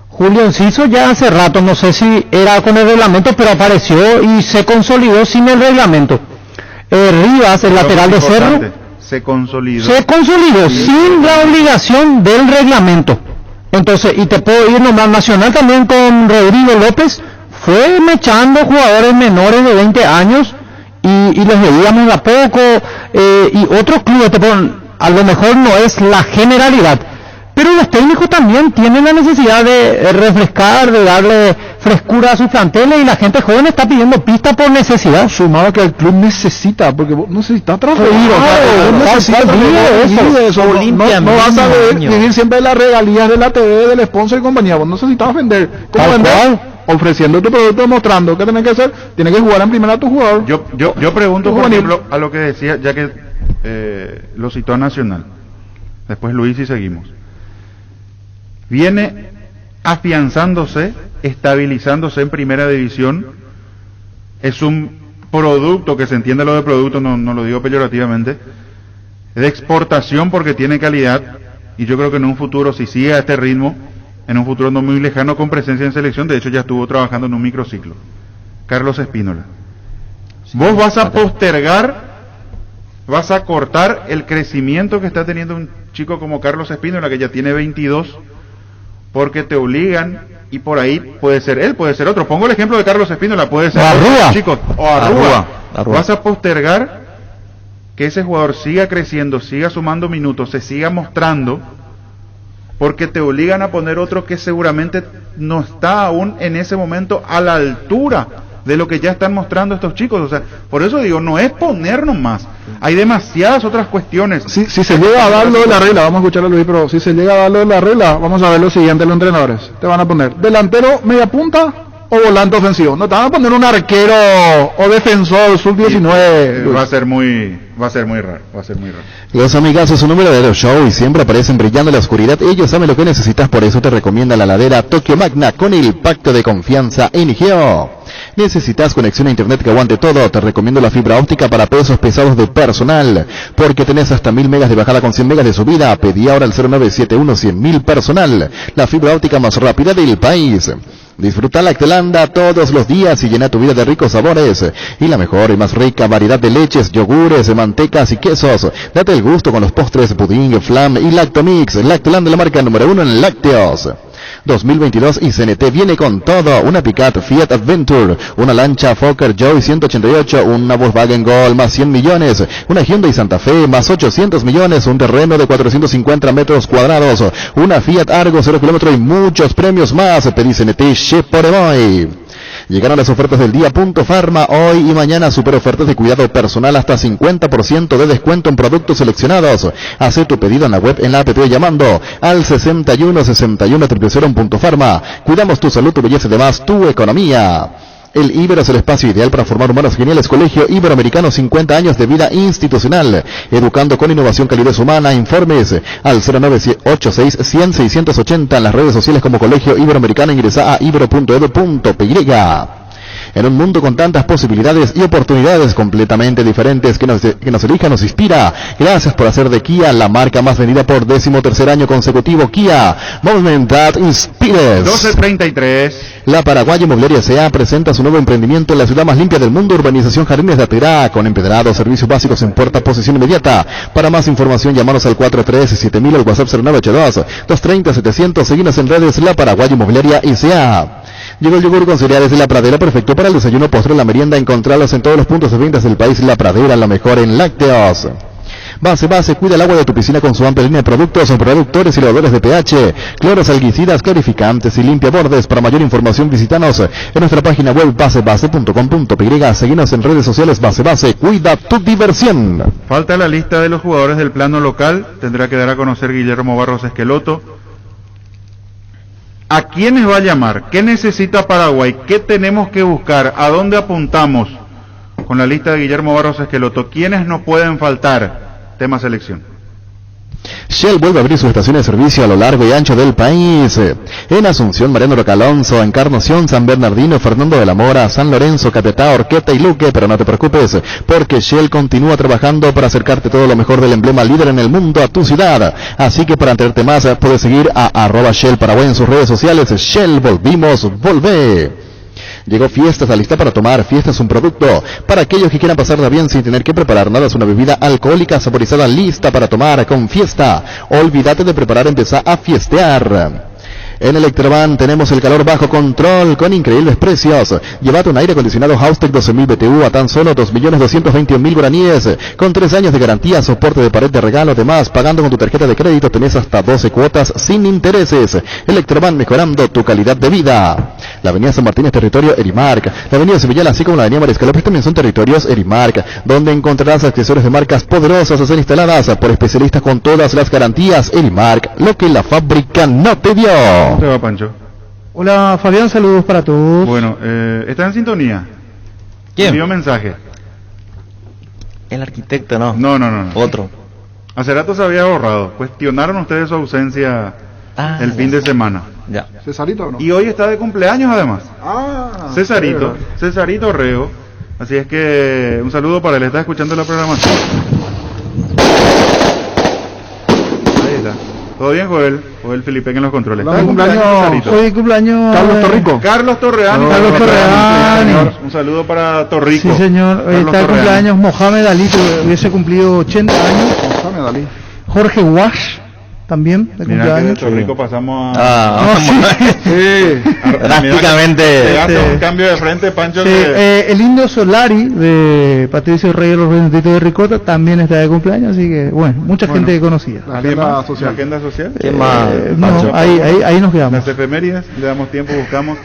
Julio Enciso ya hace rato, no sé si era con el reglamento, pero apareció y se consolidó sin el reglamento. Rivas, el lateral de Cerro, se consolidó sin la obligación del reglamento. Entonces, y te puedo ir nomás Nacional también con Rodrigo López, fue mechando jugadores menores de 20 años y los veíamos de a poco, y otros clubes, a lo mejor no es la generalidad, pero los técnicos también tienen la necesidad de refrescar, de darle frescura a sus planteles, y la gente joven está pidiendo pista por necesidad. Sumado que el club necesita, porque necesita transferir, no vas a vivir siempre las regalías de la TV, del sponsor y compañía. Vos necesitas vender. ¿Cómo vender? Ofreciendo tu producto, demostrando que tenés que hacer, tienes que jugar en primera a tu jugador. Yo pregunto, por ejemplo, a lo que decía, ya que lo citó a Nacional, después Luis y seguimos. Viene afianzándose, estabilizándose en primera división, es un producto, que se entiende lo de producto, no lo digo peyorativamente, de exportación porque tiene calidad, y yo creo que en un futuro, si sigue a este ritmo, en un futuro no muy lejano, con presencia en selección, de hecho ya estuvo trabajando en un microciclo. Carlos Espínola, vos vas a postergar, vas a cortar el crecimiento que está teniendo un chico como Carlos Espínola, que ya tiene 22, porque te obligan, y por ahí puede ser él, puede ser otro. Pongo el ejemplo de Carlos Espínola, puede ser Arrua, chicos, o Arrua. Vas a postergar que ese jugador siga creciendo, siga sumando minutos, se siga mostrando, porque te obligan a poner otro que seguramente no está aún en ese momento a la altura de lo que ya están mostrando estos chicos. O sea, por eso digo, no es ponernos más, hay demasiadas otras cuestiones. Si se llega a dar lo de la regla, vamos a escuchar a Luis, pero si se llega a dar lo de la regla, vamos a ver lo siguiente: los entrenadores te van a poner delantero, media punta o volante ofensivo. No te van a poner un arquero o defensor sub-19. Va a ser muy raro. Los amigazos, su número de los show y siempre aparecen brillando en la oscuridad. Ellos saben lo que necesitas, por eso te recomienda la ladera Tokio Magna con el pacto de confianza NGO. ¿Necesitas conexión a internet que aguante todo? Te recomiendo la fibra óptica para pesos pesados de personal, porque tenés hasta 1000 megas de bajada con 100 megas de subida. Pedí ahora al 0971-100.000 personal, la fibra óptica más rápida del país. Disfruta Lactelanda todos los días y llena tu vida de ricos sabores y la mejor y más rica variedad de leches, yogures, mantecas y quesos. Date el gusto con los postres, pudín, flan y Lactomix. Lactelanda, la marca número 1 en lácteos. 2022 y CNT viene con todo: una Pickup Fiat Adventure, una lancha Fokker Joy 188, una Volkswagen Gol más 100 millones, una Hyundai Santa Fe más 800 millones, un terreno de 450 metros cuadrados, una Fiat Argo 0 kilómetros y muchos premios más. Pedí CNT por hoy. Llegaron las ofertas del día Punto Farma, hoy y mañana super ofertas de cuidado personal, hasta 50% de descuento en productos seleccionados. Haz tu pedido en la web, en la app, llamando al 61 61 000 en Punto Farma. Cuidamos tu salud, tu belleza y demás, tu economía. El Ibero es el espacio ideal para formar humanos geniales. Colegio Iberoamericano, 50 años de vida institucional, educando con innovación, calidez humana. Informes al 0986-100-680, en las redes sociales como Colegio Iberoamericano. Ingresa a ibero.edu.py. En un mundo con tantas posibilidades y oportunidades completamente diferentes, que nos elija, nos inspira. Gracias por hacer de Kia la marca más vendida por 13º año consecutivo. Kia, Movement That Inspires. 12:33. La Paraguaya Inmobiliaria S.A. presenta su nuevo emprendimiento en la ciudad más limpia del mundo, urbanización Jardines de Aterá, con empedrado, servicios básicos en puerta, posesión inmediata. Para más información, llamanos al 437.000, al WhatsApp 0982-230-700. Seguinos en redes. La Paraguaya Inmobiliaria S.A. Llegó el yogur con cereales de La Pradera, perfecto para el desayuno, postre, la merienda. Encontrarlos en todos los puntos de ventas del país. La Pradera, la mejor en lácteos. Base, cuida el agua de tu piscina con su amplia línea de productos, productores y lavadores de pH, cloros, algicidas, clarificantes y limpiabordes. Para mayor información, visítanos en nuestra página web basebase.com.py. Seguinos en redes sociales. Base, cuida tu diversión. Falta la lista de los jugadores del plano local, tendrá que dar a conocer Guillermo Barros Esqueloto. ¿A quiénes va a llamar? ¿Qué necesita Paraguay? ¿Qué tenemos que buscar? ¿A dónde apuntamos con la lista de Guillermo Barros Esqueloto? ¿Quiénes nos pueden faltar? Tema selección. Shell vuelve a abrir sus estaciones de servicio a lo largo y ancho del país. En Asunción, Mariano Roca Alonso, Encarnación, San Bernardino, Fernando de la Mora, San Lorenzo, Catetá, Orqueta y Luque, pero no te preocupes, porque Shell continúa trabajando para acercarte todo lo mejor del emblema líder en el mundo a tu ciudad. Así que para enterarte más, puedes seguir a @Shell Paraguay en sus redes sociales. Shell, volvimos, volvé. Llegó Fiesta, está lista para tomar. Fiesta es un producto para aquellos que quieran pasarla bien sin tener que preparar nada. Es una bebida alcohólica saborizada lista para tomar con Fiesta. Olvídate de preparar, empezá a fiestear. En Electroban tenemos el calor bajo control con increíbles precios. Llévate un aire acondicionado Haustec 12.000 BTU a tan solo 2.221.000 guaraníes, con 3 años de garantía, soporte de pared de regalo. Además, pagando con tu tarjeta de crédito tenés hasta 12 cuotas sin intereses. Electroban, mejorando tu calidad de vida. La avenida San Martín es territorio Erimark. La avenida Sevillana, así como la avenida Mariscal López, también son territorios Erimark, donde encontrarás accesorios de marcas poderosas a ser instaladas por especialistas con todas las garantías. Erimark, lo que la fábrica no te dio. ¿Cómo te va, Pancho? Hola, Fabián, saludos para todos. Bueno, ¿está en sintonía? ¿Quién? Envió mensaje. El arquitecto, no. No. Otro. Hace rato se había borrado. Cuestionaron ustedes su ausencia el fin de semana. Ya. ¿Cesarito o no? Y hoy está de cumpleaños además. Cesarito. Cesarito Reo. Así es que un saludo para él. Está escuchando la programación. Ahí está. ¿Todo bien, Joel? Joel Felipe en los controles. Hola, cumpleaños. Hoy cumpleaños Carlos Torrico. Carlos Torreani. Carlos Torreani. Un saludo para Torrico. Sí, señor. Hoy está de cumpleaños Mohamed Ali, que hubiese cumplido 80 años. Mohamed Ali. Jorge Wash, también, de Mira que de cumpleaños. Torrico pasamos a... Drásticamente. Hace un cambio de frente, Pancho. Sí, el Indio Solari de Patricio Reyes, los Beneditos de Ricota, también está de cumpleaños, así que, bueno, mucha gente conocida. La agenda social. ¿La agenda social? ¿Qué más? No, ahí nos quedamos. Las efemérides, le damos tiempo, buscamos.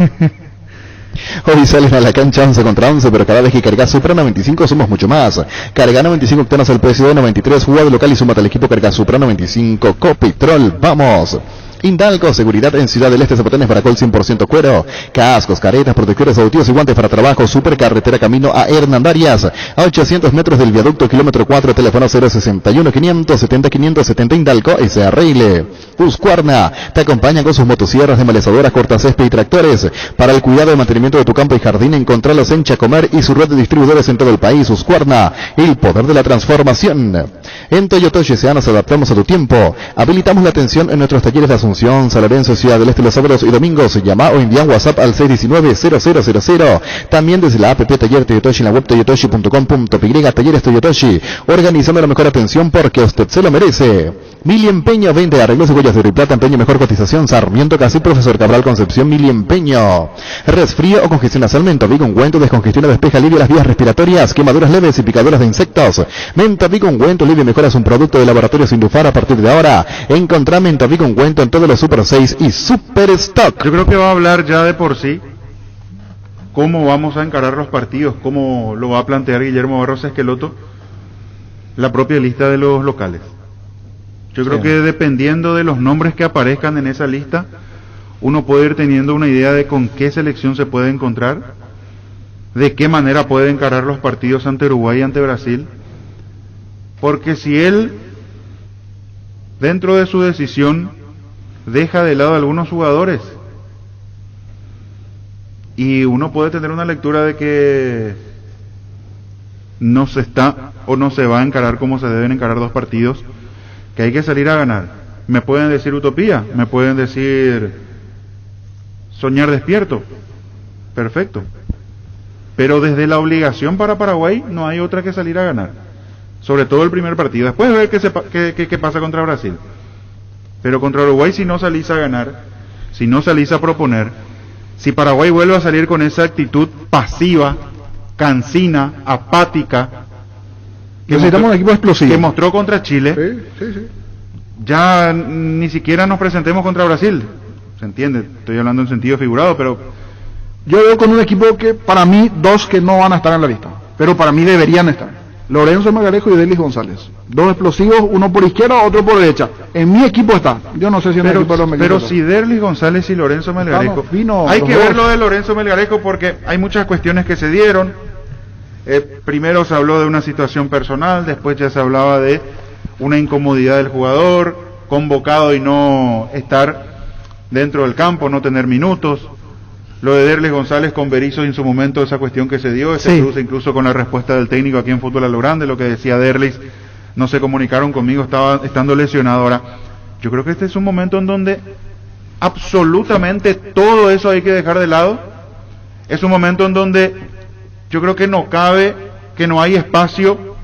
Hoy salen a la cancha 11 contra 11, pero cada vez que cargas Supra 95 somos mucho más. Carga 95 octanos al precio de 93, juega de local y súmate al equipo Carga Supra 95 Copitrol. ¡Vamos! Indalco, seguridad en Ciudad del Este, zapatones Baracol 100% cuero, cascos, caretas, protectores auditivos y guantes para trabajo, supercarretera camino a Hernandarias, a 800 metros del viaducto, kilómetro 4, teléfono 061 570 570 Indalco S. Arreile. Husqvarna te acompaña con sus motosierras, demalizadoras, cortacésped y tractores. Para el cuidado y mantenimiento de tu campo y jardín, encontralos en Chacomer y su red de distribuidores en todo el país. Husqvarna, el poder de la transformación. En Toyotoshi SA nos adaptamos a tu tiempo. Habilitamos la atención en nuestros talleres de Asunción, San Lorenzo, Ciudad del Este los sábados y domingos. Llama o envía un WhatsApp al 619-0000. También desde la app Taller Toyotoshi en la web toyotoshi.com.py. Talleres Toyotoshi, organizando la mejor atención porque usted se lo merece. Mili Empeño, vende arreglos de huellas de oro y plata, empeño, mejor cotización. Sarmiento Casi, Profesor Cabral Concepción, Mili Empeño. Resfrío o congestión nasal, Mentavigo ungüento, descongestiona, despeja, alivia las vías respiratorias, quemaduras leves y picaduras de insectos. Mentavigo ungüento, alivia y mejora, es un producto de Laboratorios Indufar. A partir de ahora, encontrá Mentavigo ungüento en todos los Super 6 y Super Stock. Yo creo que va a hablar ya de por sí cómo vamos a encarar los partidos, cómo lo va a plantear Guillermo Barros Esqueloto, la propia lista de los locales. Yo creo que dependiendo de los nombres que aparezcan en esa lista, uno puede ir teniendo una idea de con qué selección se puede encontrar, de qué manera puede encarar los partidos ante Uruguay y ante Brasil, porque si él, dentro de su decisión, deja de lado a algunos jugadores, y uno puede tener una lectura de que no se está o no se va a encarar como se deben encarar dos partidos, que hay que salir a ganar. Me pueden decir utopía, me pueden decir soñar despierto, perfecto, pero desde la obligación para Paraguay no hay otra que salir a ganar, sobre todo el primer partido, después ver qué pasa contra Brasil, pero contra Uruguay si no salís a ganar, si no salís a proponer, si Paraguay vuelve a salir con esa actitud pasiva, cansina, apática, necesitamos un equipo explosivo que mostró contra Chile, sí. Ya ni siquiera nos presentemos contra Brasil, se entiende, estoy hablando en sentido figurado, pero yo veo con un equipo que para mí, dos que no van a estar en la lista, pero para mí deberían estar: Lorenzo Melgarejo y Derlis González, dos explosivos, uno por izquierda, otro por derecha. En mi equipo está, yo no sé si en el equipo de los pero si Derlis González y Lorenzo Melgarejo, hay que ver lo de Lorenzo Melgarejo porque hay muchas cuestiones que se dieron. Primero se habló de una situación personal, después ya se hablaba de una incomodidad del jugador, convocado y no estar dentro del campo, no tener minutos. Lo de Derlis González con Berizzo en su momento, esa cuestión que se dio, se cruza incluso con la respuesta del técnico aquí en Fútbol a lo Grande, lo que decía Derlis, no se comunicaron conmigo, estando lesionado. Ahora, yo creo que este es un momento en donde absolutamente todo eso hay que dejar de lado. Es un momento en donde yo creo que no cabe, que no hay espacio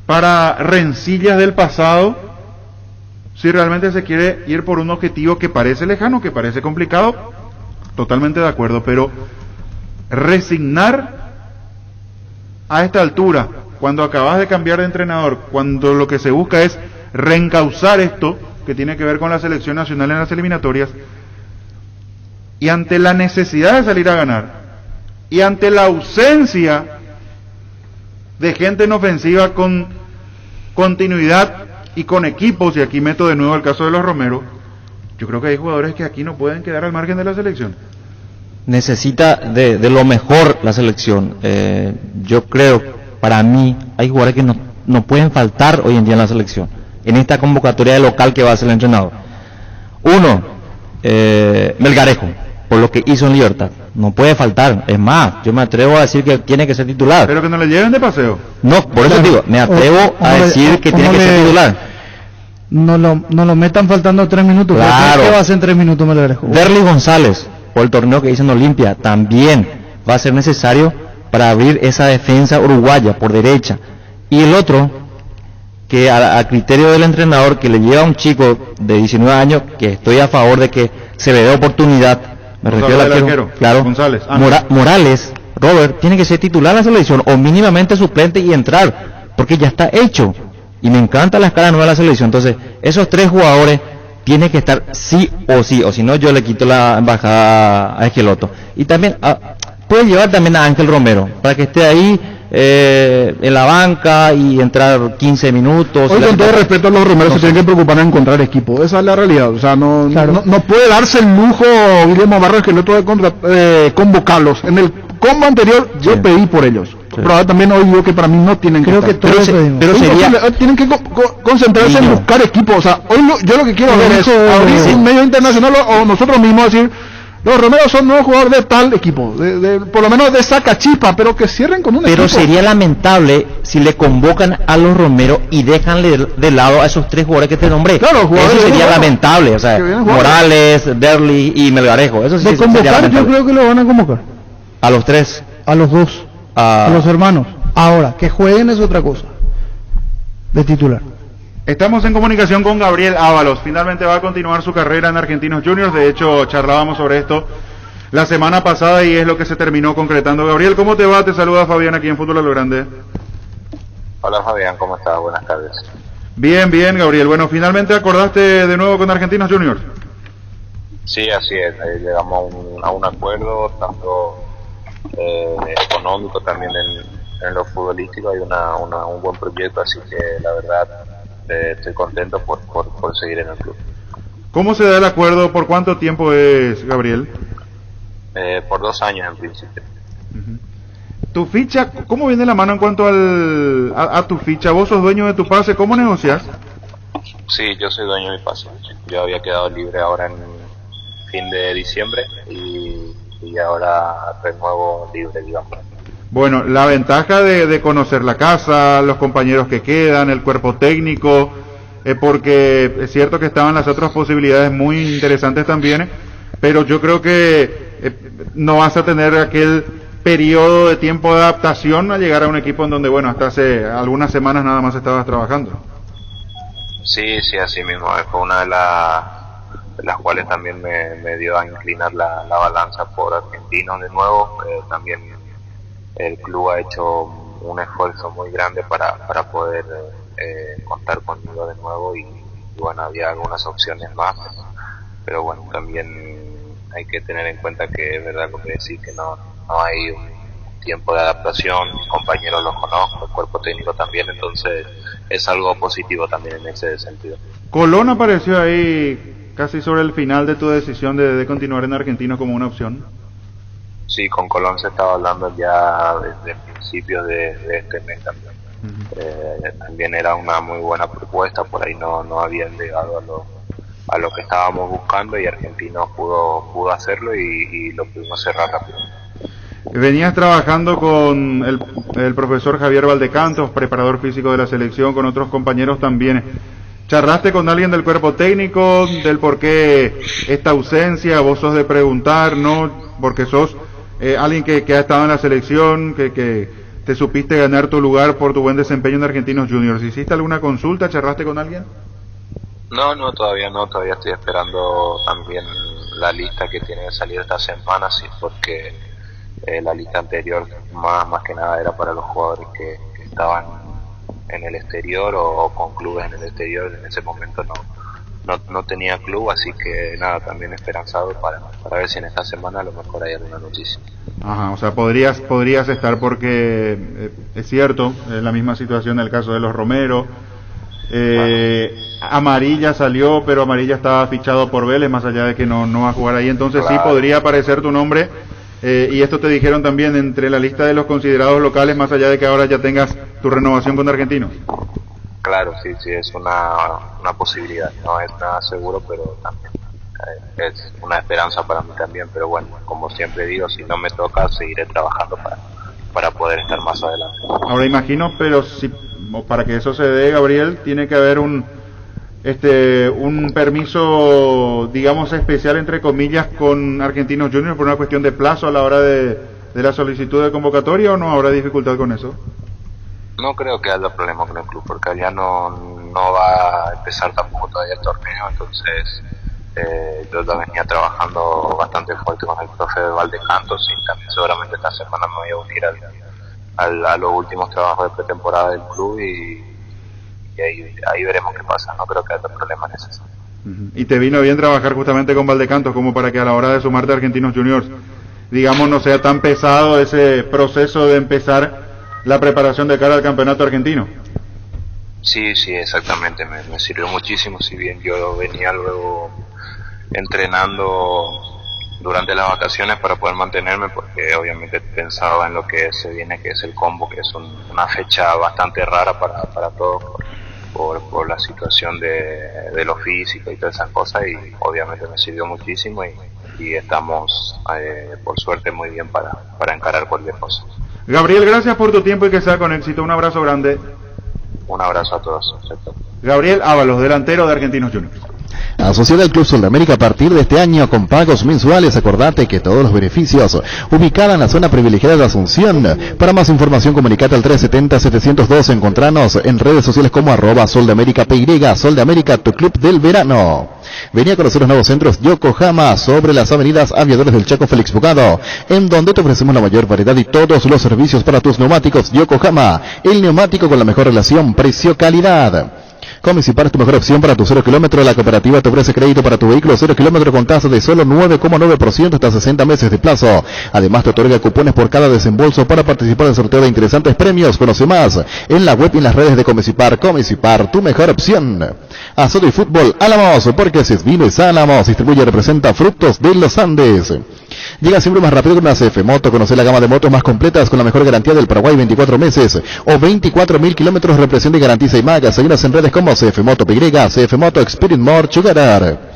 para rencillas del pasado, si realmente se quiere ir por un objetivo que parece lejano, que parece complicado. Totalmente de acuerdo, pero resignar a esta altura, cuando acabas de cambiar de entrenador, cuando lo que se busca es reencauzar esto que tiene que ver con la selección nacional en las eliminatorias, y ante la necesidad de salir a ganar, y ante la ausencia de gente en ofensiva con continuidad y con equipos, y aquí meto de nuevo el caso de los Romero, yo creo que hay jugadores que aquí no pueden quedar al margen de la selección. Necesita de lo mejor la selección. Yo creo, para mí, hay jugadores que no pueden faltar hoy en día en la selección, en esta convocatoria de local que va a hacer el entrenador. Uno, Melgarejo, por lo que hizo en Libertad, no puede faltar. Es más, yo me atrevo a decir que tiene que ser titular. Pero que no le lleven de paseo. No, por eso digo, me atrevo a decir que tiene que ser titular. No lo metan faltando 3 minutos. Claro. ¿Qué va a hacer en 3 minutos? Derlis González, por el torneo que hizo en Olimpia, también va a ser necesario para abrir esa defensa uruguaya por derecha. Y el otro, que a criterio del entrenador, que le lleva a un chico de 19 años, que estoy a favor de que se le dé oportunidad, me refiero al arquero, claro, González. Morales, Robert, tiene que ser titular en la selección, o mínimamente suplente y entrar, porque ya está hecho. Y me encanta la escala nueva de la selección. Entonces, esos 3 jugadores tienen que estar sí, o si no yo le quito la embajada a Esqueloto. Y también, puede llevar también a Ángel Romero, para que esté ahí en la banca y entrar 15 minutos. Hoy, con todo respeto a los Romeros, se tienen que preocupar en encontrar equipo. Esa es la realidad. O sea, no puede darse el lujo Guillermo Barros Esqueloto de convocarlos. En el combo anterior yo pedí por ellos. Pero ahora también hoy digo que para mí no tienen que estar. Pero sería... tienen que concentrarse en buscar equipo. O sea, hoy yo lo que quiero ver es abrir un medio internacional o nosotros mismos decir: los Romeros son nuevos jugadores de tal equipo, por lo menos de saca chispa, pero que cierren con un equipo. Pero sería lamentable si le convocan a los Romeros y dejan de lado a esos 3 jugadores que te nombré. Claro, eso sería lamentable. O sea, Morales, Derlis y Melgarejo. Eso sí de convocar, yo creo que lo van a convocar. A los 3. A los 2. A los hermanos. Ahora, que jueguen es otra cosa. De titular. Estamos en comunicación con Gabriel Ábalos. Finalmente va a continuar su carrera en Argentinos Juniors. De hecho, charlábamos sobre esto la semana pasada y es lo que se terminó concretando. Gabriel, ¿cómo te va? Te saluda Fabián aquí en Fútbol a lo Grande. Hola Fabián, ¿cómo estás? Buenas tardes. Bien, Gabriel. Bueno, ¿finalmente acordaste de nuevo con Argentinos Juniors? Sí, así es. Llegamos a un acuerdo, tanto económico, también en lo futbolístico. Hay un buen proyecto, así que la verdad estoy contento por seguir en el club. ¿Cómo se da el acuerdo? ¿Por cuánto tiempo es, Gabriel? Por 2 años en principio. ¿Tu ficha, cómo viene la mano en cuanto a tu ficha? ¿Vos sos dueño de tu pase? ¿Cómo negocias? Sí, yo soy dueño de mi pase. Yo había quedado libre ahora en fin de diciembre y ahora renuevo libre, digamos. Bueno, la ventaja de conocer la casa, los compañeros que quedan, el cuerpo técnico, porque es cierto que estaban las otras posibilidades muy interesantes también, pero yo creo que no vas a tener aquel periodo de tiempo de adaptación a llegar a un equipo en donde, bueno, hasta hace algunas semanas nada más estabas trabajando. Sí, así mismo, fue una de las cuales también me dio a inclinar la balanza por Argentinos de nuevo. También el club ha hecho un esfuerzo muy grande para poder contar conmigo de nuevo y bueno, había algunas opciones más, pero bueno, también hay que tener en cuenta que es verdad lo que decís, que no hay un tiempo de adaptación, mis compañeros los conozco, el cuerpo técnico también, entonces es algo positivo también en ese sentido. Colón apareció ahí casi sobre el final de tu decisión de continuar en Argentinos como una opción. Sí, con Colón se estaba hablando ya desde principios de este mes también. También era una muy buena propuesta, por ahí no habían llegado a lo que estábamos buscando y Argentinos pudo hacerlo y lo pudimos cerrar rápido. Venías trabajando con el profesor Javier Valdecantos, preparador físico de la selección, con otros compañeros también. ¿Charlaste con alguien del cuerpo técnico del por qué esta ausencia? ¿Vos sos de preguntar, no? Porque sos alguien que ha estado en la selección, que te supiste ganar tu lugar por tu buen desempeño en Argentinos Juniors. ¿Hiciste alguna consulta? ¿Charlaste con alguien? No, todavía no, todavía estoy esperando también la lista que tiene que salir esta semana, sí, porque la lista anterior más que nada era para los jugadores que estaban en el exterior o con clubes en el exterior. En ese momento no tenía club, así que nada, también esperanzado para ver si en esta semana a lo mejor hay alguna noticia. Ajá, o sea, podrías estar porque es cierto, es la misma situación en el caso de los Romero. Amarilla salió, pero Amarilla estaba fichado por Vélez, más allá de que no va a jugar ahí, entonces claro, sí podría aparecer tu nombre. Y esto te dijeron también entre la lista de los considerados locales, más allá de que ahora ya tengas tu renovación con Argentinos. Claro, sí, es una posibilidad, no es nada seguro, pero también es una esperanza para mí también. Pero bueno, como siempre digo, si no me toca, seguiré trabajando para poder estar más adelante. Ahora imagino, pero si para que eso se dé, Gabriel, tiene que haber un permiso, digamos, especial, entre comillas, con Argentinos Juniors por una cuestión de plazo a la hora de la solicitud de convocatoria, ¿o no habrá dificultad con eso? No creo que haya problema con el club, porque allá no va a empezar tampoco todavía el torneo, entonces yo ya venía trabajando bastante fuerte con el profe Valdecantos y también seguramente esta semana me voy a unir a los últimos trabajos de pretemporada del club y ahí veremos qué pasa. No creo que haya problemas en eso. ¿Y te vino bien trabajar justamente con Valdecantos como para que a la hora de sumarte a Argentinos Juniors, digamos, no sea tan pesado ese proceso de empezar la preparación de cara al campeonato argentino? Sí, exactamente, me sirvió muchísimo. Si bien yo venía luego entrenando durante las vacaciones para poder mantenerme, porque obviamente pensaba en lo que se viene, que es el combo, que es una fecha bastante rara para todos por la situación de lo físico y todas esas cosas, y obviamente me sirvió muchísimo y estamos por suerte muy bien para encarar cualquier cosa. Gabriel, gracias por tu tiempo y que sea con éxito. Un abrazo grande. Un abrazo a todos. Gabriel Ábalos, delantero de Argentinos Juniors. Asociada al Club Sol de América a partir de este año con pagos mensuales. Acordate que todos los beneficios ubicada en la zona privilegiada de Asunción. Para más información comunicate al 370-702. Encontranos en redes sociales como @SolDeAmericaPY. Sol de América, tu club del verano. Venía a conocer los nuevos centros Yokohama sobre las avenidas Aviadores del Chaco, Félix Bogado, en donde te ofrecemos la mayor variedad y todos los servicios para tus neumáticos. Yokohama, el neumático con la mejor relación precio-calidad. Comisipar es tu mejor opción para tu 0 kilómetro. La cooperativa te ofrece crédito para tu vehículo 0 kilómetro con tasa de solo 9,9% hasta 60 meses de plazo. Además te otorga cupones por cada desembolso para participar del sorteo de interesantes premios. Conoce más en la web y en las redes de Comisipar. Comisipar, tu mejor opción. Azoto y Fútbol Álamos, porque si es vino es Álamos. Distribuye y representa Frutos de los Andes. Llega siempre más rápido con una CF Moto. Conoce la gama de motos más completas con la mejor garantía del Paraguay, 24 meses o 24.000 kilómetros, represión y garantiza y maga. Seguinos en redes como CF Moto PY, CF Moto Experience More Chugarar.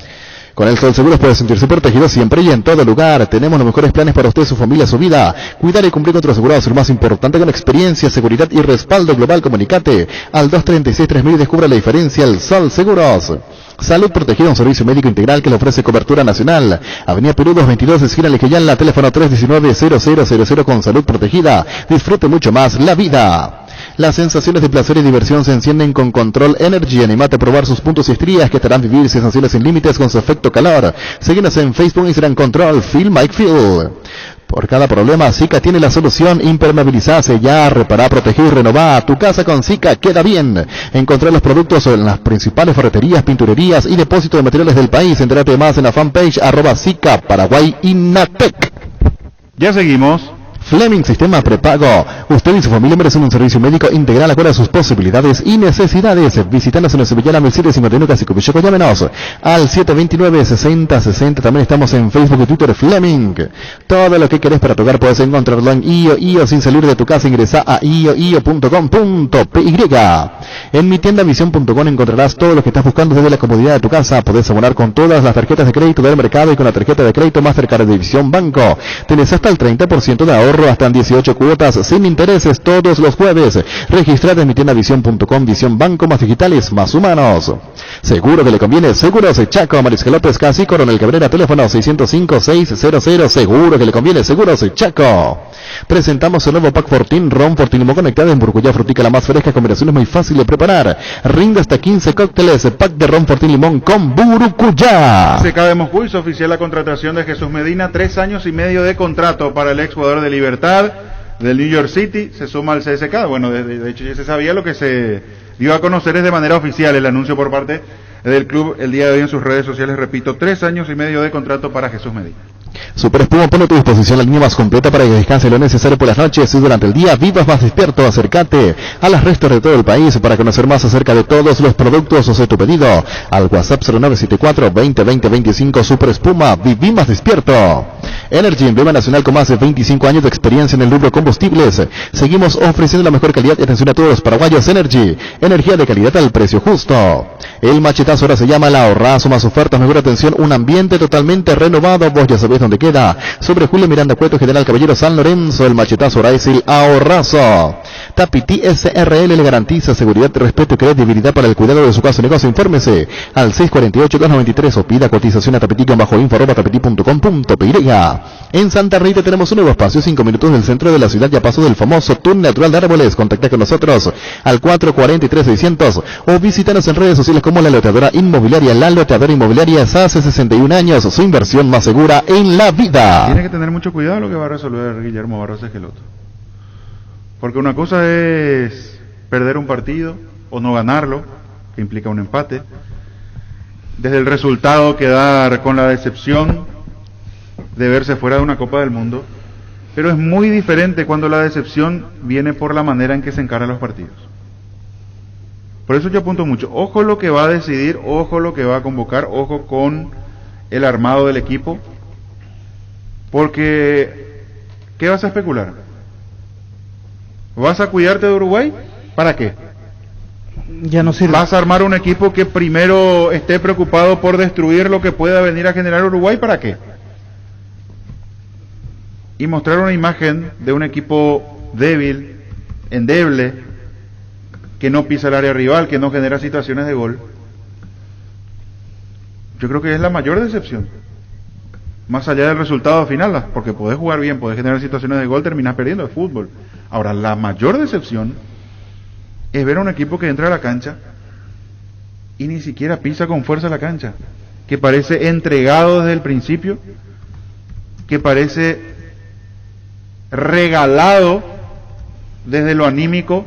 Con el Sol Seguros puede sentirse protegido siempre y en todo lugar. Tenemos los mejores planes para usted, su familia, su vida. Cuidar y cumplir con tu asegurado es lo más importante, con experiencia, seguridad y respaldo global. Comunicate al 236-3000 y descubra la diferencia. El Sol Seguros. Salud Protegida, un servicio médico integral que le ofrece cobertura nacional. Avenida Perú 222, esquina Lequeyala, teléfono 319-0000 con Salud Protegida. Disfrute mucho más la vida. Las sensaciones de placer y diversión se encienden con Control Energy. Animate a probar sus puntos y estrías que te harán vivir sensaciones sin límites con su efecto calor. Síguenos en Facebook, Instagram, Control, Feel Mike Feel. Por cada problema, Zika tiene la solución. Impermeabilizá, sellar, reparar, proteger y renovar. Tu casa con Zika queda bien. Encontrá los productos en las principales ferreterías, pinturerías y depósitos de materiales del país. Entérate más en la fanpage @Zika Paraguay Inatec. Ya seguimos. Fleming Sistema Prepago. Usted y su familia merecen un servicio médico integral acorde a sus posibilidades y necesidades. Visítanos en nuestra Villana 1751 Casicopichoco. Llámenos al 729-6060. También estamos en Facebook y Twitter. Fleming. Todo lo que querés para tu hogar puedes encontrarlo en IO. Sin salir de tu casa, ingresa a io.com.py. En mi tienda Vision.com encontrarás todo lo que estás buscando desde la comodidad de tu casa. Podés abonar con todas las tarjetas de crédito del mercado y con la tarjeta de crédito Mastercard de Visión Banco. Tenés hasta el 30% de ahorro, hasta en 18 cuotas sin intereses todos los jueves. Registrate en mi tienda Vision.com. Visión Banco, más digitales, más humanos. Seguro que le conviene. Seguros Chaco, Mariscal López Casi, Coronel Cabrera, teléfono 605-600. Seguro que le conviene. Seguros Chaco. Presentamos el nuevo Pack Fortín, Ron Fortín Limón conectado en Burbuja Frutica, la más fresca, combinaciones muy fácil de preparar. Rinde hasta 15 cócteles, pack de Ron Fortín Limón con Burucuyá. SK de Moscú hizo oficial la contratación de Jesús Medina, 3 años y medio de contrato para el exjugador de Libertad del New York City, se suma al CSK. Bueno, de hecho ya se sabía, lo que se dio a conocer es de manera oficial el anuncio por parte del club el día de hoy en sus redes sociales. Repito, 3 años y medio de contrato para Jesús Medina. Super Espuma pone a tu disposición la línea más completa para que descanse lo necesario por las noches y durante el día. Vivas más despierto. Acércate a las restos de todo el país para conocer más acerca de todos los productos. O sea, tu pedido al WhatsApp 0974-2020-25. Super Espuma, viví más despierto. Energy, emblema nacional con más de 25 años de experiencia en el rubro combustibles. Seguimos ofreciendo la mejor calidad y atención a todos los paraguayos. Energy, energía de calidad al precio justo. El machetazo ahora se llama el ahorrazo, más ofertas, mejor atención, un ambiente totalmente renovado. Vos ya sabés dónde queda. Sobre Julio Miranda Cueto, General Caballero San Lorenzo. El machetazo ahora es el ahorrazo. Tapiti SRL le garantiza seguridad, respeto y credibilidad para el cuidado de su casa o negocio. Infórmese al 648-293 o pida cotización a tapiti-info@tapiti.com.py. En Santa Rita tenemos un nuevo espacio, 5 minutos del centro de la ciudad, ya paso del famoso túnel natural de árboles. Contacta con nosotros al 443-600 o visítanos en redes sociales como La Loteadora Inmobiliaria. La Loteadora Inmobiliaria es hace 61 años su inversión más segura en la vida. Tiene que tener mucho cuidado lo que va a resolver Guillermo Barros Esqueloto, porque una cosa es perder un partido o no ganarlo, que implica un empate, desde el resultado quedar con la decepción de verse fuera de una Copa del Mundo, pero es muy diferente cuando la decepción viene por la manera en que se encaran los partidos. Por eso yo apunto mucho, ojo lo que va a decidir, ojo lo que va a convocar, ojo con el armado del equipo, porque ¿qué vas a especular? ¿Vas a cuidarte de Uruguay? ¿Para qué? Ya no sirve. ¿Vas a armar un equipo que primero esté preocupado por destruir lo que pueda venir a generar Uruguay? ¿Para qué? Y mostrar una imagen de un equipo débil, endeble, que no pisa el área rival, que no genera situaciones de gol. Yo creo que es la mayor decepción, más allá del resultado final, porque podés jugar bien, podés generar situaciones de gol, terminás perdiendo el fútbol. Ahora, la mayor decepción es ver a un equipo que entra a la cancha y ni siquiera pisa con fuerza la cancha, que parece entregado desde el principio, que parece regalado desde lo anímico,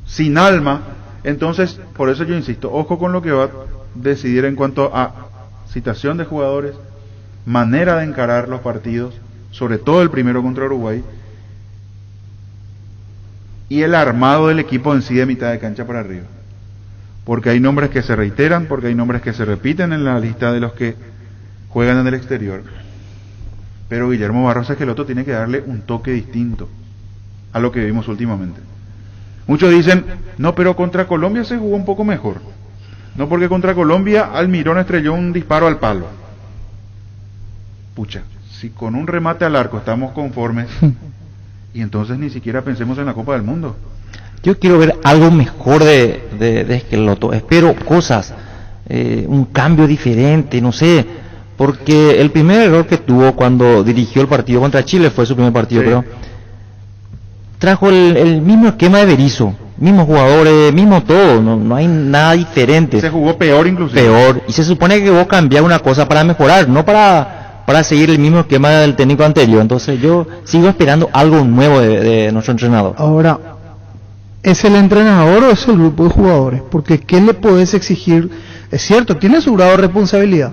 sin alma. Entonces, por eso yo insisto, ojo con lo que va a decidir en cuanto a situación de jugadores, manera de encarar los partidos, sobre todo el primero contra Uruguay, y el armado del equipo en sí de mitad de cancha para arriba, porque hay nombres que se reiteran, porque hay nombres que se repiten en la lista de los que juegan en el exterior, pero Guillermo Barros Esqueloto tiene que darle un toque distinto a lo que vimos últimamente. Muchos dicen, no, pero contra Colombia se jugó un poco mejor. No, porque contra Colombia Almirón estrelló un disparo al palo. Pucha, si con un remate al arco estamos conformes, y entonces ni siquiera pensemos en la Copa del Mundo. Yo quiero ver algo mejor de Esqueloto. Espero cosas, un cambio diferente, no sé, porque el primer error que tuvo cuando dirigió el partido contra Chile fue su primer partido, sí, pero trajo el mismo esquema de Berizzo, mismos jugadores, mismo todo, no hay nada diferente. Se jugó peor inclusive. Peor, y se supone que vos cambiar una cosa para mejorar, no para seguir el mismo esquema del técnico anterior. Entonces yo sigo esperando algo nuevo de nuestro entrenador. Ahora, ¿es el entrenador o es el grupo de jugadores? Porque ¿qué le podés exigir? Es cierto, tiene su grado de responsabilidad,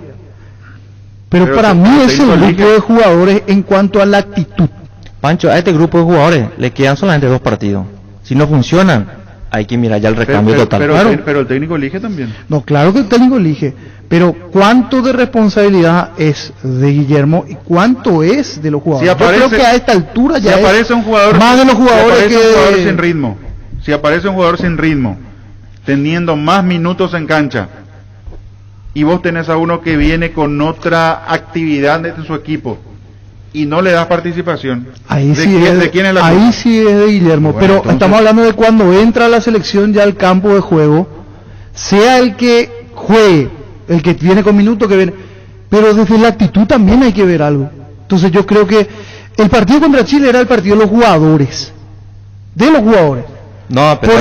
pero para mí es el grupo de jugadores en cuanto a la actitud. Pancho, a este grupo de jugadores le quedan solamente 2 partidos. Si no funcionan, hay que mirar ya el recambio total. Pero el técnico elige también. No, claro que el técnico elige, pero ¿cuánto de responsabilidad es de Guillermo y cuánto es de los jugadores? Si aparece, yo creo que a esta altura ya si aparece un jugador, más de los jugadores si un jugador sin ritmo, si aparece un jugador sin ritmo, teniendo más minutos en cancha, y vos tenés a uno que viene con otra actividad de su equipo y no le das participación, ahí ¿de sí quién, es, ¿de quién es la ahí culpa? sí es de Guillermo, Bueno, pero entonces, estamos hablando de cuando entra a la selección ya al campo de juego, sea el que juegue, el que viene con minutos, que viene, pero desde la actitud también hay que ver algo. Entonces yo creo que el partido contra Chile era el partido de los jugadores, No, pero,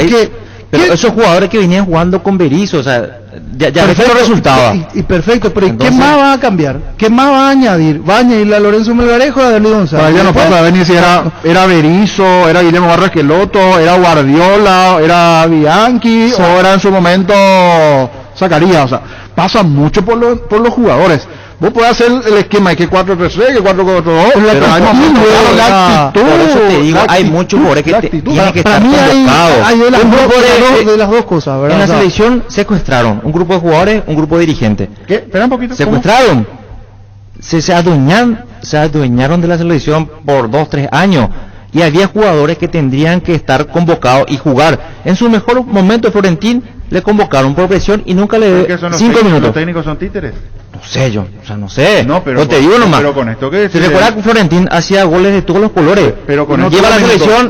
pero esos jugadores que venían jugando con Berizzo, o sea, ya perfecto resultaba. Y perfecto, pero entonces, ¿qué más va a cambiar? ¿Qué más va a añadir? ¿Va a añadir a Lorenzo Melgarejo o a David González? Todavía no pasa a ver ni si era Berizzo, era Guillermo Barros Esqueloto, era Guardiola, era Bianchi, o era en su momento Zacarías. O sea, pasa mucho por los jugadores. Vos podés hacer el esquema de que 4-3-3, que 4-4-2, pero hay momentos de la actitud. Por eso te digo, hay muchos jugadores que tienen que estar convocados. Hay de las dos cosas, ¿verdad? En la selección secuestraron un grupo de jugadores, un grupo de dirigentes. ¿Qué? Espera un poquito. Secuestraron. Se adueñaron de la selección por 2-3 años. Y había jugadores que tendrían que estar convocados y jugar. En su mejor momento, Florentín le convocaron por presión y nunca le dio 5 minutos. ¿Los técnicos son títeres? No sé yo, o sea, no sé. No, pero te digo nomás. Pero con esto que ¿Se recuerda que Florentín hacía goles de todos los colores? Pero con lleva la selección,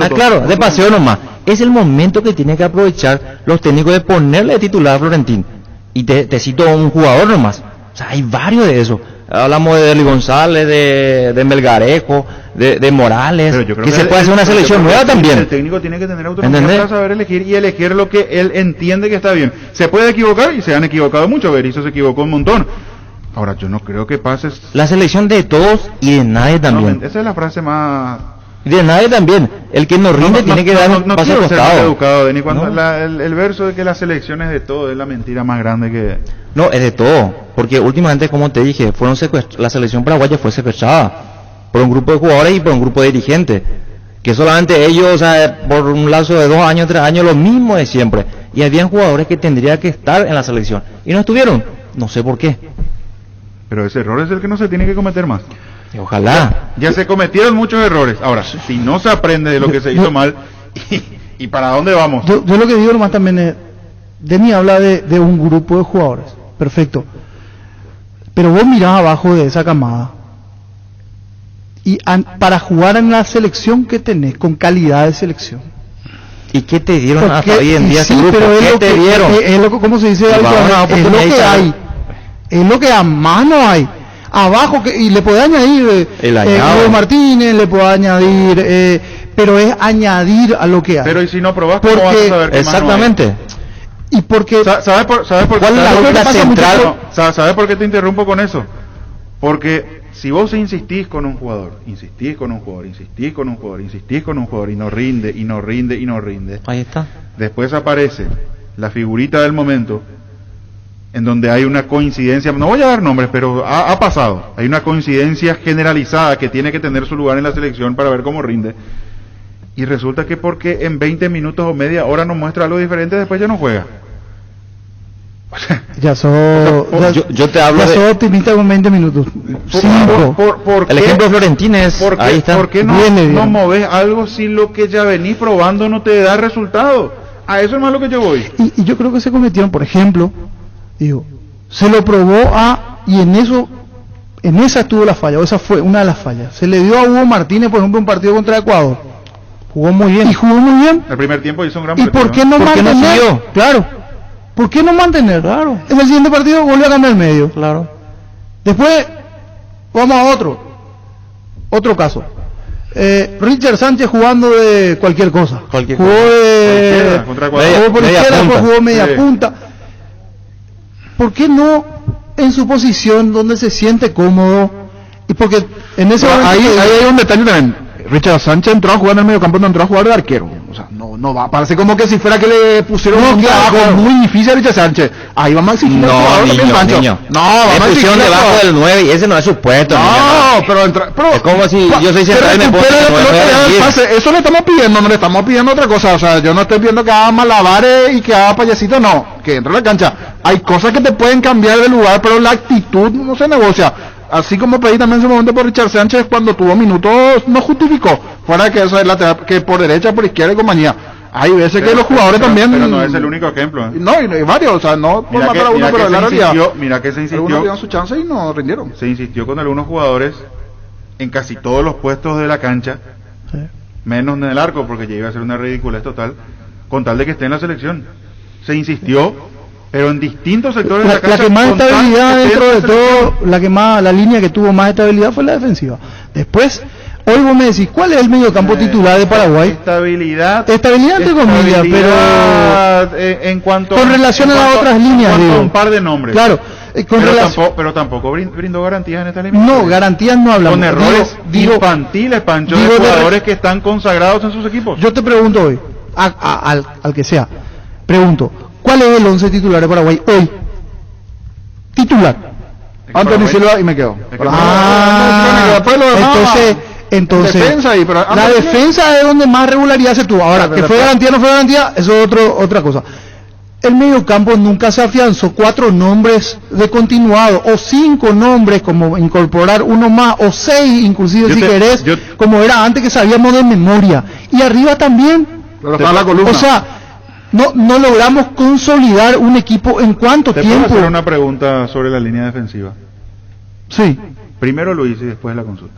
claro, de paseo nomás. Es el momento que tienen que aprovechar los técnicos de ponerle de titular a Florentín. Y te cito un jugador nomás. O sea, hay varios de esos. Hablamos de David González, de Melgarejo, de Morales, que se puede hacer una selección nueva también. El técnico tiene que tener autonomía para saber elegir y elegir lo que él entiende que está bien. Se puede equivocar y se han equivocado mucho. Berizzo se equivocó un montón. Ahora, yo no creo que pases... La selección de todos y de nadie también. No, esa es la frase más... De nadie también. El que no rinde tiene que dar un paso al costado. Educado, Denis, cuando el verso de que la selección es de todo es la mentira más grande que... No, es de todo. Porque últimamente, como te dije, la selección paraguaya fue secuestrada por un grupo de jugadores y por un grupo de dirigentes. Que solamente ellos, o sea, por un lapso de 2 años, 3 años, lo mismo de siempre. Y habían jugadores que tendrían que estar en la selección. Y no estuvieron. No sé por qué. Pero ese error es el que no se tiene que cometer más. Ojalá. Ya se cometieron muchos errores. Ahora, si no se aprende de lo que se hizo mal, ¿y para dónde vamos? Yo lo que digo nomás también es, Denis habla de un grupo de jugadores. Perfecto. Pero vos mirás abajo de esa camada. Y para jugar en la selección que tenés, con calidad de selección. ¿Y qué te dieron hasta hoy en día ese grupo? ¿Qué te dieron? Es lo que, ¿cómo se dice? Es lo que hay. Es lo que a mano hay. Abajo, y le puede añadir Luis Martínez, le puede añadir, pero es añadir a lo que hay. Pero ¿y si no probás, cómo vas a saber qué exactamente. mano hay? Y porque... ¿Sabes por ¿Cuál es la lógica central? ¿Sabes por qué te interrumpo con eso? Porque si vos insistís con un jugador, insistís con un jugador y no rinde, ahí está. Después aparece la figurita del momento en donde hay una coincidencia, no voy a dar nombres, pero ha pasado, hay una coincidencia generalizada que tiene que tener su lugar en la selección para ver cómo rinde, y resulta que porque en 20 minutos o media hora nos muestra algo diferente, después ya no juega. Yo te hablo ya soy optimista con 20 minutos. El ejemplo de Florentín es, ahí está. ¿Por qué no moves algo si lo que ya venís probando no te da resultado? A eso es más lo que yo voy. Y yo creo que se cometieron, por ejemplo, se lo probó y en esa estuvo la falla, o esa fue una de las fallas. Se le dio a Hugo Martínez, por ejemplo, un partido contra Ecuador. Jugó muy bien. El primer tiempo hizo un gran partido. ¿Y por qué no mantener? Claro. ¿Por qué no mantener? Claro. En el siguiente partido volvió a cambiar el medio. Claro. Después, vamos a otro caso. Richard Sánchez jugando de cualquier cosa. Jugó por izquierda, jugó media punta. ¿Por qué no en su posición donde se siente cómodo? Y porque en ese momento ahí hay un detalle también. Richard Sánchez entró a jugar en el medio campo, no entró a jugar de arquero. O sea, no va. Parece como que si fuera que le pusieron un trabajo muy difícil a Richard Sánchez. Ahí vamos a exigir al jugador también, Pancho. No, vamos a exigir debajo del 9 y ese no es su puesto. No, pero es como si yo soy central y me pongo eso le estamos pidiendo, no le estamos pidiendo otra cosa. O sea, yo no estoy pidiendo que haga malabares y que haga payasito, no. Que entre a la cancha. Hay cosas que te pueden cambiar de lugar, pero la actitud no se negocia. Así como pedí también en su momento por Richard Sánchez cuando tuvo minutos, no justificó. Fuera que eso es lateral, que por derecha, por izquierda y compañía. Hay veces que los jugadores también... Pero no es el único ejemplo. No, y varios, o sea, no por matar a uno, pero en la realidad. Mira que se insistió... Algunos dieron su chance y no rindieron. Se insistió con algunos jugadores en casi todos los puestos de la cancha, menos en el arco, porque ya iba a ser una ridiculez total, con tal de que esté en la selección. Se insistió, pero en distintos sectores de la cancha. La que más estabilidad dentro de todo, la línea que tuvo más estabilidad fue la defensiva. Después, hoy vos me decís, ¿cuál es el mediocampo titular de Paraguay? Estabilidad entre comillas, pero en cuanto con relación a las otras líneas, digo. Un par de nombres. Claro. Pero tampoco brindó garantías en esta línea. No, garantías no hablamos. Con errores infantiles, Pancho, de jugadores que están consagrados en sus equipos. Yo te pregunto hoy, al que sea, pregunto, ¿cuál es el 11 titular de Paraguay hoy? Titular. Anthony Silva y me quedo. Entonces defensa ahí, pero la defensa es donde más regularidad se tuvo. Ahora, que fue garantía o no fue garantía, eso es otra cosa. El medio campo nunca se afianzó 4 nombres de continuado, o 5 nombres, como incorporar uno más, o 6 inclusive si querés, como era antes que sabíamos de memoria. Y arriba también. O sea, no logramos consolidar un equipo en cuánto tiempo. ¿Te puedo hacer una pregunta sobre la línea defensiva? Sí. Primero Luis y después la consulta.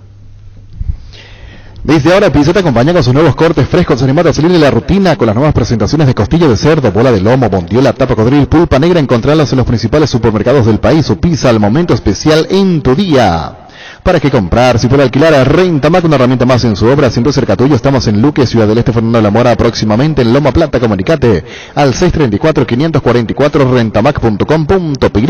Desde ahora Pizza te acompaña con sus nuevos cortes frescos, animados a salir de la rutina con las nuevas presentaciones de costilla de cerdo, bola de lomo, bondiola, tapa codril, pulpa negra. Encontrarlas en los principales supermercados del país. Su pizza al momento especial en tu día. ¿Para qué comprar? Si puede alquilar a Rentamac, una herramienta más en su obra, siempre cerca tuyo. Estamos en Luque, Ciudad del Este, Fernando de la Mora, próximamente en Loma Plata. Comunicate al 634-544 rentamac.com.py.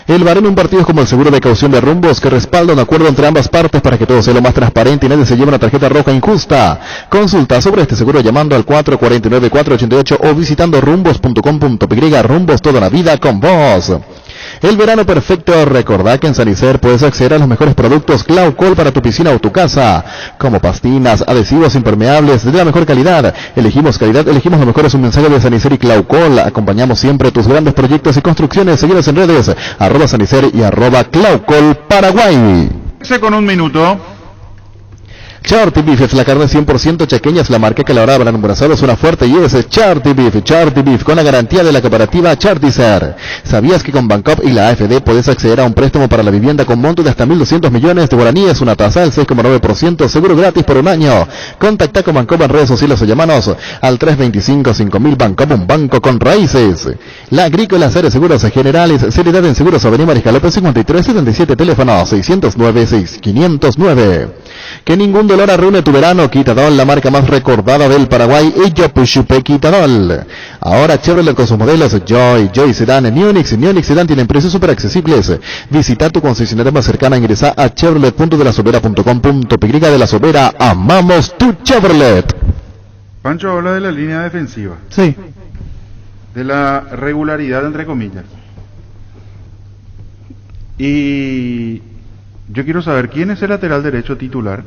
El Varón, un partido es como el seguro de caución de Rumbos, que respalda un acuerdo entre ambas partes para que todo sea lo más transparente y nadie se lleve una tarjeta roja injusta. Consulta sobre este seguro llamando al 449-488 o visitando rumbos.com.py. Rumbos, toda la vida con vos. El verano perfecto. Recordá que en Sanicer puedes acceder a los mejores productos Claucol para tu piscina o tu casa, como pastinas, adhesivos impermeables de la mejor calidad. Elegimos calidad, elegimos lo mejor. Es un mensaje de Sanicer y Claucol. Acompañamos siempre tus grandes proyectos y construcciones. Seguidos en redes, @Sanicer y @Claucol Paraguay. Con un minuto. Charty Beef es la carne 100% chaqueña, es la marca que la hora habrán embarazado, suena fuerte y es Charty Beef, con la garantía de la cooperativa Charticer. ¿Sabías que con Bancop y la AFD podés acceder a un préstamo para la vivienda con monto de hasta 1.200 millones de guaraníes, una tasa del 6,9%, seguro gratis por un año? Contacta con Bancop en redes sociales o llamanos al 325-5000. Bancop, un banco con raíces. La Agrícola, Seres Seguros Generales, seriedad en seguros. Avenida Mariscal López 5377, teléfono 609-6509. Que ningún dolor arruine tu verano. Quitadol, la marca más recordada del Paraguay, y Yopuchupe Quitadol. Ahora Chevrolet con sus modelos Joy Sedan, Neonix Sedan tienen precios súper accesibles. Visita tu concesionaria más cercana, ingresa a chevrolet.delasobera.com.py. De La Sobera, amamos tu Chevrolet. Pancho habla de la línea defensiva. Sí. De la regularidad, entre comillas. Y yo quiero saber quién es el lateral derecho titular.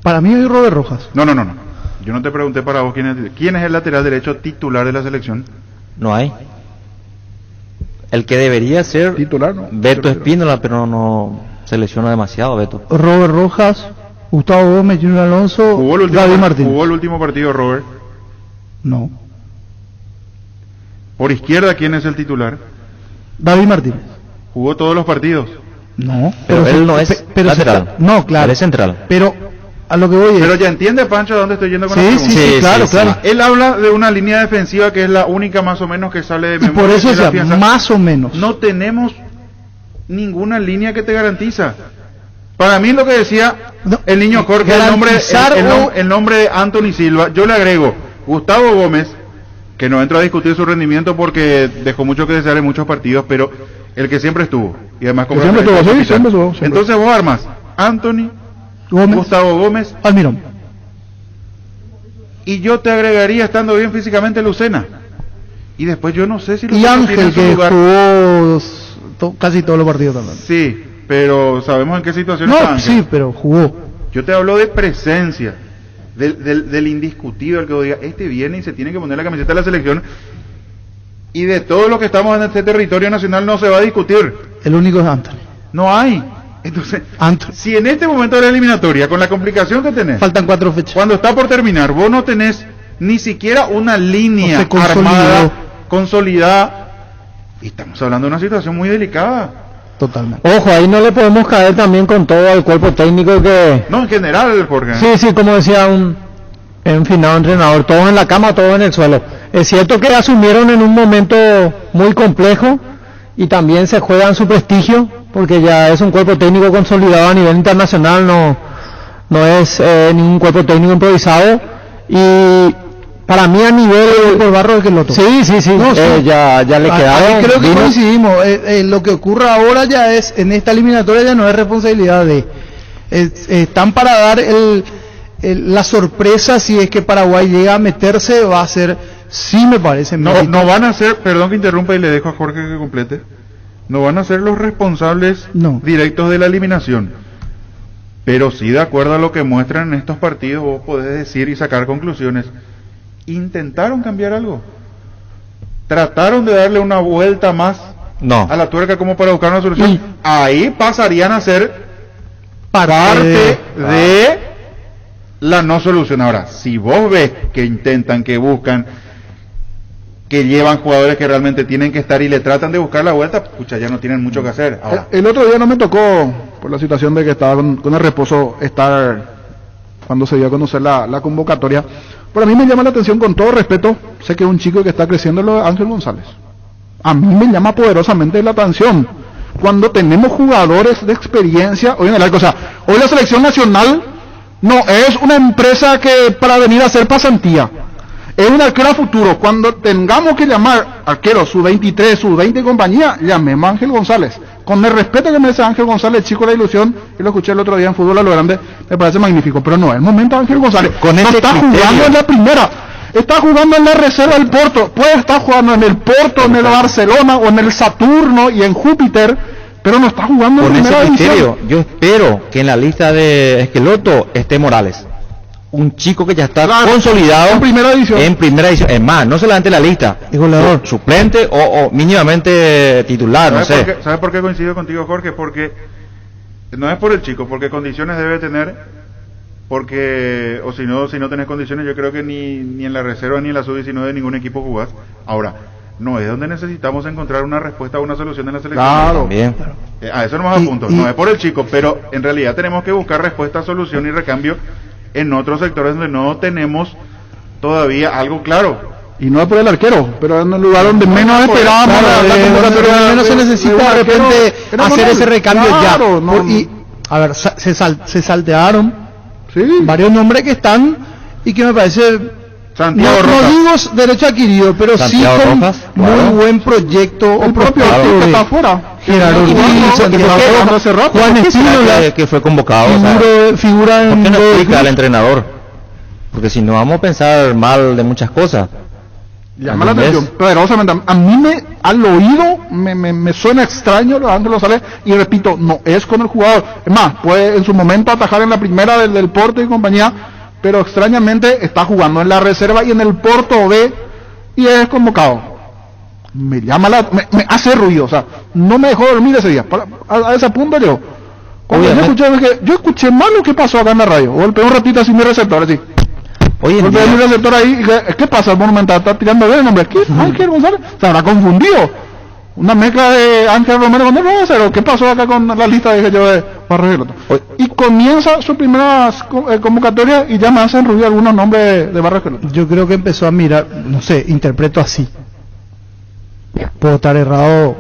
Para mí es Robert Rojas. No. Yo no te pregunté para vos quién es el lateral derecho titular de la selección. No hay. El que debería ser titular, ¿no? Beto Espínola, pero no se lesiona demasiado, Beto. Robert Rojas, Gustavo Gómez, Junior Alonso, Gaby Martínez. ¿Jugó el último partido Robert? No. Por izquierda, ¿quién es el titular? David Martínez. ¿Jugó todos los partidos? No. Pero él no es lateral. No, claro. Él es central. Pero a lo que voy es... Pero ya entiende, Pancho, a dónde estoy yendo con la pregunta. Sí, claro. Él habla de una línea defensiva que es la única más o menos que sale de memoria. Y por eso sea más o menos. No tenemos ninguna línea que te garantiza. Para mí lo que decía el niño Jorge, el nombre de Anthony Silva, yo le agrego Gustavo Gómez, que no entro a discutir su rendimiento porque dejó mucho que desear en muchos partidos, pero el que siempre estuvo. Y además como siempre estuvo. Entonces vos armas Anthony Gómez, Gustavo Gómez, Almirón. Y yo te agregaría, estando bien físicamente, Lucena. Y después yo no sé si y Ángel, que jugó casi todos los partidos también. Sí, pero sabemos en qué situación no, está Ángel. Sí, pero jugó. Yo te hablo de presencia, del indiscutido, el que diga, este viene y se tiene que poner la camiseta de la selección. Y de todo lo que estamos en este territorio nacional no se va a discutir. El único es Anthony. No hay. Entonces, si en este momento de la eliminatoria, con la complicación que tenés, faltan 4 fechas. Cuando está por terminar, vos no tenés ni siquiera una línea armada, consolidada, y estamos hablando de una situación muy delicada. Totalmente. Ojo, ahí no le podemos caer también con todo al cuerpo técnico que... No, en general, Jorge. Sí, como decía un finado entrenador, todos en la cama, todos en el suelo. Es cierto que asumieron en un momento muy complejo y también se juegan su prestigio, porque ya es un cuerpo técnico consolidado a nivel internacional, no es ningún cuerpo técnico improvisado, y para mí a nivel por barro de que lo sí, no, ya le quedaron. Creo que coincidimos, lo que ocurre ahora ya es, en esta eliminatoria ya no es responsabilidad de, están para dar la sorpresa. Si es que Paraguay llega a meterse, va a ser, sí me parece. No van a ser, perdón que interrumpa y le dejo a Jorge que complete, no van a ser los responsables directos de la eliminación, pero sí, de acuerdo a lo que muestran en estos partidos, vos podés decir y sacar conclusiones. Intentaron cambiar algo, trataron de darle una vuelta más a la tuerca como para buscar una solución. Ahí pasarían a ser parte de la no solución. Ahora, si vos ves que intentan, que buscan, que llevan jugadores que realmente tienen que estar y le tratan de buscar la vuelta, pucha, ya no tienen mucho que hacer. Ahora, el otro día no me tocó, por la situación de que estaba con el reposo, estar cuando se dio a conocer la convocatoria. Pero a mí me llama la atención, con todo respeto, sé que es un chico que está creciendo, lo de Ángel González. A mí me llama poderosamente la atención cuando tenemos jugadores de experiencia hoy en el arco. O sea, hoy la selección nacional no es una empresa que para venir a hacer pasantía, es un arquero a futuro. Cuando tengamos que llamar arquero sub-23, sub-20 y compañía, llamemos a Ángel González, con el respeto que merece Ángel González, chico de la ilusión, y lo escuché el otro día en Fútbol a lo Grande, me parece magnífico. Pero no, es el momento de Ángel González, no está jugando en la primera, está jugando en la reserva del Porto, puede estar jugando en el Porto, en el Barcelona o en el Saturno y en Júpiter, pero no está jugando en primera división. Yo espero que en la lista de Esqueloto esté Morales, un chico que ya está consolidado en primera división. Es más, no solamente la lista, goleador, suplente o mínimamente titular, no sé. ¿Sabes por qué coincido contigo, Jorge? Porque no es por el chico, porque condiciones debe tener, porque o si no tenés condiciones, yo creo que ni en la reserva ni en la sub-19 de ningún equipo jugás. Ahora, no es donde necesitamos encontrar una respuesta o una solución en la selección. Claro, bien. A eso no me apunto, no es por el chico, pero en realidad tenemos que buscar respuesta, solución y recambio en otros sectores donde no tenemos todavía algo claro. Y no es por el arquero, pero en el lugar donde menos esperábamos la convocatoria, menos se necesita de repente hacer ese recambio ya. A ver, se saltearon varios nombres que están y que me parece, Santiago no Rojas. digo derecho adquirido, pero Santiago sí con Rojas, muy buen proyecto. El propio que está afuera. Gerardo Juan Espino, que fue convocado, figura en... ¿Por qué no explica al entrenador? Porque si no vamos a pensar mal de muchas cosas. Llama la atención, poderosamente. A mí al oído me suena extraño lo de Ángel González, y repito, no es con el jugador. Es más, puede en su momento atajar en la primera del Porto y compañía, pero extrañamente está jugando en la reserva y en el Porto B y es convocado. Me hace ruido, o sea, no me dejó dormir ese día. A ese punto cuando yo escuché mal lo que pasó acá en la radio, golpeé un ratito así mi receptor, así. Golpeé mi receptor ahí, y ¿qué pasa? El Monumental está tirando bien el nombre. ¿Qué? Ángel González se habrá confundido. Una mezcla de Ángel Romero con el 9-0. ¿Qué pasó acá con la lista de Barrio? Y comienza su primera convocatoria y ya me hacen ruido algunos nombres de Barrio. Yo creo que empezó a mirar, no sé, interpreto así. Puedo estar errado.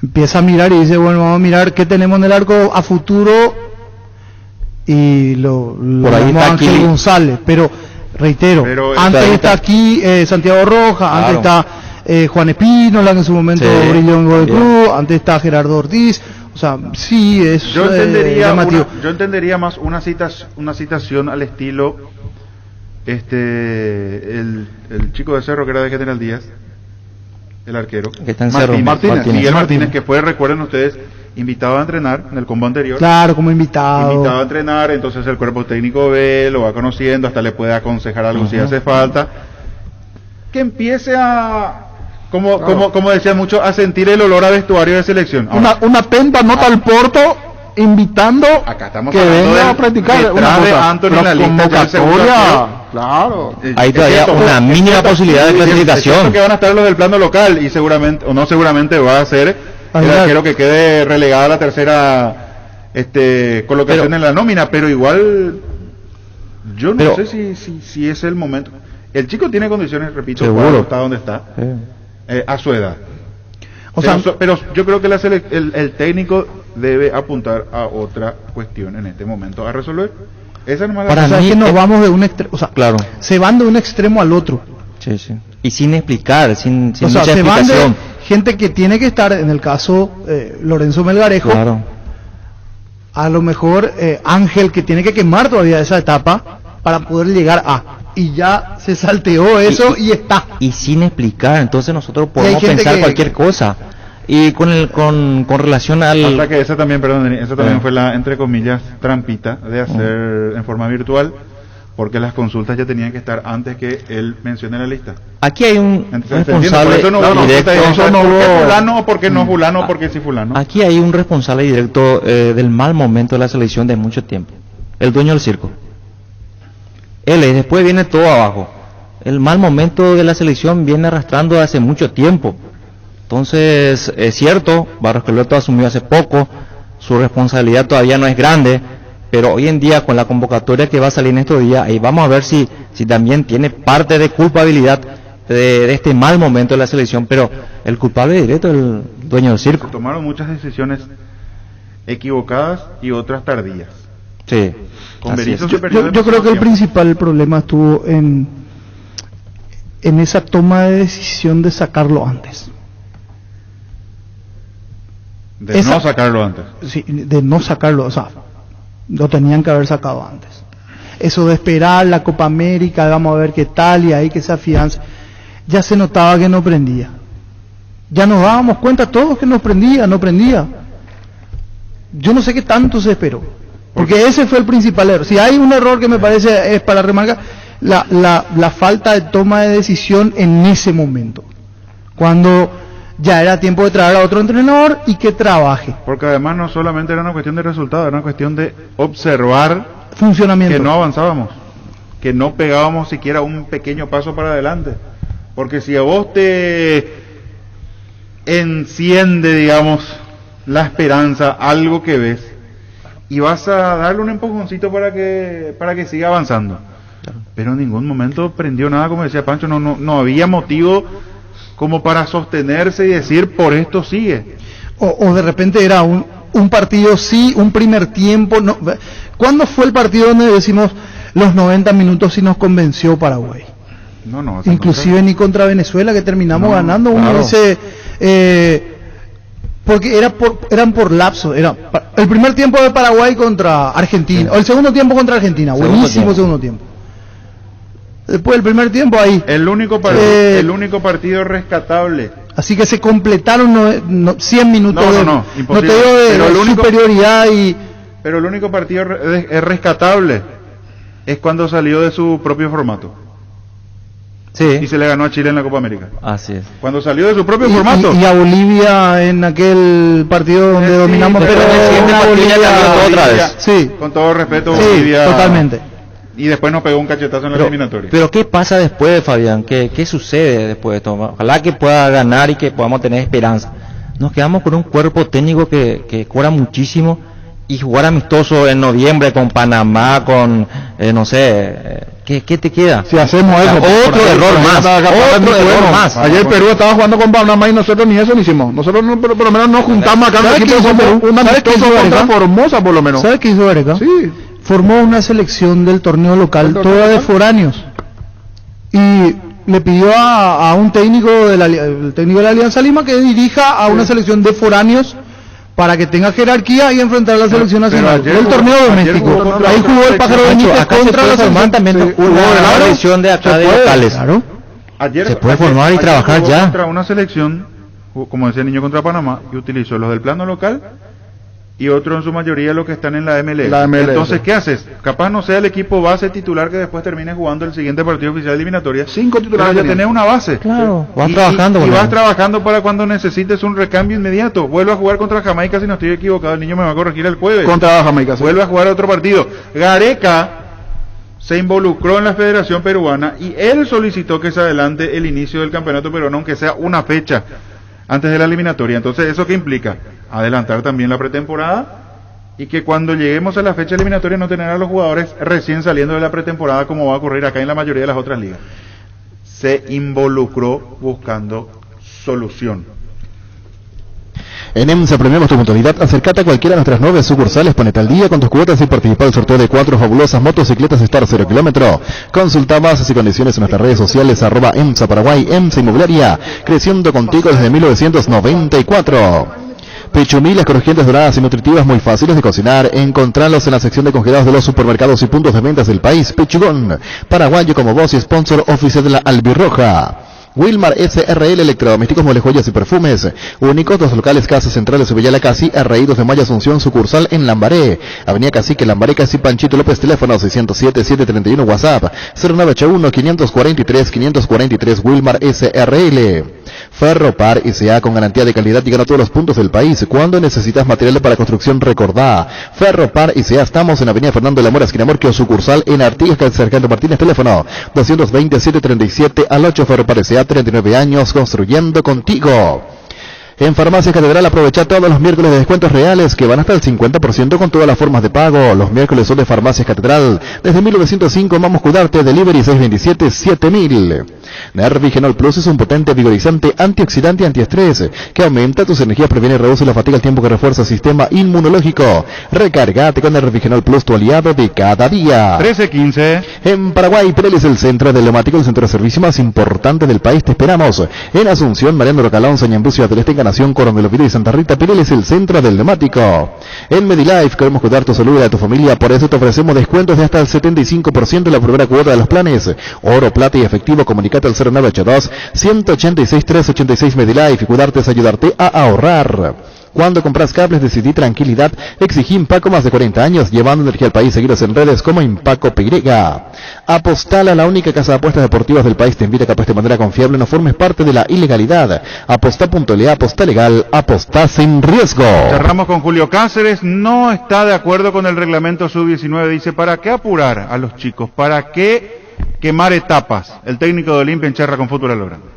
Empieza a mirar y dice, bueno, vamos a mirar qué tenemos en el arco a futuro, y lo por ahí está Ángel aquí González, pero reitero, antes está aquí Santiago Rojas, antes está Juan Espino, en su momento brilló en Godoy Cruz, antes está Gerardo Ortiz, o sea, sí es yo entendería más una citación al estilo el chico de Cerro que era de General Díaz, el arquero, que está en Cerro, Miguel Martínez, que fue, recuerden ustedes, invitado a entrenar en el combo anterior. Claro, como invitado a entrenar, entonces el cuerpo técnico ve, lo va conociendo, hasta le puede aconsejar algo si hace falta. Que empiece a, como decía mucho, a sentir el olor a vestuario de selección. Ahora, una pempa nota al Porto invitando acá estamos que venga a practicar una de Anthony en la lista, claro. Hay todavía una mínima posibilidad de clasificación. Que van a estar los del plano local y seguramente, o no seguramente, va a ser el arquero que quede relegado a la tercera colocación en la nómina, pero igual yo no sé si es el momento. El chico tiene condiciones, repito, seguro está donde está, a su edad. Pero yo creo que el técnico debe apuntar a otra cuestión en este momento a resolver. Esa nomás para mí es que nos vamos de un extremo, claro, se van de un extremo al otro. Sí. Y sin explicar, sin mucha se explicación. Van de gente que tiene que estar, en el caso Lorenzo Melgarejo, claro, a lo mejor Ángel, que tiene que quemar todavía esa etapa para poder llegar y ya se salteó eso y está. Y sin explicar, entonces nosotros podemos pensar cualquier cosa. Y con relación al... Hasta que esa también, esa también fue la, entre comillas, trampita de hacer en forma virtual, porque las consultas ya tenían que estar antes que él mencione la lista. Aquí hay un responsable directo. ¿Por qué fulano o por qué no fulano o por qué sí fulano? Aquí hay un responsable directo del mal momento de la selección de mucho tiempo. El dueño del circo. Él es, después viene todo abajo. El mal momento de la selección viene arrastrando hace mucho tiempo. Entonces, es cierto, Barros Esqueloto asumió hace poco, su responsabilidad todavía no es grande, pero hoy en día con la convocatoria que va a salir en estos días, ahí vamos a ver si también tiene parte de culpabilidad de este mal momento de la selección, pero el culpable directo es el dueño del circo. Se tomaron muchas decisiones equivocadas y otras tardías. Sí. Yo creo que el principal problema estuvo en esa toma de decisión de sacarlo antes. No sacarlo antes. Sí, de no sacarlo, o sea, lo tenían que haber sacado antes. Eso de esperar la Copa América, vamos a ver qué tal, y ahí que se afianza. Ya se notaba que no prendía. Ya nos dábamos cuenta todos que no prendía. Yo no sé qué tanto se esperó. Porque ese fue el principal error. Si hay un error que me parece es para remarcar, la falta de toma de decisión en ese momento. Cuando ya era tiempo de traer a otro entrenador y que trabaje. Porque además no solamente era una cuestión de resultados, era una cuestión de observar funcionamiento, que no avanzábamos, que no pegábamos siquiera un pequeño paso para adelante. Porque si a vos te enciende, digamos, la esperanza, algo que ves, y vas a darle un empujoncito para que siga avanzando. Pero en ningún momento prendió nada, como decía Pancho, no había motivo como para sostenerse y decir por esto sigue. O de repente era un partido sí, un primer tiempo. No. ¿Cuándo fue el partido donde decimos los 90 minutos sí nos convenció Paraguay? No. Inclusive ni contra Venezuela, que terminamos ganando. Uno dice, porque eran por lapso. Era el primer tiempo de Paraguay contra Argentina, o el segundo tiempo contra Argentina. Buenísimo segundo tiempo. Después del primer tiempo ahí. El único partido rescatable. Así que se completaron 100 minutos imposible. Superioridad Pero el único partido es rescatable es cuando salió de su propio formato. Sí. Y se le ganó a Chile en la Copa América. Así es. Cuando salió de su propio formato. Y a Bolivia en aquel partido donde dominamos, pero Bolivia otra vez. Sí. Con todo respeto, sí, Bolivia. Totalmente. Y después nos pegó un cachetazo en la eliminatoria. Pero ¿qué pasa después, Fabián? ¿Qué sucede después de esto? Ojalá que pueda ganar y que podamos tener esperanza. Nos quedamos con un cuerpo técnico que cobra muchísimo, y jugar amistoso en noviembre con Panamá, con no sé, ¿qué te queda? Si hacemos eso, otro error más. Ayer Perú estaba jugando con Panamá y nosotros ni eso ni hicimos. Nosotros por lo menos nos juntamos acá en el equipo de un amistoso contra Formosa, por lo menos. ¿Sabes qué hizo Areca? Sí. Formó una selección del torneo local, toda de foráneos, y le pidió a un técnico de la Alianza Lima que dirija a una selección de foráneos para que tenga jerarquía y enfrentar a la selección nacional. El torneo doméstico. Ahí jugó el Pájaro Benítez contra la selección. También una selección de acá de locales. Claro. Ayer, se puede formar y trabajar ya. Contra una selección, como decía el niño contra Panamá, y utilizó los del plano local y otros en su mayoría los que están en la MLS. Entonces, ¿qué haces? Capaz no sea el equipo base titular que después termine jugando el siguiente partido oficial de eliminatoria. 5 titulares. Ya tenés una base. Claro, vas trabajando. Y vas trabajando para cuando necesites un recambio inmediato. Vuelve a jugar contra Jamaica, si no estoy equivocado, el niño me va a corregir el jueves. Contra Jamaica, sí. Vuelve a jugar otro partido. Gareca se involucró en la Federación Peruana y él solicitó que se adelante el inicio del campeonato peruano, aunque sea una fecha antes de la eliminatoria. Entonces, ¿eso qué implica? Adelantar también la pretemporada y que cuando lleguemos a la fecha eliminatoria no tener a los jugadores recién saliendo de la pretemporada como va a ocurrir acá en la mayoría de las otras ligas. Se involucró buscando solución. En EMSA premiamos tu puntualidad. Acércate a cualquiera de nuestras 9 sucursales, ponete al día con tus cuotas y participa del sorteo de 4 fabulosas motocicletas Star 0 kilómetro. Consulta bases y condiciones en nuestras redes sociales, @EMSA Paraguay, EMSA Inmobiliaria, creciendo contigo desde 1994. Pechumilas crujientes, doradas y nutritivas, muy fáciles de cocinar. Encontralos en la sección de congelados de los supermercados y puntos de ventas del país. Pechugón, paraguayo como voz y sponsor oficial de la Albirroja. Wilmar SRL, electrodomésticos, muebles, joyas y perfumes. Únicos, 2 locales, Casas Centrales, Ubellala Casi, R.I. de Mayo Asunción, sucursal en Lambaré. Avenida Cacique, Lambaré, Casi, Panchito López, teléfono 607-731, WhatsApp 0981-543-543, Wilmar SRL. Ferropar S.A. con garantía de calidad llegan a todos los puntos del país. Cuando necesitas materiales para construcción, recordá. Ferropar S.A. estamos en Avenida Fernando de la Mora, esquina Morquio, sucursal en Artigas, Sargento Martínez, teléfono 220-737 al 8. Ferropar S.A. 39 años construyendo contigo. En Farmacia Catedral aprovecha todos los miércoles de descuentos reales que van hasta el 50% con todas las formas de pago. Los miércoles son de Farmacia Catedral. Desde 1905 vamos a cuidarte. Delivery 627-7000. Nervigenol Plus es un potente vigorizante antioxidante y antiestrés que aumenta tus energías, previene y reduce la fatiga al tiempo que refuerza el sistema inmunológico. Recárgate con Nervigenol Plus, tu aliado de cada día. 13-15. En Paraguay, Pirelli es el centro del neumático, el centro de servicio más importante del país. Te esperamos en Asunción, Mariano Rocalón, Sañambucio, Ateleste, Nación, Coronel Oviedo y Santa Rita. Pirelli es el centro del neumático. En Medilife queremos cuidar tu salud y de tu familia, por eso te ofrecemos descuentos de hasta el 75% de la primera cuota de los planes. Oro, plata y efectivo, comunicate al 0982-186-386 Medilife y cuidarte es ayudarte a ahorrar. Cuando compras cables, decidí tranquilidad. Exigí Impaco, más de 40 años, llevando energía al país. Seguiros en redes como Impaco PY. Apostala, la única casa de apuestas deportivas del país, te invita a que apuestes de manera confiable, no formes parte de la ilegalidad. Apostá.le, aposta legal, apostá sin riesgo. Cerramos con Julio Cáceres. No está de acuerdo con el reglamento sub-19. Dice, ¿para qué apurar a los chicos? ¿Para qué quemar etapas? El técnico de Olimpia encharra con Fútbol a lo grande.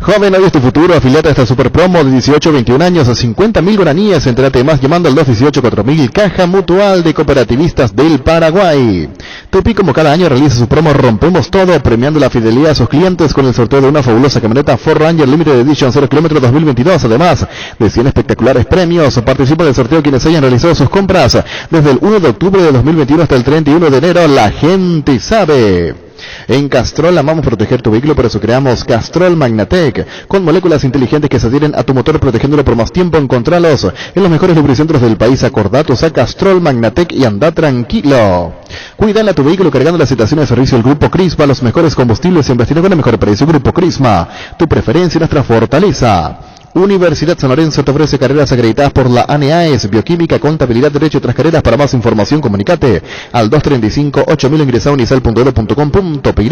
Joven, hoy es tu futuro. Afiliate a esta super promo de 18 a 21 años a 50.000 guaraníes. Entérate más llamando al 218-4000. Caja Mutual de Cooperativistas del Paraguay. Tupi, como cada año, realiza su promo Rompemos Todo, premiando la fidelidad a sus clientes con el sorteo de una fabulosa camioneta Ford Ranger Limited Edition 0 km 2022. Además de 100 espectaculares premios. Participan del sorteo quienes hayan realizado sus compras desde el 1 de octubre de 2021 hasta el 31 de enero. La gente sabe. En Castrol amamos proteger tu vehículo, por eso creamos Castrol Magnatec, con moléculas inteligentes que se adhieren a tu motor protegiéndolo por más tiempo. Encontralos en los mejores lubricentros del país. Acordatos a Castrol Magnatec y anda tranquilo. Cuídale a tu vehículo cargando las estaciones de servicio del Grupo Crisma, los mejores combustibles y investir con el mejor precio. Grupo Crisma, tu preferencia y nuestra fortaleza. Universidad San Lorenzo te ofrece carreras acreditadas por la ANEAES, Bioquímica, Contabilidad, Derecho y otras carreras. Para más información, comunicate al 235-8000, ingresa a unisal.edu.com.py.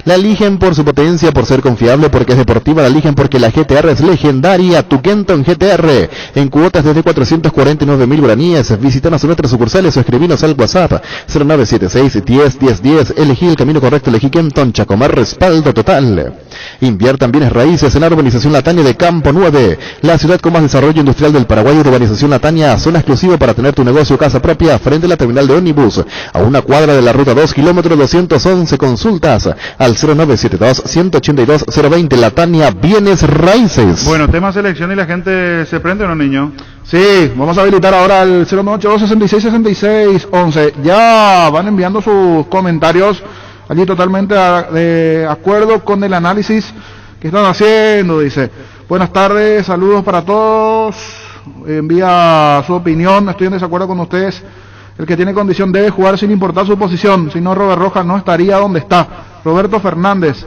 La eligen por su potencia, por ser confiable, porque es deportiva. La eligen porque la GTR es legendaria. Tu Kenton GTR, en cuotas desde 449.000 guaraníes. Visítanos en nuestras sucursales o escribinos al WhatsApp 0976-10-10-10. Elegí el camino correcto, elegí Kenton Chacomar, respaldo total. Inviertan bienes raíces en la urbanización Latania de Campo 9, la ciudad con más desarrollo industrial del Paraguay. Urbanización Latania, zona exclusiva para tener tu negocio o casa propia frente a la terminal de ómnibus, a una cuadra de la ruta 2, kilómetro 211. Consultas al 0972-182-020. Latania Bienes Raíces. Bueno, tema selección y la gente se prende, ¿no, niño? Sí, vamos a habilitar ahora el 098-266-6611. Ya van enviando sus comentarios allí totalmente de acuerdo con el análisis que están haciendo. Dice, Buenas tardes, saludos para todos. Envía su opinión, estoy en desacuerdo con ustedes. El que tiene condición debe jugar sin importar su posición, si no Robert Rojas no estaría donde está. Roberto Fernández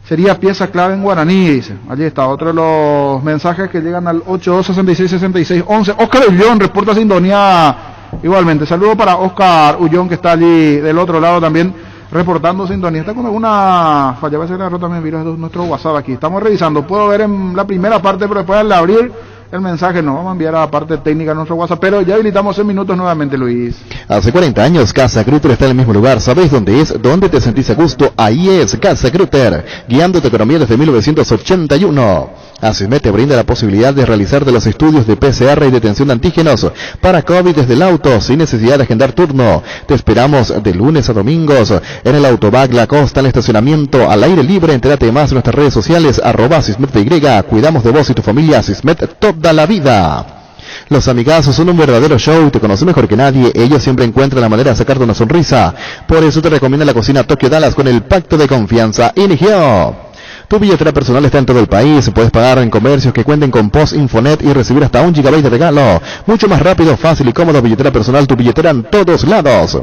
sería pieza clave en Guaraní, dice. Allí está, otro de los mensajes que llegan al 82666611. Oscar Ullón reporta sintonía igualmente. Saludo para Oscar Ullón, que está allí del otro lado también reportando sintonía. Está con alguna falla, va a ser la rota también, mira nuestro WhatsApp aquí. Estamos revisando, puedo ver en la primera parte, pero después al abrir el mensaje no, vamos a enviar a la parte técnica a nuestro WhatsApp, pero ya habilitamos en minutos nuevamente, Luis. Hace 40 años Casa Grutter está en el mismo lugar. ¿Sabéis dónde es? ¿Dónde te sentís a gusto? Ahí es Casa Grutter, guiando tu economía desde 1981. Asismet te brinda la posibilidad de realizar de los estudios de PCR y detención de antígenos para COVID desde el auto, sin necesidad de agendar turno. Te esperamos de lunes a domingos en el Autobac La Costa, en el estacionamiento, al aire libre. Entérate más en nuestras redes sociales, @SismetPY. Cuidamos de vos y tu familia. Sismet toda la vida. Los amigazos son un verdadero show y te conocen mejor que nadie. Ellos siempre encuentran la manera de sacarte una sonrisa. Por eso te recomienda la cocina Tokyo Dallas con el pacto de confianza Inigio. Tu billetera personal está en todo el país. Puedes pagar en comercios que cuenten con POS Infonet y recibir hasta 1 GB de regalo. Mucho más rápido, fácil y cómodo. Billetera personal, tu billetera en todos lados.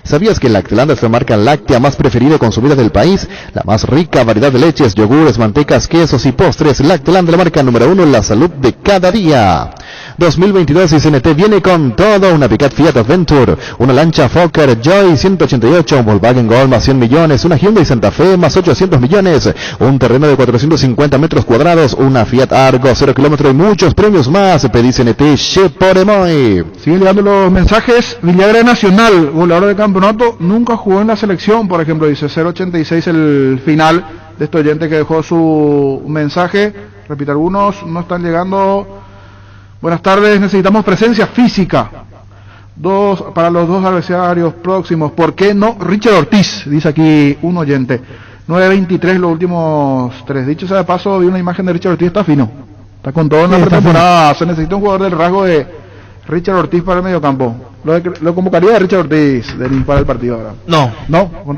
¿Sabías que Lactelanda es la marca láctea más preferida y consumida del país? La más rica variedad de leches, yogures, mantecas, quesos y postres. Lactelanda, la marca número 1 en la salud de cada día. 2022 y CNT viene con todo. Una Pickup Fiat Adventure, una lancha Fokker Joy 188, un Volkswagen Gol más 100 millones, una Hyundai Santa Fe más 800 millones, un terreno de 450 metros cuadrados, una Fiat Argo 0 kilómetros y muchos premios más. Pedí CNT Cheporemoy. Siguen llegando los mensajes. Villagra Nacional, goleador de campeonato, nunca jugó en la selección, por ejemplo, dice 086 el final de este oyente que dejó su mensaje. Repito, algunos no están llegando. Buenas tardes, necesitamos presencia física. Para los dos adversarios próximos. ¿Por qué no Richard Ortiz? Dice aquí un oyente. 9.23 los últimos 3. Dicho sea de paso, vi una imagen de Richard Ortiz, está fino. Está con todo en la pretemporada. Se necesita un jugador del rasgo de Richard Ortiz para el mediocampo. Lo convocaría de Richard Ortiz para el partido ahora. No. Un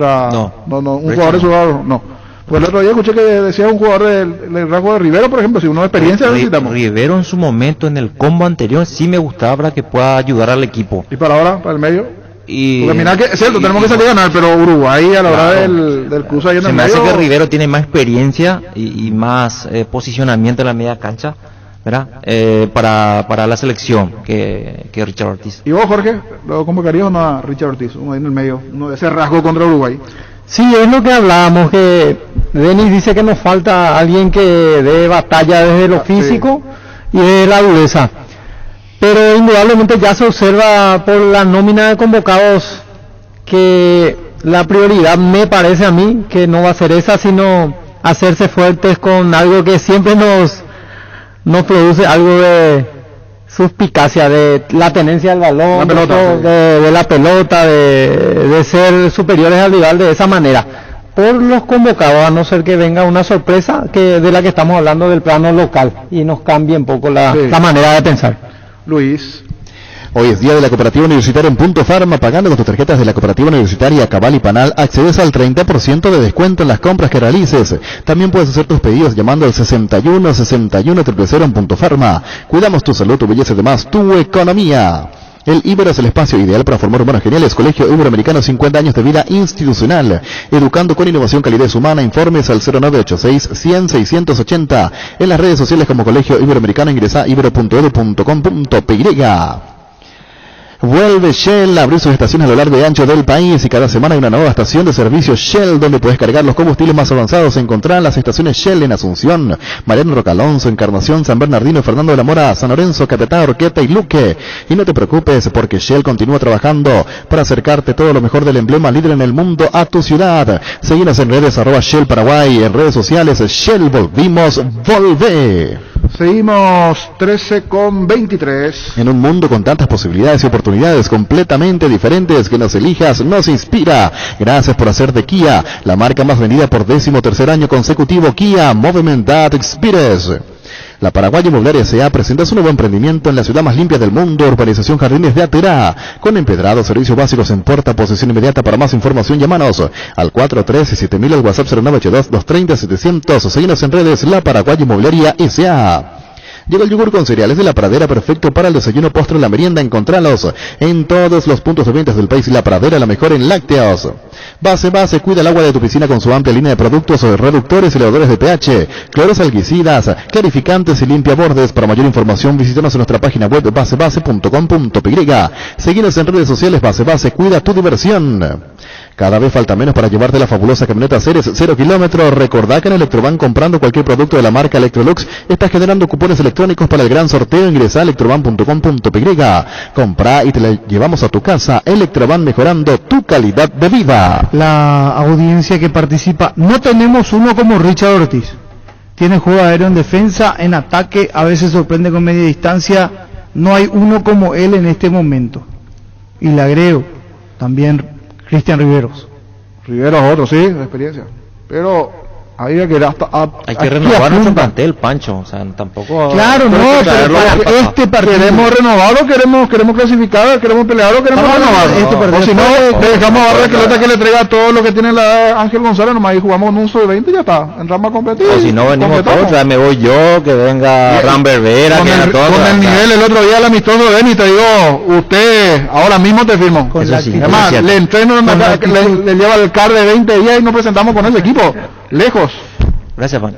jugador de su lado, no. Pues el otro día escuché que decía un jugador del rasgo de Rivero, por ejemplo, si uno de experiencia necesitamos. Rivero en su momento, en el combo anterior, sí me gustaba para que pueda ayudar al equipo. ¿Y para ahora, para el medio? Porque mira que es cierto, tenemos que salir a ganar, pero Uruguay a la hora del cruce ahí en el medio. Se me hace que Rivero tiene más experiencia y más posicionamiento en la media cancha, ¿verdad? Para la selección que Richard Ortiz. ¿Y vos, Jorge, lo convocarías o no a Richard Ortiz? Uno ahí en el medio, uno de ese rasgo contra Uruguay. Sí, es lo que hablábamos, que Denis dice que nos falta alguien que dé batalla desde lo físico y desde la dureza. Pero indudablemente ya se observa por la nómina de convocados que la prioridad, me parece a mí, que no va a ser esa, sino hacerse fuertes con algo que siempre nos produce algo de suspicacia, de la tenencia del balón, de la pelota, de ser superiores al rival de esa manera. Por los convocados, a no ser que venga una sorpresa de la que estamos hablando del plano local y nos cambie un poco la manera de pensar. Luis. Hoy es día de la Cooperativa Universitaria en Punto Farma. Pagando con tus tarjetas de la Cooperativa Universitaria Cabal y Panal, accedes al 30% de descuento en las compras que realices. También puedes hacer tus pedidos llamando al 61 61 000 en Punto Farma. Cuidamos tu salud, tu belleza y demás, tu economía. El Ibero es el espacio ideal para formar humanos geniales. Colegio Iberoamericano, 50 años de vida institucional. Educando con innovación, calidez humana. Informes al 0986 100 680. En las redes sociales como Colegio Iberoamericano, ingresa a ibero.edu.com.py. Vuelve Shell a abrir sus estaciones a lo largo y ancho del país y cada semana hay una nueva estación de servicio Shell donde puedes cargar los combustibles más avanzados. Encontrar las estaciones Shell en Asunción, Mariano Roca Alonso, Encarnación, San Bernardino, Fernando de la Mora, San Lorenzo, Capiatá, Orqueta y Luque. Y no te preocupes porque Shell continúa trabajando para acercarte todo lo mejor del emblema líder en el mundo a tu ciudad. Seguinos en redes @Shell Paraguay, en redes sociales Shell Volvimos, volvé. Seguimos 13:23. En un mundo con tantas posibilidades y oportunidades completamente diferentes, que nos elijas nos inspira. Gracias por hacer de Kia la marca más vendida por 13º año consecutivo. Kia, Movement That Experience. La Paraguaya Inmobiliaria S.A. presenta su nuevo emprendimiento en la ciudad más limpia del mundo, urbanización Jardines de Aterá, con empedrados, servicios básicos en puerta, posesión inmediata. Para más información, llámanos al 437.000 al WhatsApp 0982-230-700. Seguinos en redes, La Paraguaya Inmobiliaria S.A. Llega el yogur con cereales de La Pradera, perfecto para el desayuno, postre, la merienda. Encontralos en todos los puntos de ventas del país. La Pradera, la mejor en lácteos. Base, cuida el agua de tu piscina con su amplia línea de productos, reductores y elevadores de pH, cloros algicidas, clarificantes y limpiabordes. Para mayor información, visítanos en nuestra página web basebase.com.py. Seguinos en redes sociales. Base, cuida tu diversión. Cada vez falta menos para llevarte la fabulosa camioneta Ceres 0 kilómetros. Recordá que en Electroban, comprando cualquier producto de la marca Electrolux, estás generando cupones electrónicos para el gran sorteo. Ingresa a electroban.com.py. Comprá y te la llevamos a tu casa. Electroban, mejorando tu calidad de vida. La audiencia que participa, no tenemos uno como Richard Ortiz. Tiene juego aéreo en defensa, en ataque, a veces sorprende con media distancia. No hay uno como él en este momento. Y le agrego también Cristian Riveros. Riveros otro, sí, de experiencia. Pero había que hay que renovar nuestro plantel, Pancho. O sea, tampoco. Claro, no, pero para este partido queremos renovado, queremos clasificar, queremos pelear, queremos renovar. Este partido, o si no, dejamos a Barra que le traiga todo lo que tiene la Ángel González, nomás ahí jugamos en un sub-20 y ya está. Entramos a competir. O si no, venimos todos, ya me voy yo, que venga Ram Berbera, con el nivel. El otro día el amistoso de Denis, te digo, usted ahora mismo te firmo. Además, le entreno, le lleva el CAR de 20 días y nos presentamos con ese equipo. Lejos. Gracias, Juan.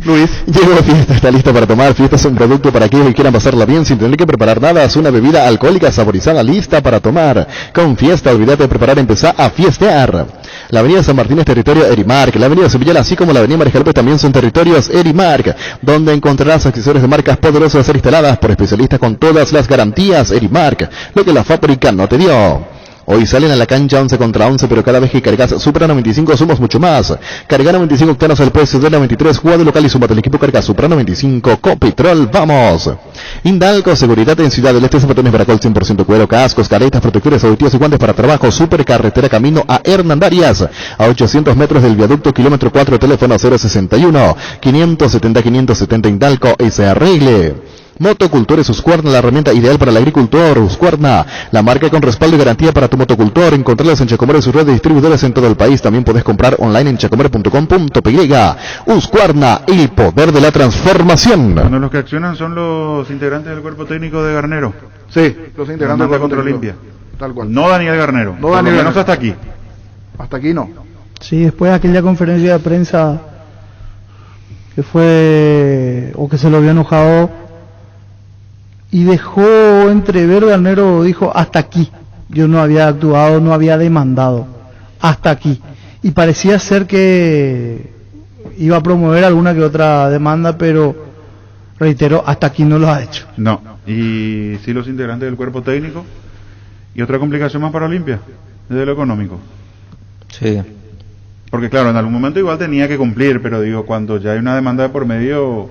Luis. Llegó Fiesta, está listo para tomar. Fiesta es un producto para aquellos que quieran pasarla bien sin tener que preparar nada. Es una bebida alcohólica saborizada lista para tomar. Con Fiesta, olvídate de preparar, empezá a fiestear. La avenida San Martín es territorio Erimark. La avenida Sevilla, así como la avenida Marijalpe, también son territorios Erimark, donde encontrarás accesorios de marcas poderosas instaladas por especialistas con todas las garantías. Erimark, lo que la fábrica no te dio. Hoy salen a la cancha 11 contra 11, pero cada vez que cargas Supra 95 somos mucho más. Carga 95 octanos al precio de 93, juega de local y súmate al equipo carga Supra 95, Copetrol, vamos. Indalco, seguridad en Ciudad del Este, zapatos Veracol 100% cuero, cascos, caretas, protectores auditivos y guantes para trabajo. Supercarretera camino a Hernandarias, a 800 metros del viaducto, kilómetro 4, teléfono 061 570 570. Indalco SRL. Motocultores Husqvarna, la herramienta ideal para el agricultor. Husqvarna, la marca con respaldo y garantía para tu motocultor. Encontrarlas en Chacomer y sus redes de distribuidores en todo el país. También podés comprar online en chacomer.com.py. Husqvarna, el poder de la transformación. Bueno, los que accionan son los integrantes del cuerpo técnico de Garnero. Sí, los integrantes de contra Olimpia. Tal cual. No Daniel Garnero. No Daniel Garnero. Hasta aquí. Hasta aquí no. Sí, después de aquella conferencia de prensa que fue, o que se lo había enojado, y dejó entrever, Garnero dijo, hasta aquí. Yo no había actuado, no había demandado. Hasta aquí. Y parecía ser que iba a promover alguna que otra demanda, pero reitero, hasta aquí no lo ha hecho. No. Y sí, los integrantes del cuerpo técnico. Y otra complicación más para Olimpia, desde lo económico. Sí. Porque claro, en algún momento igual tenía que cumplir, pero digo, cuando ya hay una demanda de por medio,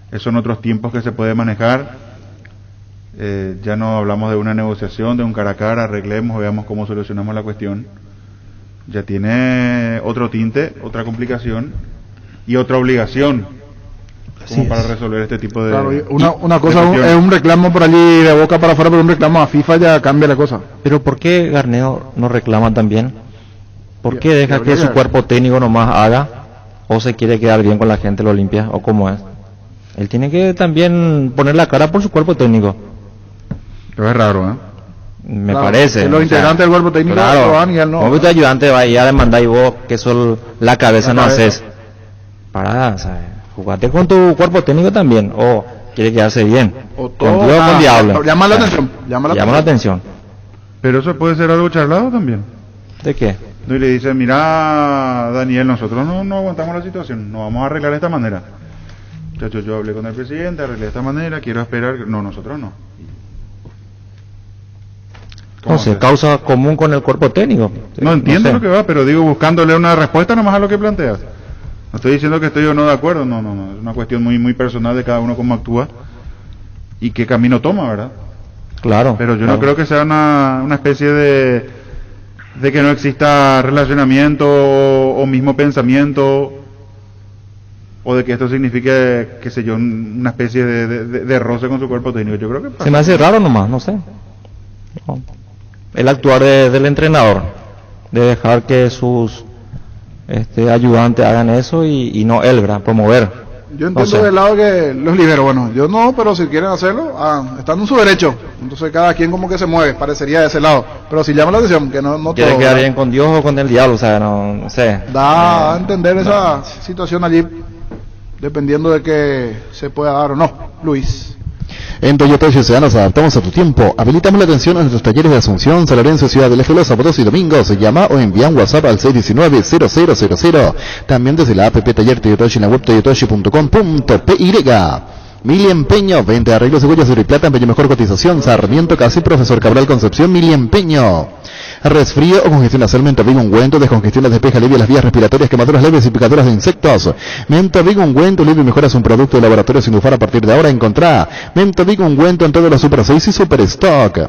esos son otros tiempos que se puede manejar. Ya no hablamos de una negociación, de un cara a cara, arreglemos, veamos cómo solucionamos la cuestión. Ya tiene otro tinte, otra complicación y otra obligación como para resolver este tipo de... Claro, una cosa es un reclamo por allí de boca para afuera, pero un reclamo a FIFA ya cambia la cosa. Pero ¿por qué Garnero no reclama también? ¿Por qué deja que su cuerpo técnico nomás haga? ¿O se quiere quedar bien con la gente de la Olimpia? ¿O cómo es? Él tiene que también poner la cara por su cuerpo técnico. Pero es raro, ¿eh? Me parece. Los integrantes del cuerpo técnico claro, lo van y él no. Como tu ayudante va a demandar y vos, que sos la cabeza, no haces. Pará, ¿sabes? Jugate con tu cuerpo técnico también. O quiere quedarse bien. O todo. Con Dios, con diablo. Llama la atención. Llama la atención. Pero eso puede ser algo charlado también. ¿De qué? Y le dice, mira, Daniel, nosotros no aguantamos la situación. No vamos a arreglar de esta manera. Yo hablé con el presidente, arreglé de esta manera, quiero esperar. No, nosotros no. No sé, causa común con el cuerpo técnico. No entiendo lo que va, pero digo, buscándole una respuesta nomás a lo que planteas. No estoy diciendo que estoy o no de acuerdo, no, es una cuestión muy personal de cada uno cómo actúa y qué camino toma, ¿verdad? Claro. Pero yo no creo que sea una especie de que no exista relacionamiento o mismo pensamiento. o de que esto signifique, qué sé yo, una especie de roce con su cuerpo técnico. Yo creo que se me hace raro nomás, no sé. No. El actuar del entrenador, de dejar que sus ayudantes hagan eso y no él, ¿verdad? Promover. Yo entiendo del lado que los libero, bueno, yo no, pero si quieren hacerlo, están en su derecho. Entonces cada quien como que se mueve, parecería de ese lado. Pero si llama la atención, que no quiere todo, quedar bien con Dios o con el diablo, o sea, no sé. Da a entender esa situación allí, dependiendo de que se pueda dar o no. Luis. En Toyota Ocean nos adaptamos a tu tiempo. Habilitamos la atención a nuestros talleres de Asunción, San Lorenzo, Ciudad del Este, los sábados y domingos. Llama o envía un WhatsApp al 619-0000. También desde la app Taller Toyota en la web toyotoshi.com.py. Mili Empeño, venta de arreglos de huellas de oro y plata, empeño mejor cotización, Sarmiento Casi, Profesor Cabral Concepción, Mili Empeño. Resfrío o congestión nasal, Mentorvig ungüento, descongestiona, despeja, alivia las vías respiratorias, quemaduras leves y picaduras de insectos. Mentorvig ungüento, alivia y mejora, es un producto de laboratorio Sinufar. A partir de ahora encontrá Mentorvig ungüento en todos los Super 6 y Super Stock.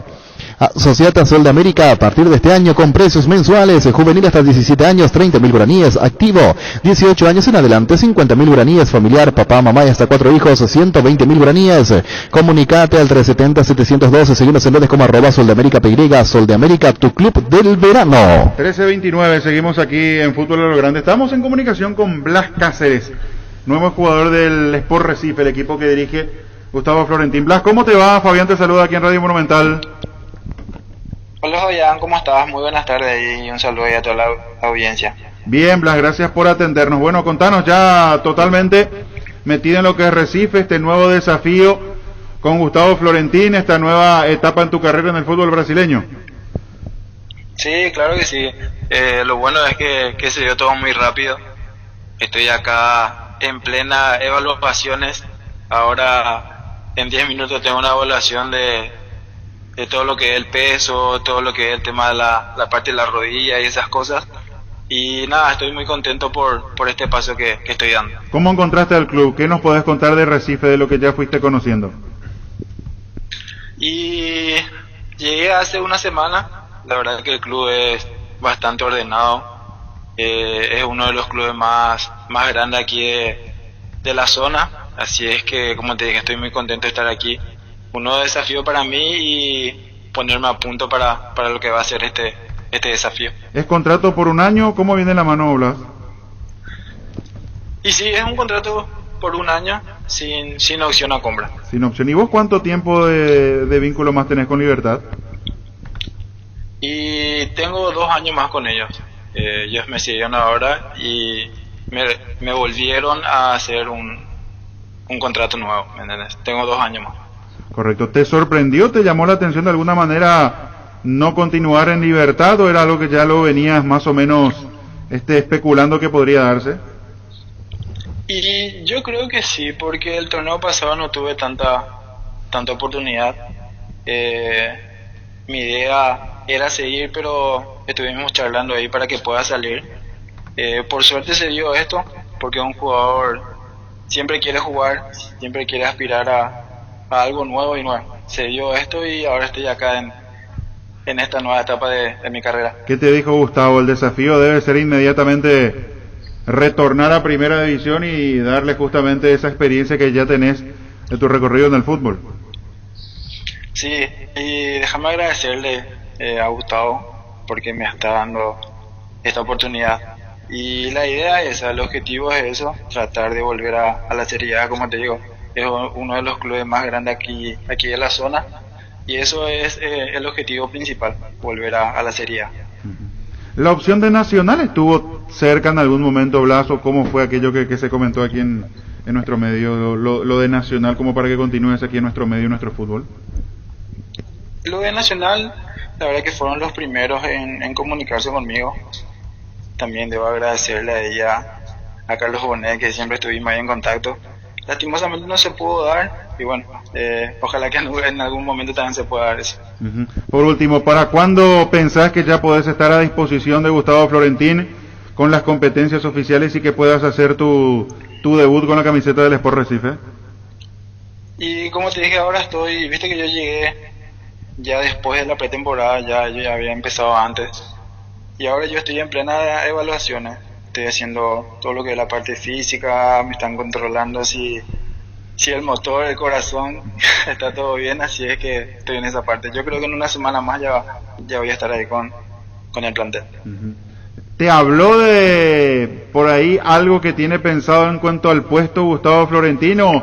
Asociata Sol de América, a partir de este año con precios mensuales, juvenil hasta 17 años, 30.000 guaraníes, activo, 18 años en adelante, 50.000 guaraníes, familiar, papá, mamá y hasta 4 hijos, 120.000 guaraníes. Comunicate al 370-712, seguimos en redes como @Sol de América PY, Sol de América, tu club del verano. 13:29, seguimos aquí en Fútbol a lo Grande. Estamos en comunicación con Blas Cáceres, nuevo jugador del Sport Recife, el equipo que dirige Gustavo Florentín. Blas, ¿cómo te va? Fabián te saluda aquí en Radio Monumental. Hola Fabián, ¿cómo estás? Muy buenas tardes y un saludo a toda la audiencia. Bien, Blas, gracias por atendernos. Bueno, contanos ya totalmente metido en lo que es Recife, este nuevo desafío con Gustavo Florentín, esta nueva etapa en tu carrera en el fútbol brasileño. Sí, claro que sí. Lo bueno es que se dio todo muy rápido. Estoy acá en plena evaluaciones. Ahora en 10 minutos tengo una evaluación de todo lo que es el peso, todo lo que es el tema de la parte de la rodilla y esas cosas. Y nada, estoy muy contento por este paso que estoy dando. ¿Cómo encontraste al club? ¿Qué nos podés contar de Recife, de lo que ya fuiste conociendo? Y llegué hace una semana. La verdad es que el club es bastante ordenado. Es uno de los clubes más grandes aquí de la zona. Así es que, como te dije, estoy muy contento de estar aquí. Un nuevo desafío para mí y ponerme a punto para lo que va a ser este desafío. ¿Es contrato por un año? ¿Cómo viene la mano, Blas? Y sí, es un contrato por un año sin opción a compra. Sin opción. ¿Y vos cuánto tiempo de vínculo más tenés con Libertad? Y tengo 2 años más con ellos. Ellos me siguieron ahora y me volvieron a hacer un contrato nuevo, ¿me entiendes? Tengo 2 años más. Correcto. ¿Te sorprendió, te llamó la atención de alguna manera no continuar en Libertad o era algo que ya lo venías más o menos especulando que podría darse? Y yo creo que sí, porque el torneo pasado no tuve tanta oportunidad. Mi idea era seguir, pero estuvimos charlando ahí para que pueda salir. Por suerte se dio esto, porque un jugador siempre quiere jugar, siempre quiere aspirar a algo nuevo y nuevo. Se dio esto y ahora estoy acá en esta nueva etapa de mi carrera. ¿Qué te dijo Gustavo? El desafío debe ser inmediatamente retornar a Primera División y darle justamente esa experiencia que ya tenés de tu recorrido en el fútbol. Sí, y déjame agradecerle a Gustavo porque me está dando esta oportunidad. Y la idea es esa, el objetivo es eso, tratar de volver a la Serie A, como te digo. Es uno de los clubes más grandes aquí de la zona y eso es el objetivo principal, volver a la Serie A. ¿La opción de Nacional estuvo cerca en algún momento, Blas, o cómo fue aquello que se comentó aquí en nuestro medio, lo de Nacional, como para que continúes aquí en nuestro medio, en nuestro fútbol? Lo de Nacional, la verdad que fueron los primeros en comunicarse conmigo. También debo agradecerle a ella, a Carlos Bonet, que siempre estuvimos ahí en contacto. Lastimosamente no se pudo dar y bueno, ojalá que en algún momento también se pueda dar eso. Por último, ¿para cuándo pensás que ya podés estar a disposición de Gustavo Florentín con las competencias oficiales y que puedas hacer tu debut con la camiseta del Sport Recife? Y como te dije, ahora viste que yo llegué ya después de la pretemporada, yo ya había empezado antes y ahora yo estoy en plena evaluaciones. estoy haciendo todo lo que es la parte física, me están controlando si el motor, el corazón, está todo bien, así es que estoy en esa parte. Yo creo que en una semana más ya voy a estar ahí con el plantel. ¿Te habló de por ahí algo que tiene pensado en cuanto al puesto Gustavo Florentino?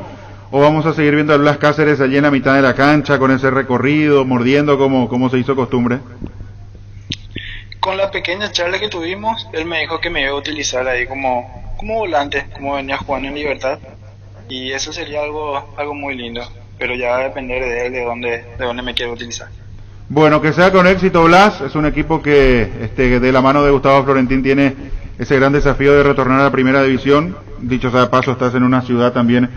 ¿O vamos a seguir viendo a Blas Cáceres allí en la mitad de la cancha con ese recorrido, mordiendo como se hizo costumbre? Con la pequeña charla que tuvimos, él me dijo que me iba a utilizar ahí como volante, como venía jugando en Libertad. Y eso sería algo muy lindo, pero ya va a depender de él, de dónde me quiere utilizar. Bueno, que sea con éxito, Blas. Es un equipo que de la mano de Gustavo Florentín tiene ese gran desafío de retornar a la primera división. Dicho sea de paso, estás en una ciudad también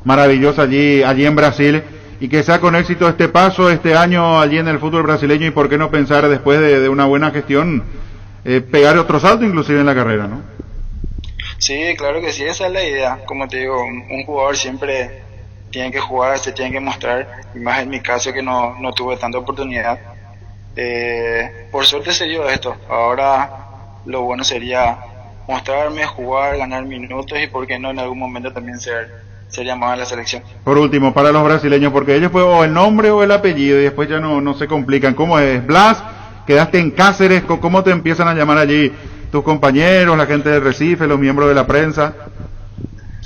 maravillosa allí en Brasil. Y que sea con éxito este paso, este año allí en el fútbol brasileño, y por qué no pensar después de una buena gestión, pegar otro salto inclusive en la carrera, ¿no? Sí, claro que sí, esa es la idea. Como te digo, un jugador siempre tiene que jugar, se tiene que mostrar, y más en mi caso que no tuve tanta oportunidad. Por suerte se dio esto. Ahora lo bueno sería mostrarme, jugar, ganar minutos y por qué no en algún momento también ser llamado a la selección. Por último, para los brasileños, porque ellos pues o el nombre o el apellido y después ya no se complican. ¿Cómo es? Blas, quedaste en Cáceres, ¿cómo te empiezan a llamar allí tus compañeros, la gente del Recife, los miembros de la prensa?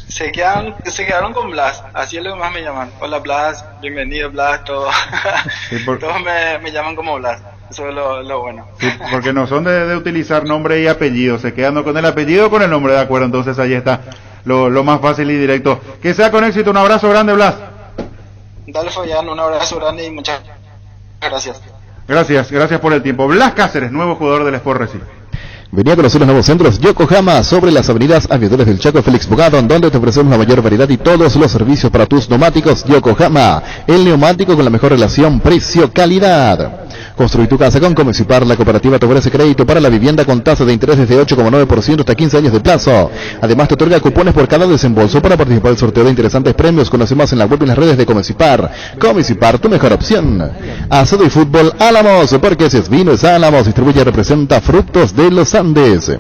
Se quedaron con Blas, así es lo que más me llaman. Hola Blas, bienvenido Blas, todo. Sí, todos me llaman como Blas, eso es lo bueno. Sí, porque no son de utilizar nombre y apellido, se quedan con el apellido o con el nombre, de acuerdo, entonces ahí está lo más fácil y directo. Que sea con éxito, un abrazo grande, Blas. Dale Fabián, un abrazo grande y muchas gracias. Gracias por el tiempo. Blas Cáceres, nuevo jugador del Sport Recife. Venía a conocer los nuevos centros Yokohama sobre las avenidas Aviadores del Chaco, Félix Bogado, donde te ofrecemos la mayor variedad y todos los servicios para tus neumáticos. Yokohama, el neumático con la mejor relación precio-calidad. Construir tu casa con Comecipar, la cooperativa te ofrece crédito para la vivienda con tasa de interés desde 8,9% hasta 15 años de plazo. Además te otorga cupones por cada desembolso para participar del sorteo de interesantes premios. Conoce más en la web y en las redes de Comecipar. Comecipar, tu mejor opción. Asado y fútbol Álamos, porque si es vino es Álamos. Distribuye y representa Frutos de los Andes.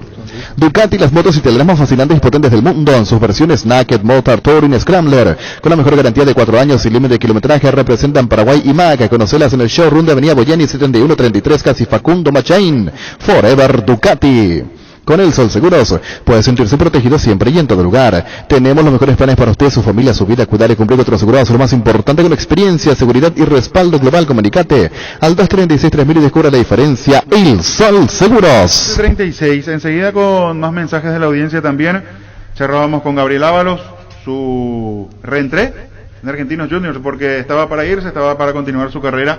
Ducati, las motos y teleras más fascinantes y potentes del mundo en sus versiones Naked, Motard, Touring, Scrambler, con la mejor garantía de 4 años y límite de kilometraje, representan Paraguay y Maca. Conocelas en el showroom de Avenida Boyani 7133, casi Facundo Machain. Forever Ducati. Con el Sol Seguros puede sentirse protegido siempre y en todo lugar. Tenemos los mejores planes para usted, su familia, su vida, cuidar y cumplir otros asegurados. Lo más importante, con experiencia, seguridad y respaldo global. Comunicate al 236-3000 y descubra la diferencia. El Sol Seguros. 36, enseguida con más mensajes de la audiencia también. Cerrábamos con Gabriel Ábalos, su reentré en Argentinos Juniors, porque estaba para irse, estaba para continuar su carrera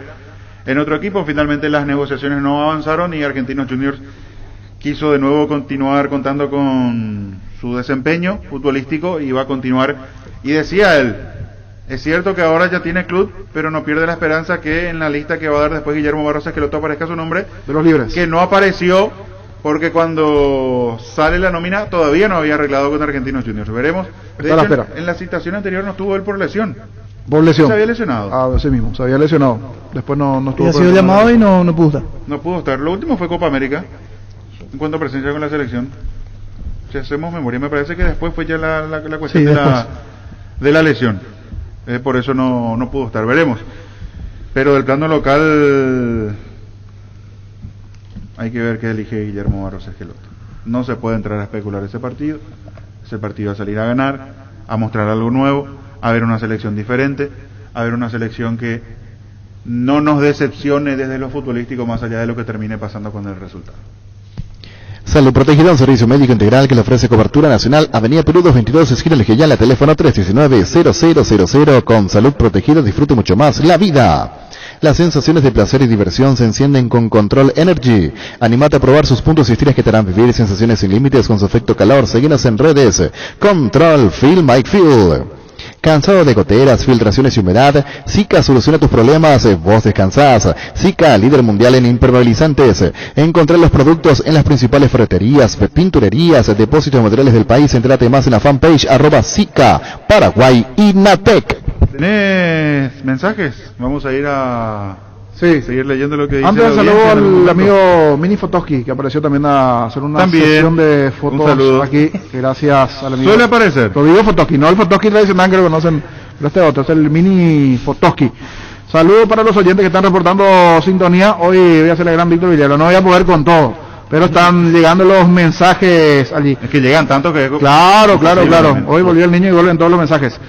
en otro equipo. Finalmente las negociaciones no avanzaron y Argentinos Juniors quiso de nuevo continuar contando con su desempeño futbolístico y va a continuar. Y decía él, es cierto que ahora ya tiene club, pero no pierde la esperanza que en la lista que va a dar después Guillermo Barroso Esqueloto aparezca su nombre, de los libres, que no apareció porque cuando sale la nómina todavía no había arreglado con Argentinos Juniors. Veremos. De hecho, en la citación anterior no estuvo él por lesión. Por lesión. Se había lesionado. Ah, sí mismo, se había lesionado. Después no estuvo. Y ha sido llamado y no pudo estar. No pudo estar. Lo último fue Copa América. En cuanto a presencia con la selección, si hacemos memoria, me parece que después fue ya la cuestión de la lesión. Por eso no pudo estar. Veremos. Pero del plano local hay que ver qué elige Guillermo Barros Esqueloto. No se puede entrar a especular ese partido. Ese partido va a salir a ganar, a mostrar algo nuevo, a ver una selección diferente, a ver una selección que no nos decepcione desde lo futbolístico más allá de lo que termine pasando con el resultado. Salud Protegida, un servicio médico integral que le ofrece cobertura nacional. Avenida Perú 222, esquina Lejeyala, teléfono 319-0000. Con Salud Protegida disfrute mucho más la vida. Las sensaciones de placer y diversión se encienden con Control Energy. Anímate a probar sus puntos y estilos que te harán vivir sensaciones sin límites con su efecto calor. Seguinos en redes. Control Feel My Feel. ¿Cansado de goteras, filtraciones y humedad? Sika soluciona tus problemas, vos descansás. Sika, líder mundial en impermeabilizantes. Encontrá los productos en las principales ferreterías, pinturerías, depósitos de materiales del país. Entrate más en la fanpage @Sika Paraguay y Natec. ¿Tenés mensajes? Vamos a ir a Sí. Seguir leyendo lo que dice. Antes la saludo audiencia en algún al momento. amigo Mini Fotoski, que apareció también a hacer una sesión de un saludo. fotos aquí. Gracias al amigo. Suele aparecer. Rodrigo Fotoski, no el Fotoski tradicional que lo conocen, pero este otro, es el Mini Fotoski. Saludos para los oyentes que están reportando sintonía. Hoy voy a hacer el gran Víctor Villalba. No voy a poder con todo, pero están llegando los mensajes allí. Es que llegan tanto que... Claro. Hoy volvió el niño y vuelven todos los mensajes.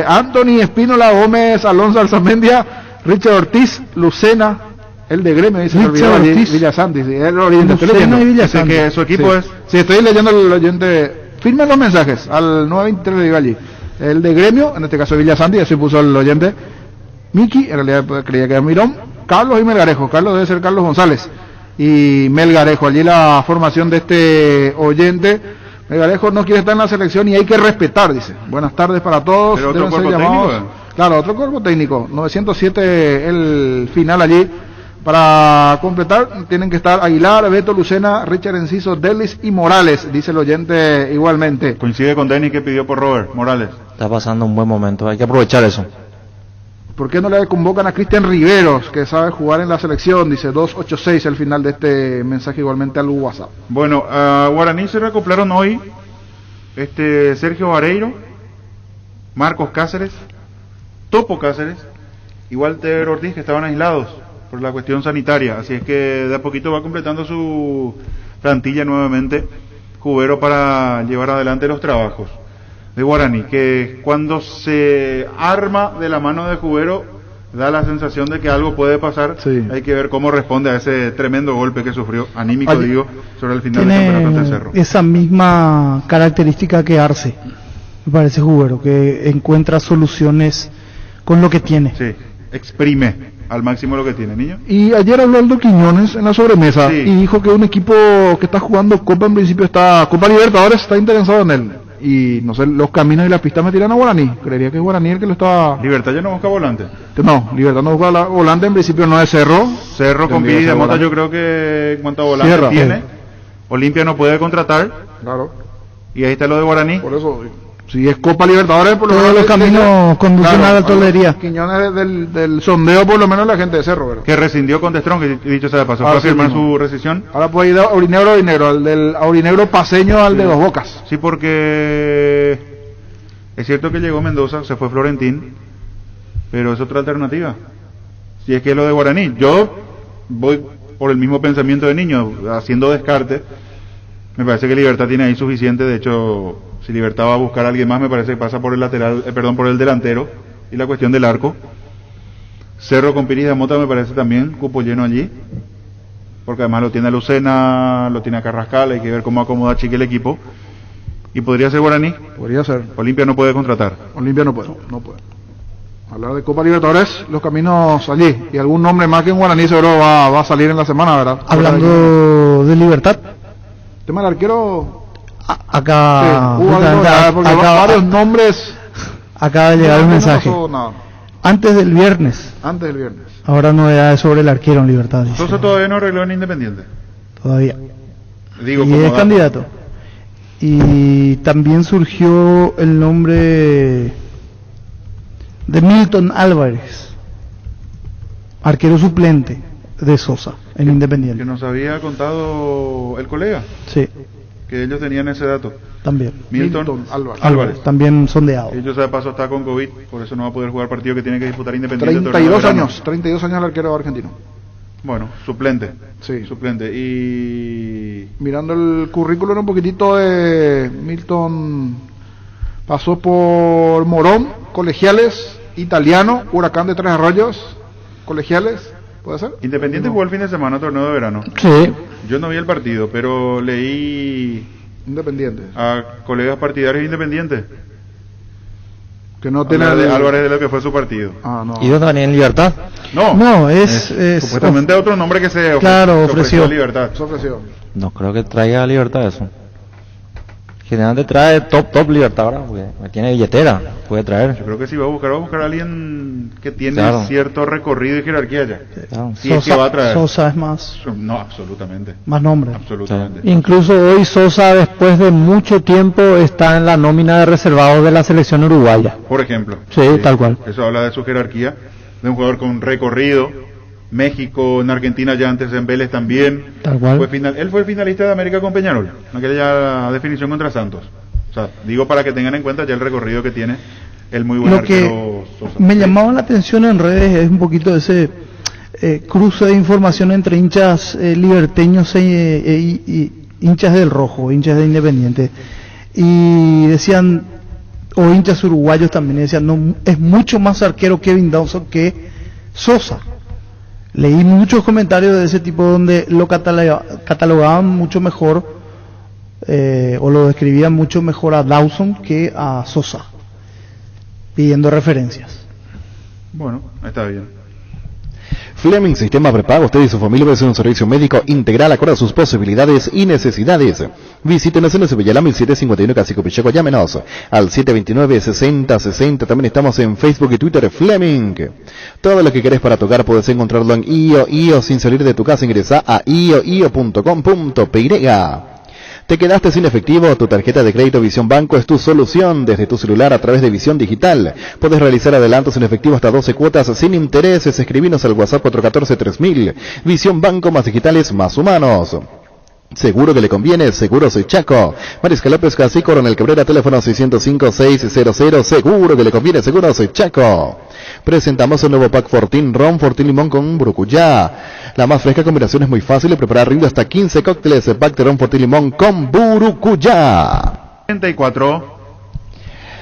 Anthony Espínola, Gómez, Alonso Alzamendia, Richard Ortiz, Lucena, el de Gremio, dice Richard allí, Ortiz. Villasanti, sí, el oyente, estoy Lucena leyendo. y Villasanti. Dice que su equipo es... Sí, estoy leyendo el oyente. Firmen los mensajes al 923 le digo allí. El de Gremio, en este caso Villasanti, así puso el oyente. Miki, en realidad creía que era Mirón. Carlos y Melgarejo. Carlos debe ser Carlos González y Melgarejo. Allí la formación de este oyente. Melgarejo no quiere estar en la selección y hay que respetar, dice. Buenas tardes para todos. Pero otro Deben ser cuerpo llamados. técnico, Claro, otro cuerpo técnico. 907 el final allí. Para completar, tienen que estar Aguilar, Beto, Lucena, Richard Enciso, Delis y Morales, dice el oyente igualmente. Coincide con Denis que pidió por Robert Morales. Está pasando un buen momento, hay que aprovechar eso. ¿Por qué no le convocan a Cristian Riveros, que sabe jugar en la selección? Dice 286 el final de este mensaje igualmente al WhatsApp. Bueno, a Guaraní se recoplaron hoy Sergio Vareiro, Marcos Cáceres, Topo Cáceres y Walter Ortiz, que estaban aislados por la cuestión sanitaria. Así es que de a poquito va completando su plantilla nuevamente Cubero para llevar adelante los trabajos de Guaraní, que cuando se arma de la mano de Cubero da la sensación de que algo puede pasar. Sí. Hay que ver cómo responde a ese tremendo golpe que sufrió, anímico digo, sobre el final del campeonato ante Cerro. Esa misma característica que Arce, me parece Cubero, que encuentra soluciones con lo que tiene. Sí, exprime al máximo lo que tiene, niño. Y ayer habló Aldo Quiñones en la sobremesa y dijo que un equipo que está jugando Copa, en principio Copa Libertadores, está interesado en él. Y no sé, los caminos y las pistas me tiran a Guaraní. Creería que es Guaraní el que lo está... Libertad ya no busca volante. No, Libertad no busca volante, en principio no es Cerro. Cerro con Pidi de Mota, yo creo que en cuanto a volante tiene. Olimpia no puede contratar. Claro. Y ahí está lo de Guaraní. Por eso, si es Copa Libertadores, por lo todos los caminos conducen a la tolería. Quiñones del sondeo, por lo menos la gente de Cerro, ¿verdad? Que rescindió con Destrón, que dicho sea de paso, fue a firmar su rescisión. Ahora puede ir de Aurinegro, al del Aurinegro paseño al de Dos Bocas. Sí, porque es cierto que llegó Mendoza, se fue Florentín, pero es otra alternativa. Si es que es lo de Guaraní, yo voy por el mismo pensamiento de niño, haciendo descarte. Me parece que Libertad tiene ahí suficiente. De hecho, si Libertad va a buscar a alguien más, me parece que pasa por el lateral, por el delantero y la cuestión del arco. Cerro con Piris de Mota me parece también cupo lleno allí, porque además lo tiene a Lucena, lo tiene a Carrascal, hay que ver cómo acomoda Chique el equipo. Y podría ser Guaraní. Podría ser. Olimpia no puede contratar. Olimpia no puede. Hablar de Copa Libertadores, los caminos allí, y algún nombre más que en Guaraní seguro va a salir en la semana, ¿verdad? Hablando de Libertad, tema del arquero acá, sí, porque varios nombres. Acaba de llegar un mensaje. Antes del viernes. Ahora novedades sobre el arquero en Libertad. Entonces todavía no arregló en Independiente. Todavía. Digo, y es candidato. Y también surgió el nombre de Milton Álvarez, arquero suplente de Sosa en Independiente. Que nos había contado el colega. Sí. Que ellos tenían ese dato. También. Milton Álvarez. También sondeado. Ellos de paso está con COVID, por eso no va a poder jugar partido que tiene que disputar Independiente. 32 años el arquero argentino. Bueno, suplente. Sí. Suplente. Y mirando el currículum un poquitito de Milton, pasó por Morón, Colegiales, Italiano, Huracán de Tres Arroyos, Colegiales. ¿Puede ser? Independiente jugó el fin de semana, torneo de verano. Sí. Yo no vi el partido, pero leí Independiente a colegas partidarios independientes que no tiene de Álvarez de lo que fue su partido. No. ¿Y dónde venía en Libertad? No, es supuestamente otro nombre que se ofreció a Libertad. No creo que traiga a Libertad eso. Generalmente trae top Libertad ahora, porque tiene billetera, puede traer. Yo creo que si va a buscar a alguien que tiene cierto recorrido y jerarquía ya. Claro. Sí, Sosa, es que va a traer. Sosa es más. No, absolutamente. Más nombre. Absolutamente. Incluso hoy Sosa, después de mucho tiempo, está en la nómina de reservados de la selección uruguaya. Por ejemplo. Sí, tal cual. Eso habla de su jerarquía, de un jugador con recorrido México, en Argentina ya antes en Vélez también. Tal cual. Él fue el finalista de América con Peñarol, en aquella definición contra Santos. O sea, digo para que tengan en cuenta ya el recorrido que tiene el muy buen arquero Sosa. Me llamaba la atención en redes es un poquito ese cruce de información entre hinchas liberteños y hinchas del Rojo, hinchas de Independiente, y decían, o hinchas uruguayos también decían, no, es mucho más arquero Kevin Dawson que Sosa. Leí muchos comentarios de ese tipo donde lo catalogaban mucho mejor o lo describían mucho mejor a Dawson que a Sosa, pidiendo referencias. Bueno, está bien. Fleming Sistema Prepago, usted y su familia merecen un servicio médico integral acorde a sus posibilidades y necesidades. Visítenos en Sevilla, 1751 Casico Picheco, llámenos al 729-6060, también estamos en Facebook y Twitter, Fleming. Todo lo que querés para tocar puedes encontrarlo en IO, sin salir de tu casa, ingresa a io.com.py. ¿Te quedaste sin efectivo? Tu tarjeta de crédito Visión Banco es tu solución. Desde tu celular a través de Visión Digital puedes realizar adelantos en efectivo hasta 12 cuotas sin intereses. Escribinos al WhatsApp 414-3000. Visión Banco, más digitales, más humanos. Seguro que le conviene, Seguros Chaco. Mariscal López Casi, Coronel Cabrera, teléfono 605-600. Seguro que le conviene, Seguros Chaco. Presentamos el nuevo pack Fortín Ron, Fortín Limón con Burucuyá. La más fresca combinación es muy fácil de preparar, rinde hasta 15 cócteles. Pack de Ron, Fortín Limón con Burucuyá. 34.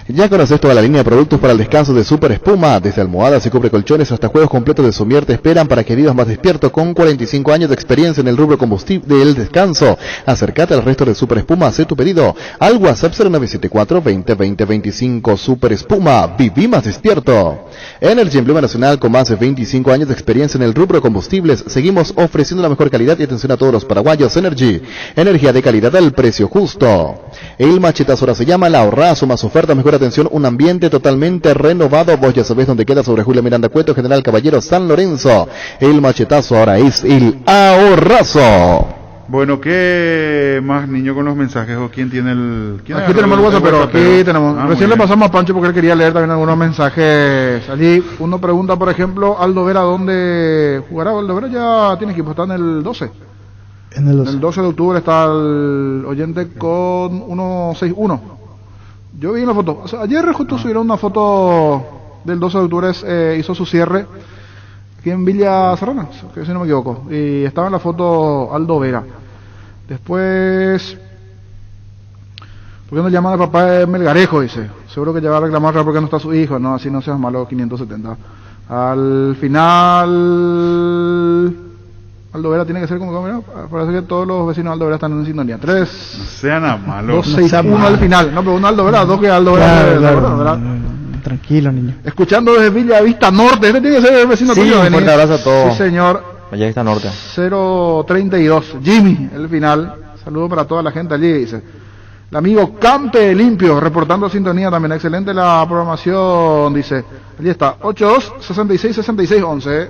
Ya conoces toda la línea de productos para el descanso de Super Espuma. Desde almohadas y cubre colchones hasta juegos completos de Somier te esperan para que vivas más despierto con 45 años de experiencia en el rubro combustible del descanso. Acércate al resto de Super Espuma, haz tu pedido al WhatsApp 0974-2020-25. Super Espuma, viví más despierto. Energy, emblema nacional con más de 25 años de experiencia en el rubro combustibles. Seguimos ofreciendo la mejor calidad y atención a todos los paraguayos. Energy, energía de calidad al precio justo. El machetazo ahora se llama el ahorrazo, más oferta, mejor atención, un ambiente totalmente renovado. Vos ya sabés dónde queda, sobre Julio Miranda Cueto, General Caballero, San Lorenzo. El machetazo ahora es el ahorrazo. Bueno, ¿qué más, niño, con los mensajes? ¿O quién tiene el...? Aquí tenemos el WhatsApp, pero aquí tenemos. Recién le pasamos a Pancho porque él quería leer también algunos mensajes. Allí uno pregunta, por ejemplo, Aldo Vera, ¿dónde jugará? Aldo Vera ya tiene equipo, está en el 12. En el 12 de octubre está el oyente con 161. Yo vi en la foto. O sea, ayer justo subieron una foto del 12 de octubre, hizo su cierre aquí en Villa Serrana, que si no me equivoco. Y estaba en la foto Aldo Vera. Después, ¿por qué no llaman al papá de Melgarejo? Dice. Seguro que ya va a reclamar porque no está su hijo. No, así no seas malo, 570. Al final... Aldo Vera tiene que ser como, mira, parece que todos los vecinos de Aldo Vera están en sintonía. 3. No sean a malos. 2, 6, 1 al final. No, pero uno Aldo Vera, 2 que Aldo Vera. Claro. Tranquilo, niño. Escuchando desde Villa Vista Norte. Este tiene que ser el vecino tuyo. Un fuerte abrazo a todos. Sí, señor. Villa Vista Norte. 032. Jimmy, el final. Saludo para toda la gente allí, dice. El amigo Campe Limpio, reportando sintonía también. Excelente la programación, dice. Allí está. 82-66-66-11.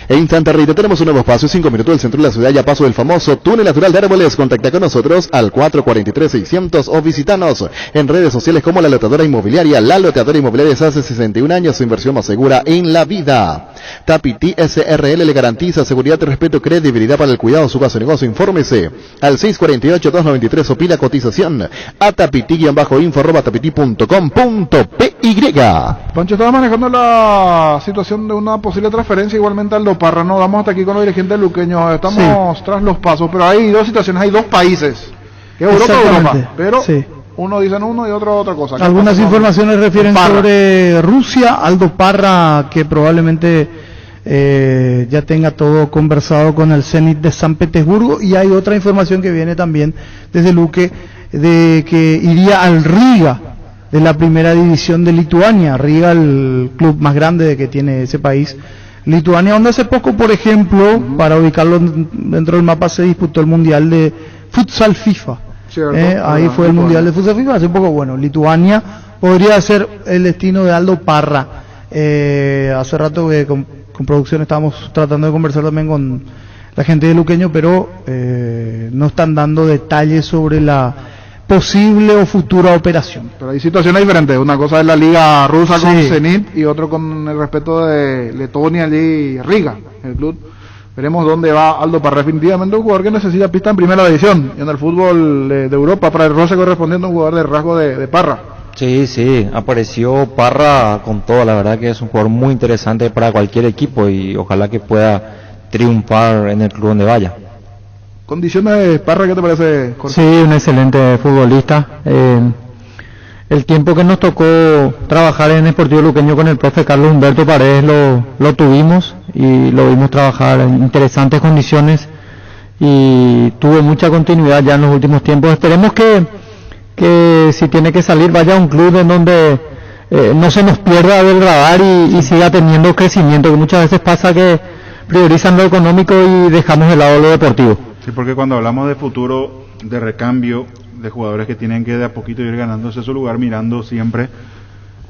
En Santa Rita tenemos un nuevo espacio, 5 minutos del centro de la ciudad, ya paso del famoso túnel natural de árboles. Contacta con nosotros al 443-600 o visitanos en redes sociales como La Loteadora Inmobiliaria. La Loteadora Inmobiliaria es hace 61 años su inversión más segura en la vida. Tapiti SRL le garantiza seguridad, respeto, credibilidad para el cuidado de su caso de negocio. Infórmese al 648-293 o pila cotización a tapiti-info@tapiti.com.py. Pancho, estaba manejando la situación de una posible transferencia igualmente al Parra. No, vamos hasta aquí con los dirigentes luqueños. Estamos tras los pasos, pero hay dos situaciones, hay dos países, Europa y Europa, pero uno dicen uno y otro otra cosa. Algunas informaciones refieren sobre Rusia. Aldo Parra, que probablemente ya tenga todo conversado con el Zenit de San Petersburgo, y hay otra información que viene también desde Luque de que iría al Riga de la primera división de Lituania. Riga, el club más grande que tiene ese país, Lituania, donde hace poco, por ejemplo, para ubicarlo dentro del mapa, se disputó el Mundial de Futsal FIFA. Ahí fue el Mundial de Futsal FIFA hace poco. Bueno, Lituania podría ser el destino de Aldo Parra. Hace rato que con producción estábamos tratando de conversar también con la gente de Luqueño, pero no están dando detalles sobre la posible o futura operación. Pero hay situaciones diferentes. Una cosa es la liga rusa con Zenit y otro con el respeto de Letonia y Riga, el club. Veremos dónde va Aldo Parra. Definitivamente un jugador que necesita pista en primera división y en el fútbol de Europa, para el roce correspondiente a un jugador de rasgo de Parra. Sí, apareció Parra con todo, la verdad que es un jugador muy interesante para cualquier equipo y ojalá que pueda triunfar en el club donde vaya. ¿Condiciones de Parra qué te parece, Jorge? Sí, un excelente futbolista. El tiempo que nos tocó trabajar en Sportivo Luqueño con el profe Carlos Humberto Paredes lo tuvimos y lo vimos trabajar en interesantes condiciones y tuvo mucha continuidad ya en los últimos tiempos. Esperemos que si tiene que salir vaya a un club en donde no se nos pierda del radar y siga teniendo crecimiento, que muchas veces pasa que priorizan lo económico y dejamos de lado lo deportivo. Sí, porque cuando hablamos de futuro, de recambio, de jugadores que tienen que de a poquito ir ganándose su lugar, mirando siempre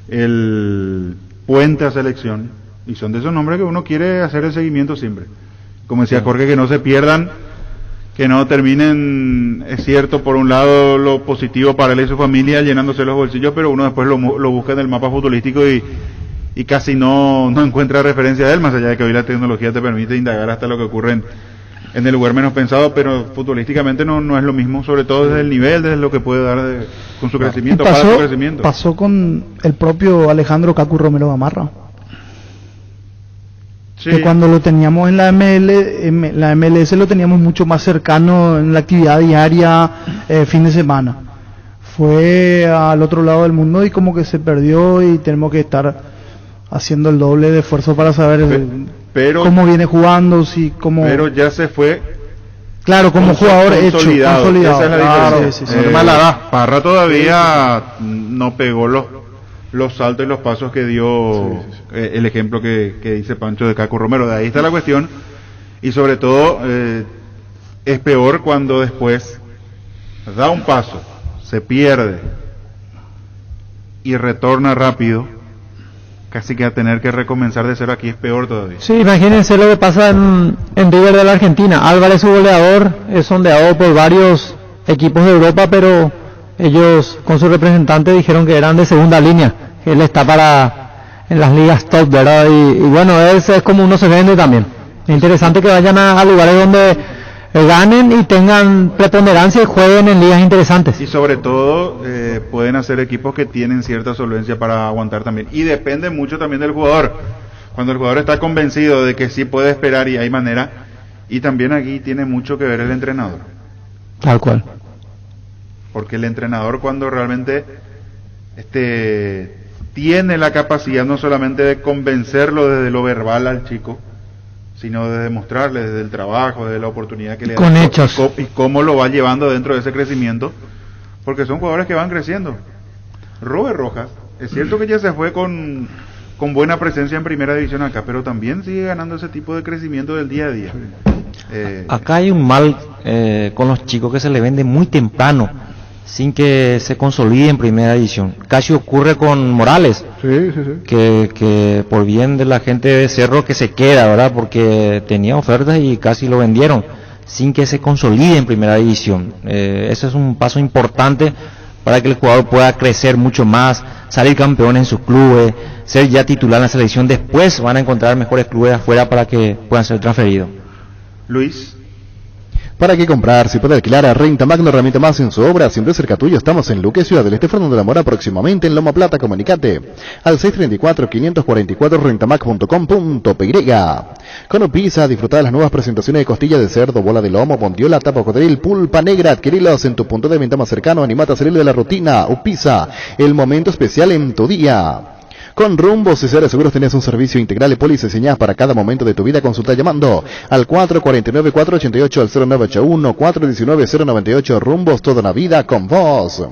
el puente a selección, y son de esos nombres que uno quiere hacer el seguimiento siempre. Como decía Jorge, que no se pierdan, que no terminen, es cierto, por un lado lo positivo para él y su familia, llenándose los bolsillos, pero uno después lo busca en el mapa futbolístico y casi no encuentra referencia de él, más allá de que hoy la tecnología te permite indagar hasta lo que ocurre en el lugar menos pensado, pero futbolísticamente no es lo mismo, sobre todo desde el nivel, desde lo que puede dar con su crecimiento, para su crecimiento. Pasó con el propio Alejandro Cacu Romero Gamarra. Sí. Que cuando lo teníamos en la MLS lo teníamos mucho más cercano en la actividad diaria, fin de semana. Fue al otro lado del mundo y como que se perdió y tenemos que estar haciendo el doble de esfuerzo para saber cómo viene jugando, pero ya se fue. Claro, como jugador consolidado. Esa es la claro, diferencia. Parra todavía no pegó los saltos y los pasos que dio el ejemplo que dice Pancho de Caco Romero. De ahí está la cuestión, y sobre todo es peor cuando después da un paso, se pierde y retorna rápido, casi que a tener que recomenzar de cero. Aquí es peor todavía. Sí, imagínense lo que pasa en River de la Argentina. Álvarez, su goleador, es sondeado por varios equipos de Europa, pero ellos con su representante dijeron que eran de segunda línea. Él está en las ligas top, ¿verdad? Y bueno, es como uno se vende también. Es interesante que vayan a lugares donde ganen y tengan preponderancia y jueguen en ligas interesantes. Y sobre todo pueden hacer equipos que tienen cierta solvencia para aguantar también. Y depende mucho también del jugador. Cuando el jugador está convencido de que sí puede esperar y hay manera. Y también aquí tiene mucho que ver el entrenador. Tal cual. Porque el entrenador, cuando realmente tiene la capacidad no solamente de convencerlo desde lo verbal al chico, sino de demostrarle desde el trabajo, desde la oportunidad que le da con hechos y cómo lo va llevando dentro de ese crecimiento, porque son jugadores que van creciendo. Robert Rojas, es cierto que ya se fue con buena presencia en primera división acá, pero también sigue ganando ese tipo de crecimiento del día a día. Acá hay un mal con los chicos que se le vende muy temprano, sin que se consolide en primera división. Casi ocurre con Morales, que por bien de la gente de Cerro que se queda, ¿verdad? Porque tenía ofertas y casi lo vendieron, sin que se consolide en primera división. Ese es un paso importante para que el jugador pueda crecer mucho más, salir campeón en sus clubes, ser ya titular en la selección. Después van a encontrar mejores clubes afuera para que puedan ser transferidos. Luis. ¿Para qué comprar? Si puede alquilar a Renta Magno, herramienta más en su obra, siempre cerca tuyo. Estamos en Luque, Ciudad del Este, Fernando de la Mora, próximamente en Loma Plata. Comunicate al 634-544 rentamac.com.py. Con Upisa, disfruta de las nuevas presentaciones de costilla de cerdo, bola de lomo, bondiola, tapa cocodril, pulpa negra. Adquirilos en tu punto de venta más cercano. Animate a salir de la rutina. Upisa, el momento especial en tu día. Con Rumbo Cesar Seguros tenés un servicio integral de pólizas diseñadas para cada momento de tu vida. Consulta llamando al 449-488 al 0981 419-098. Rumbos, toda una vida con vos.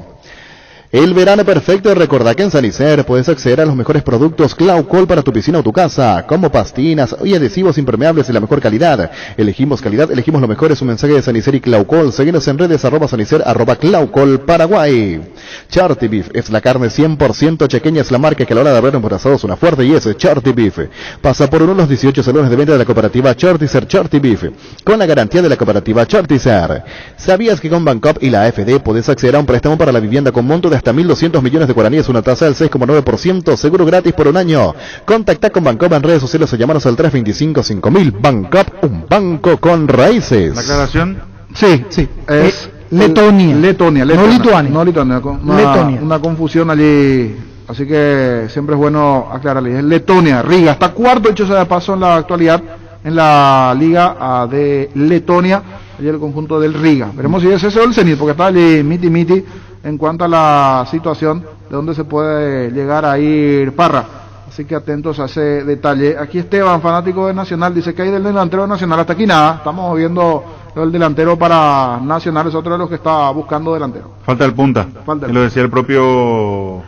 El verano perfecto, recordá que en Sanicer puedes acceder a los mejores productos Claucol para tu piscina o tu casa, como pastinas y adhesivos impermeables de la mejor calidad. Elegimos calidad, elegimos lo mejor, es un mensaje de Sanicer y Claucol. Seguinos en redes @Sanicer, @Claucol Paraguay. Charty Beef es la carne 100% chequeña, es la marca que a la hora de abrir por asados una fuerte y es Charty Beef. Pasa por uno de los 18 salones de venta de la cooperativa Charticer Charty Beef, con la garantía de la cooperativa Charticer. ¿Sabías que con Bancop y la AFD podés acceder a un préstamo para la vivienda con monto de hasta 1.200 millones de guaraníes, una tasa del 6,9%, seguro gratis por un año? Contacta con Bancop en redes sociales o llamanos al 325-5000. Bancop, un banco con raíces. ¿La aclaración? Sí, es Letonia. No Lituania. No Lituania. Letonia. Una confusión allí, así que siempre es bueno aclararle. Es Letonia, Riga. Está cuarto hecho sea de paso en la actualidad en la Liga de Letonia. Allí el conjunto del Riga. Veremos si es ese o el Zenit, porque está allí miti en cuanto a la situación de dónde se puede llegar a ir Parra. Así que atentos a ese detalle. Aquí Esteban, fanático de Nacional, dice que hay del delantero de Nacional. Hasta aquí nada. Estamos viendo el delantero para Nacional, es otro de los que está buscando delantero. Falta el punta. Lo decía el propio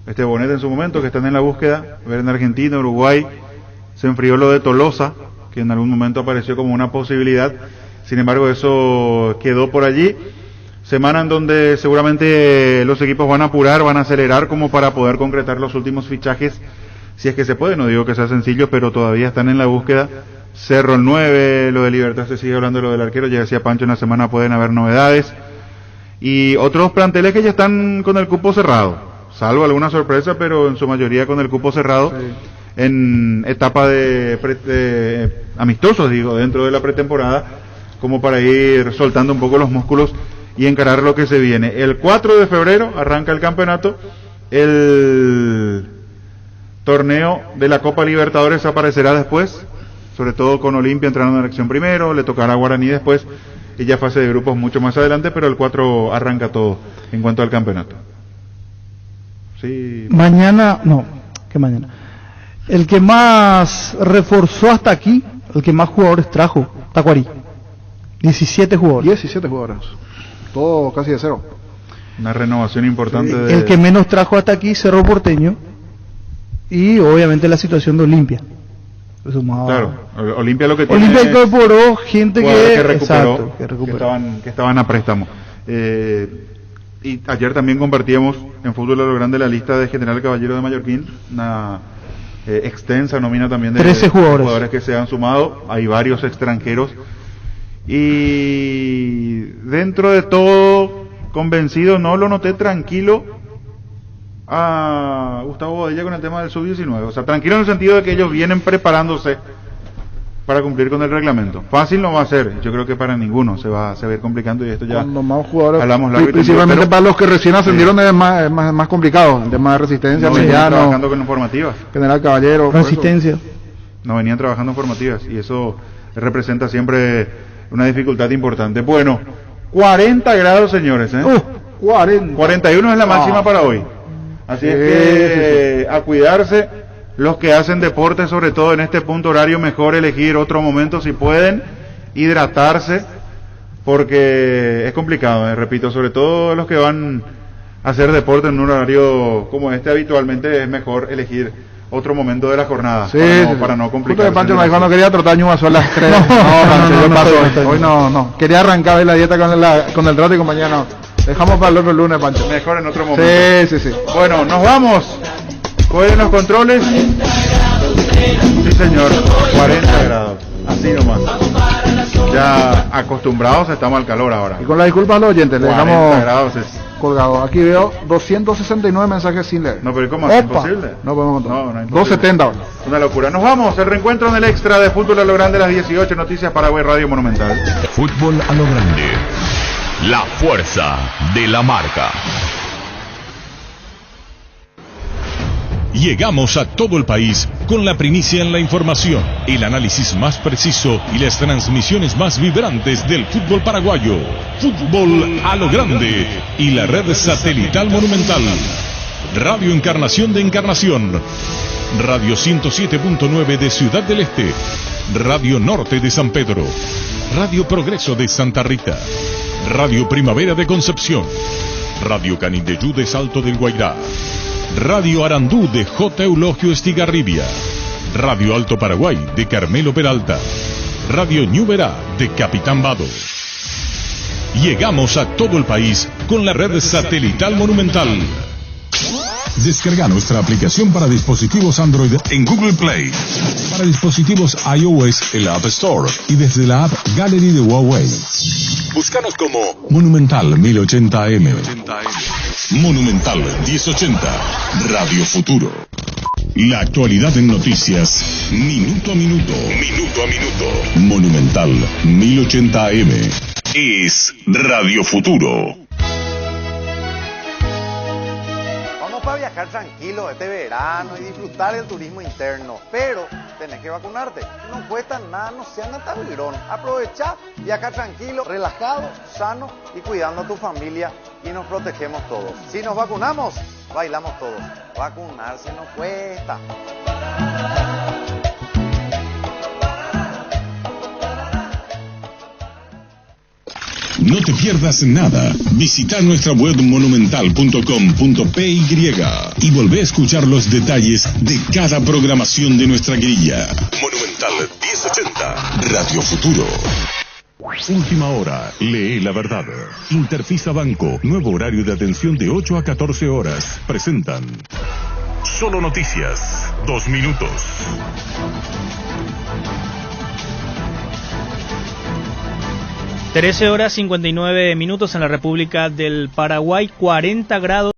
Bonet en su momento, que están en la búsqueda. Ver en Argentina, Uruguay. Se enfrió lo de Tolosa, que en algún momento apareció como una posibilidad. Sin embargo, eso quedó por allí. Semana en donde seguramente los equipos van a apurar, van a acelerar como para poder concretar los últimos fichajes, si es que se puede. No digo que sea sencillo, pero todavía están en la búsqueda. Cerro el 9, lo de Libertad se sigue hablando de lo del arquero, ya decía Pancho, en la semana pueden haber novedades. Y otros planteles que ya están con el cupo cerrado, salvo alguna sorpresa, pero en su mayoría con el cupo cerrado, sí. En etapa de amistosos, dentro de la pretemporada, como para ir soltando un poco los músculos y encarar lo que se viene. El 4 de febrero arranca el campeonato, el torneo de la Copa Libertadores aparecerá después, sobre todo con Olimpia entrando en la elección primero, le tocará a Guaraní después, y ya fase de grupos mucho más adelante, pero el 4 arranca todo en cuanto al campeonato. Sí. Mañana. El que más reforzó hasta aquí, el que más jugadores trajo, Tacuarí. 17 jugadores. Todo casi de cero. Una renovación importante. Sí. El que menos trajo hasta aquí, Cerro Porteño, y obviamente la situación de Olimpia. Claro, Olimpia lo que tiene. Olimpia incorporó gente que recuperó, que estaban a préstamo. Y ayer también compartíamos en Fútbol a lo Grande la lista de General Caballero de Mallorquín, una extensa nómina también de 13 jugadores que se han sumado. Hay varios extranjeros. Y dentro de todo, convencido, no lo noté tranquilo a Gustavo Bodella con el tema del sub-19. O sea, tranquilo en el sentido de que ellos vienen preparándose para cumplir con el reglamento. Fácil no va a ser, yo creo que para ninguno se va a ir complicando, y esto ya cuando más jugadores, hablamos largo, principalmente pero, para los que recién ascendieron, es más complicado, el tema de resistencia, mediano, trabajando con formativas. General Caballero, resistencia. No venían trabajando en formativas, y eso representa siempre una dificultad importante. Bueno, 40 grados, señores, 41 es la máxima para hoy. Así es que a cuidarse, los que hacen deporte, sobre todo en este punto horario, mejor elegir otro momento si pueden, hidratarse, porque es complicado, repito, sobre todo los que van a hacer deporte en un horario como este, habitualmente es mejor elegir otro momento de la jornada, para no complicarse. Pancho me dijo no quería trotar ñuas a las 3. Hoy no. Quería arrancar la dieta con el trote y compañía no. Dejamos para el otro lunes, Pancho. Mejor en otro momento. Sí. Bueno, nos vamos. Cogen los controles. Sí, señor. 40 grados. Así nomás. Ya acostumbrados estamos al calor ahora. Y con la disculpa a los oyentes, le 40 dejamos grados colgado. Aquí veo 269 mensajes sin leer. No, pero ¿cómo es imposible? No podemos contar. No, 270 ahora. Una locura. Nos vamos. El reencuentro en el extra de Fútbol a lo Grande, las 18 noticias, Paraguay Radio Monumental. Fútbol a lo Grande. La fuerza de la marca. Llegamos a todo el país con la primicia en la información, el análisis más preciso y las transmisiones más vibrantes del fútbol paraguayo. Fútbol a lo Grande y la red satelital Monumental. Radio Encarnación de Encarnación. Radio 107.9 de Ciudad del Este. Radio Norte de San Pedro. Radio Progreso de Santa Rita. Radio Primavera de Concepción. Radio Canindeyú de Salto del Guairá, Radio Arandú de J. Eulogio Estigarribia, Radio Alto Paraguay de Carmelo Peralta, Radio Ñuberá de Capitán Vado. Llegamos a todo el país con la red satelital Monumental. Descarga nuestra aplicación para dispositivos Android en Google Play, para dispositivos iOS en la App Store y desde la App Gallery de Huawei. Búscanos como Monumental 1080M. Monumental 1080, Radio Futuro. La actualidad en noticias, minuto a minuto. Minuto a minuto. Monumental 1080M es Radio Futuro. Para viajar tranquilo este verano y disfrutar del turismo interno, pero tenés que vacunarte. No cuesta nada, no sean atavirón. Aprovecha, viaja tranquilo, relajado, sano y cuidando a tu familia y nos protegemos todos. Si nos vacunamos, bailamos todos. Vacunarse no cuesta. No te pierdas nada. Visita nuestra web monumental.com.py y volvé a escuchar los detalles de cada programación de nuestra grilla. Monumental 1080, Radio Futuro. Última hora, lee la verdad. Interfisa Banco, nuevo horario de atención de 8 a 14 horas. Presentan Solo Noticias, 2 minutos. 13 horas 59 minutos en la República del Paraguay, 40 grados.